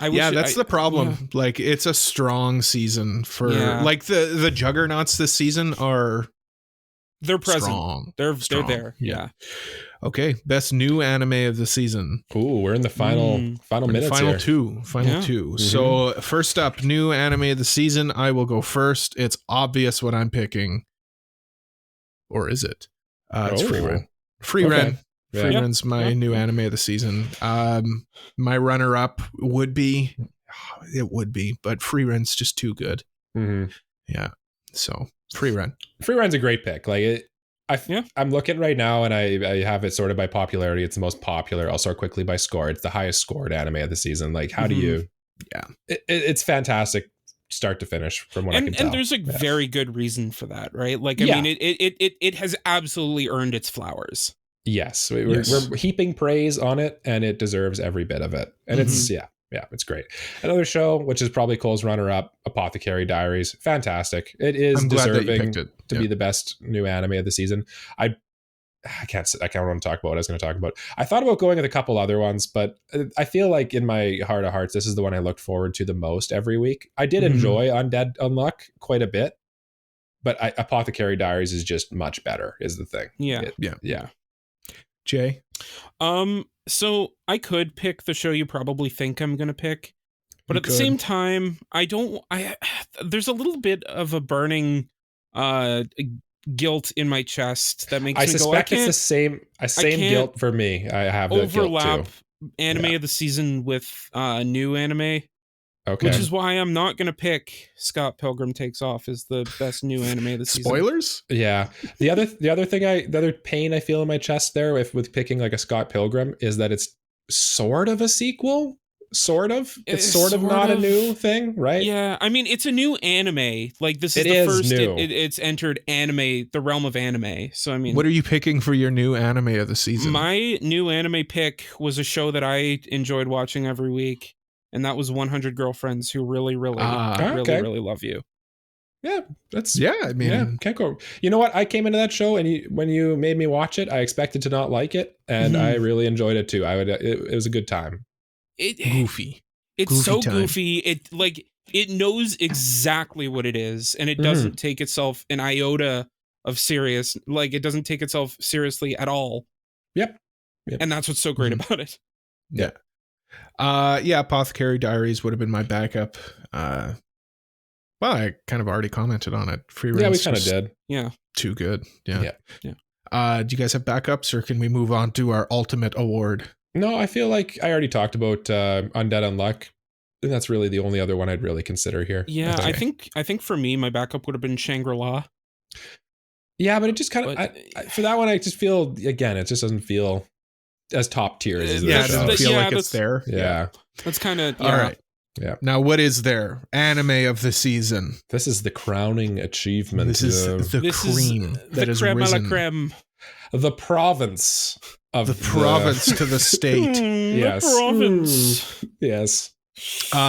that's the problem. Yeah. Like, it's a strong season for like the juggernauts this season they're present. Strong. They're there. Yeah. Okay, best new anime of the season. Ooh, we're in the final minutes. Final two. Mm-hmm. So first up, new anime of the season. I will go first. It's obvious what I'm picking, or is it? It's frieren. Frieren. Okay. Frieren's my new anime of the season. My runner-up would be, but Frieren's just too good. Mm-hmm. Yeah. So frieren. Frieren's a great pick. Like I'm looking right now, and I have it sorted by popularity. It's the most popular. I'll sort quickly by score. It's the highest scored anime of the season. Like, how do you? Yeah, it's fantastic, start to finish, from what I can tell. And there's a very good reason for that, right? Like, I mean, it has absolutely earned its flowers. Yes, we're heaping praise on it, and it deserves every bit of it. And it's it's great. Another show, which is probably Cole's runner-up, Apothecary Diaries. Fantastic. It is deserving to be the best new anime of the season. I can't want to talk about what I was going to talk about. I thought about going with a couple other ones, but I feel like in my heart of hearts, this is the one I looked forward to the most every week. I did enjoy Undead Unluck quite a bit, but Apothecary Diaries is just much better, is the thing. Yeah. Jay? So I could pick the show you probably think I'm going to pick, but at the same time, there's a little bit of a burning guilt in my chest that makes me suspect it's the same guilt for me. I have that overlap guilt too. Anime of the season with new anime. Okay. Which is why I'm not going to pick Scott Pilgrim Takes Off as the best new anime of the season. Spoilers? Yeah. The other pain I feel in my chest there with picking like a Scott Pilgrim is that it's sort of a sequel. Sort of. It's sort of not a new thing, right? Yeah. I mean, it's a new anime. Like, this is the first it's entered anime, the realm of anime. So, I mean, what are you picking for your new anime of the season? My new anime pick was a show that I enjoyed watching every week. And that was 100 Girlfriends Who Really Love You. Yeah, I mean, can't go. You know what? I came into that show, and when you made me watch it, I expected to not like it, and I really enjoyed it too. It was a good time. Goofy. It's goofy so time. Goofy. It knows exactly what it is, and it doesn't take itself an iota of serious. Like, it doesn't take itself seriously at all. Yep. And that's what's so great about it. Yeah. Apothecary Diaries would have been my backup. Well, I kind of already commented on it. Frieren. Yeah, we kind of did. Yeah. Too good. Yeah. Do you guys have backups, or can we move on to our ultimate award? No, I feel like I already talked about Undead Unluck. And that's really the only other one I'd really consider here. Yeah, I think for me, my backup would have been Shangri-La. Yeah, but it just kind of for that one, I just feel again, it just doesn't feel as top tier as Yeah, it the doesn't show. feel like it's there. Yeah. That's kind of All right. Yeah. Now, what is their anime of the season? This is the crowning achievement. This is the cream that has creme a la risen. creme. The province of The province to the state. Yes. The province. Yes. Drink your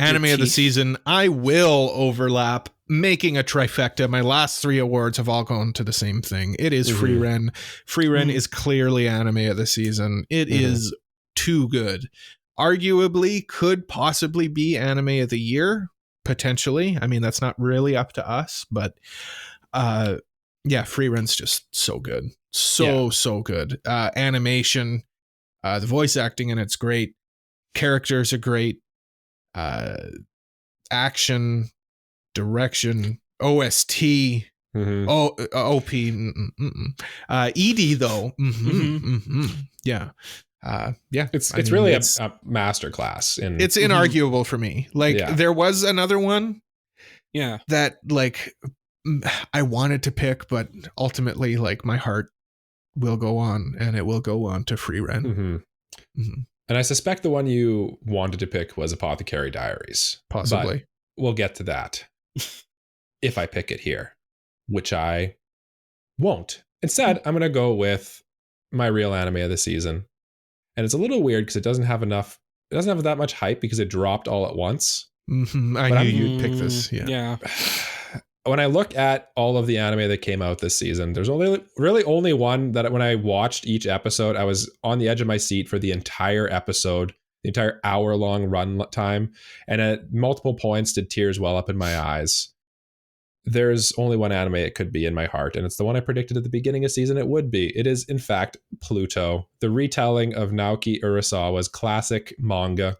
Anime of the tea. season. I will overlap, making a trifecta. My last 3 awards have all gone to the same thing. It is frieren. Frieren is clearly anime of the season. It is too good. Arguably could possibly be anime of the year, potentially. I mean, that's not really up to us, but Frieren's just so good. So good. Animation, the voice acting in it's great. Characters are great. Action, direction, OST, OP, ED though. Yeah. It's really a masterclass in it's inarguable for me. Like there was another one that like I wanted to pick, but ultimately like my heart will go on, and it will go on to Frieren. And I suspect the one you wanted to pick was Apothecary Diaries. Possibly. But we'll get to that if I pick it here, which I won't. Instead, I'm going to go with my real anime of the season. And it's a little weird because it doesn't have that much hype because it dropped all at once. I knew you'd pick this. Yeah. When I look at all of the anime that came out this season, there's really only one that when I watched each episode, I was on the edge of my seat for the entire episode, the entire hour-long run time. And at multiple points did tears well up in my eyes. There's only one anime it could be in my heart, and it's the one I predicted at the beginning of season it would be. It is, in fact, Pluto, the retelling of Naoki Urasawa's classic manga.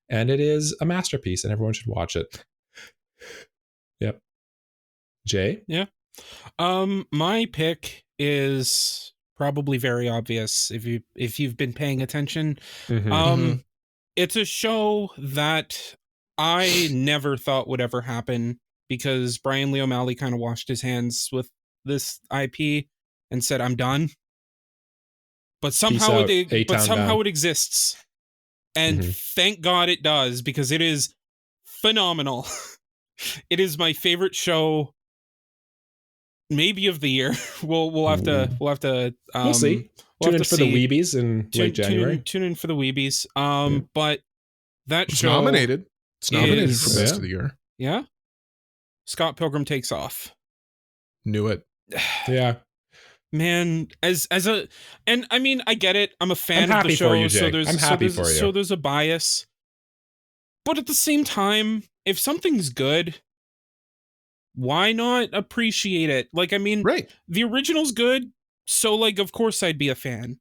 And it is a masterpiece, and everyone should watch it. Yep. Jay? Yeah. My pick is probably very obvious if you've been paying attention. It's a show that I never thought would ever happen because Brian Lee O'Malley kind of washed his hands with this IP and said, "I'm done." But somehow it exists. And thank God it does, because it is phenomenal. It is my favorite show, maybe of the year. We'll have to we'll see. Tune in for the Weebies in late January. Tune in for the Weebies. But that it's show nominated. It's nominated for best of the year. Yeah. Scott Pilgrim Takes Off. Knew it. Yeah. Man, and I mean, I get it. I'm a fan of the show, so there's a bias. But at the same time, if something's good, why not appreciate it? Like, I mean, the original's good, so like, of course I'd be a fan.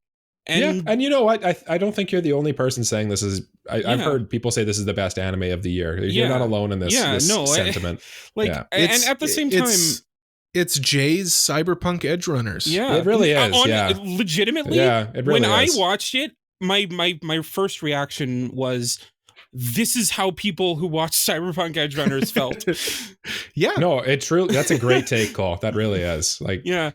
And you know what? I don't think you're the only person saying this is. I've heard people say this is the best anime of the year. You're not alone in this sentiment. And at the same time, it's Jay's Cyberpunk Edge Runners. Yeah, it really is. Legitimately, it really when is. I watched it, my first reaction was, this is how people who watch Cyberpunk Edge Runners felt. Yeah. No, it's really, that's a great take, Cole. That really is. Like, yeah.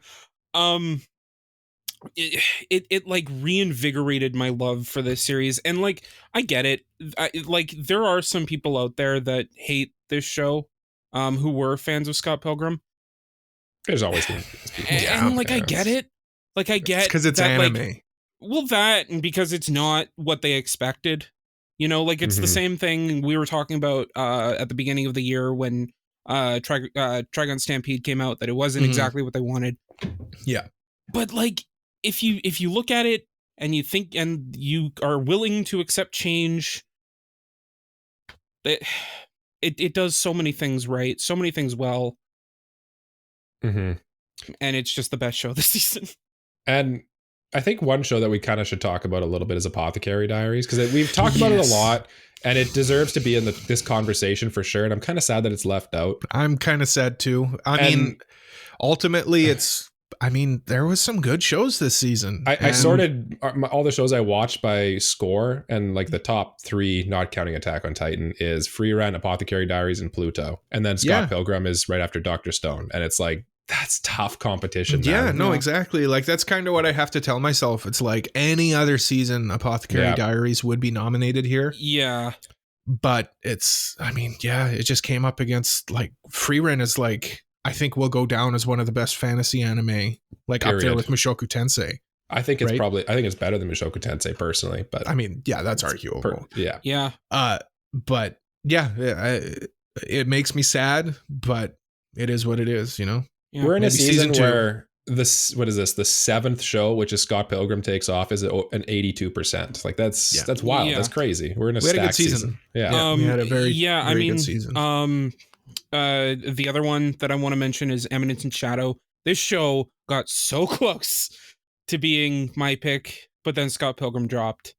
It like reinvigorated my love for this series, and like I get it. Like there are some people out there that hate this show, who were fans of Scott Pilgrim. There's always people. And like I get it. Like I get because it's that, anime. Like, well, that and because it's not what they expected. You know, like it's the same thing we were talking about at the beginning of the year when Trigun Stampede came out, that it wasn't exactly what they wanted. Yeah. But like if you look at it and you think and you are willing to accept change, it does so many things right, so many things well. And it's just the best show this season. And I think one show that we kind of should talk about a little bit is Apothecary Diaries, because we've talked about it a lot, and it deserves to be in this conversation for sure. And I'm kind of sad that it's left out. I'm kind of sad too. I mean, ultimately, there was some good shows this season. I sorted all the shows I watched by score, and like the top 3, not counting Attack on Titan, is Frieren, Apothecary Diaries, and Pluto. And then Scott Pilgrim is right after Dr. Stone. And it's like, that's tough competition. Yeah, man. no, exactly. Like that's kind of what I have to tell myself. It's like any other season, Apothecary Diaries would be nominated here. Yeah. But it's, I mean, yeah, it just came up against like Frieren is like, I think will go down as one of the best fantasy anime, like up there with Mushoku Tensei. I think it's I think it's better than Mushoku Tensei personally, but I mean, yeah, that's arguable. Yeah. But yeah, it makes me sad, but it is what it is, you know? Yeah. We're in a season where this, what is this? The 7th show, which is Scott Pilgrim Takes Off, is an 82%. Like that's wild. Yeah. That's crazy. We're in a stacked season. Yeah. We had a very good season. The other one that I want to mention is Eminence in Shadow. This show got so close to being my pick, but then Scott Pilgrim dropped.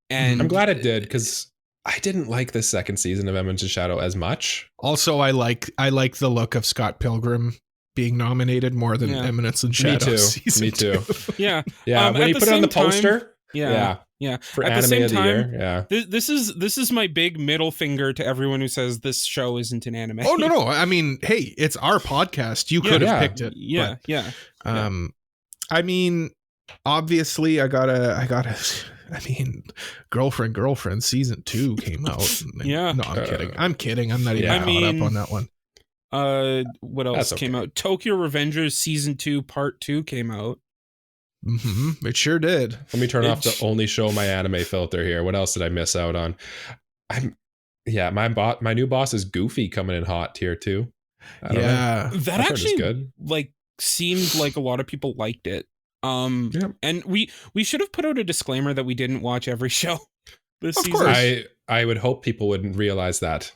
And I'm glad it did, because I didn't like the second season of Eminence in Shadow as much. Also, I like the look of Scott Pilgrim being nominated more than Eminence in Shadow. Me too. Yeah. Yeah. When you put it on the poster. Yeah. For at anime the same of the time, year. Yeah. This is my big middle finger to everyone who says this show isn't an anime. Oh no. I mean, hey, it's our podcast. You could have picked it. Yeah. I mean, obviously I mean, Girlfriend season 2 came out. Yeah. No, I'm kidding. I'm not even caught up on that one. What else came out? Tokyo Revengers season 2 part 2 came out. Mm-hmm. It sure did. Let me turn off the only show my anime filter here. What else did I miss out on? My new boss is Goofy coming in hot tier 2. That actually good. Like seemed like a lot of people liked it. And we should have put out a disclaimer that we didn't watch every show this season. Course. I would hope people wouldn't realize that.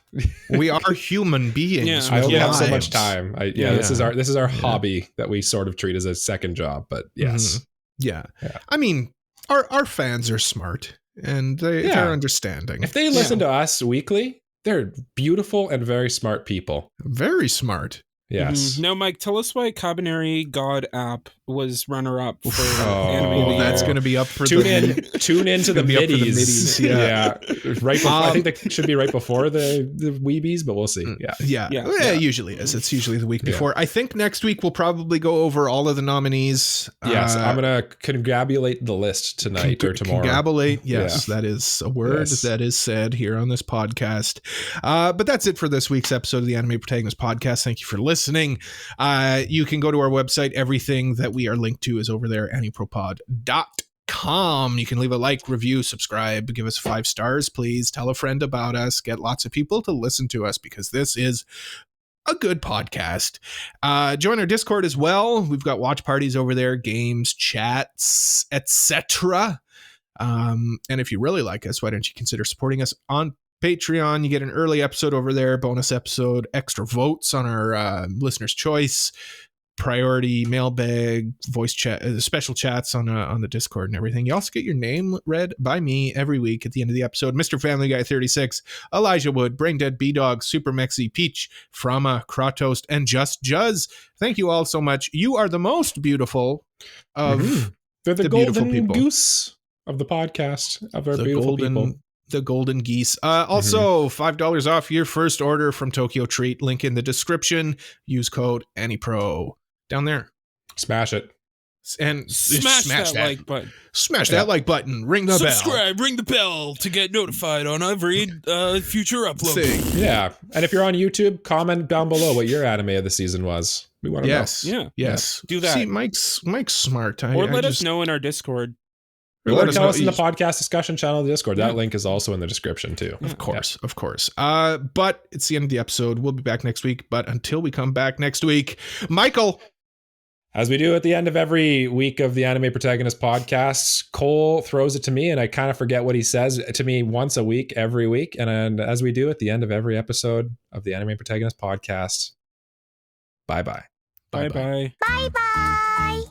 We are human beings. I only have so much time. This is our hobby that we sort of treat as a second job, but yes. Mm-hmm. Yeah. I mean, our fans are smart and they're understanding. If they listen to us weekly, they're beautiful and very smart people. Very smart. Yes. Now, Mike, tell us why Kabaneri God app was runner-up for anime. That's going to be up for tune into the middies. Yeah. Right before, I think that should be right before the weebies, but we'll see. Yeah. It usually is. It's usually the week before. I think next week we'll probably go over all of the nominees. Yes, I'm going to congratulate the list tonight or tomorrow. Congratulate, yes, that is a word that is said here on this podcast. But that's it for this week's episode of the Anime Protagonist Podcast. Thank you for listening. You can go to our website. Everything that we are linked to is over there, AniProPod.com. You can leave a like, review, subscribe, give us 5 stars, please. Tell a friend about us. Get lots of people to listen to us because this is a good podcast. Join our Discord as well. We've got watch parties over there, games, chats, etc. And if you really like us, why don't you consider supporting us on Patreon? You get an early episode over there, bonus episode, extra votes on our listener's choice, priority mailbag, voice chat, special chats on the Discord and everything. You also get your name read by me every week at the end of the episode. Mr. Family Guy 36, Elijah Wood, Braindead B-Dog, Super Mexi, Peach, Frama, Kratost, and Just Juzz. Thank you all so much. You are the most beautiful of They're the beautiful golden people. Goose of the podcast, of our beautiful people. The golden geese. Also, $5 off your first order from Tokyo Treat. Link in the description. Use code AniPro down there. Smash it. And smash that like button. Smash that like button. Ring the bell. Subscribe. Ring the bell to get notified on every future upload. Yeah. And if you're on YouTube, comment down below what your anime of the season was. We want to know. Yes. Do that. See, Mike's smart. Let us know in our Discord. Or tell us in the podcast discussion channel of the Discord. That link is also in the description too. Of course. But it's the end of the episode. We'll be back next week. But until we come back next week, Michael. As we do at the end of every week of the Anime Protagonist podcasts, Cole throws it to me and I kind of forget what he says to me once a week, every week. And as we do at the end of every episode of the Anime Protagonist podcast, bye-bye. Bye-bye. Bye-bye.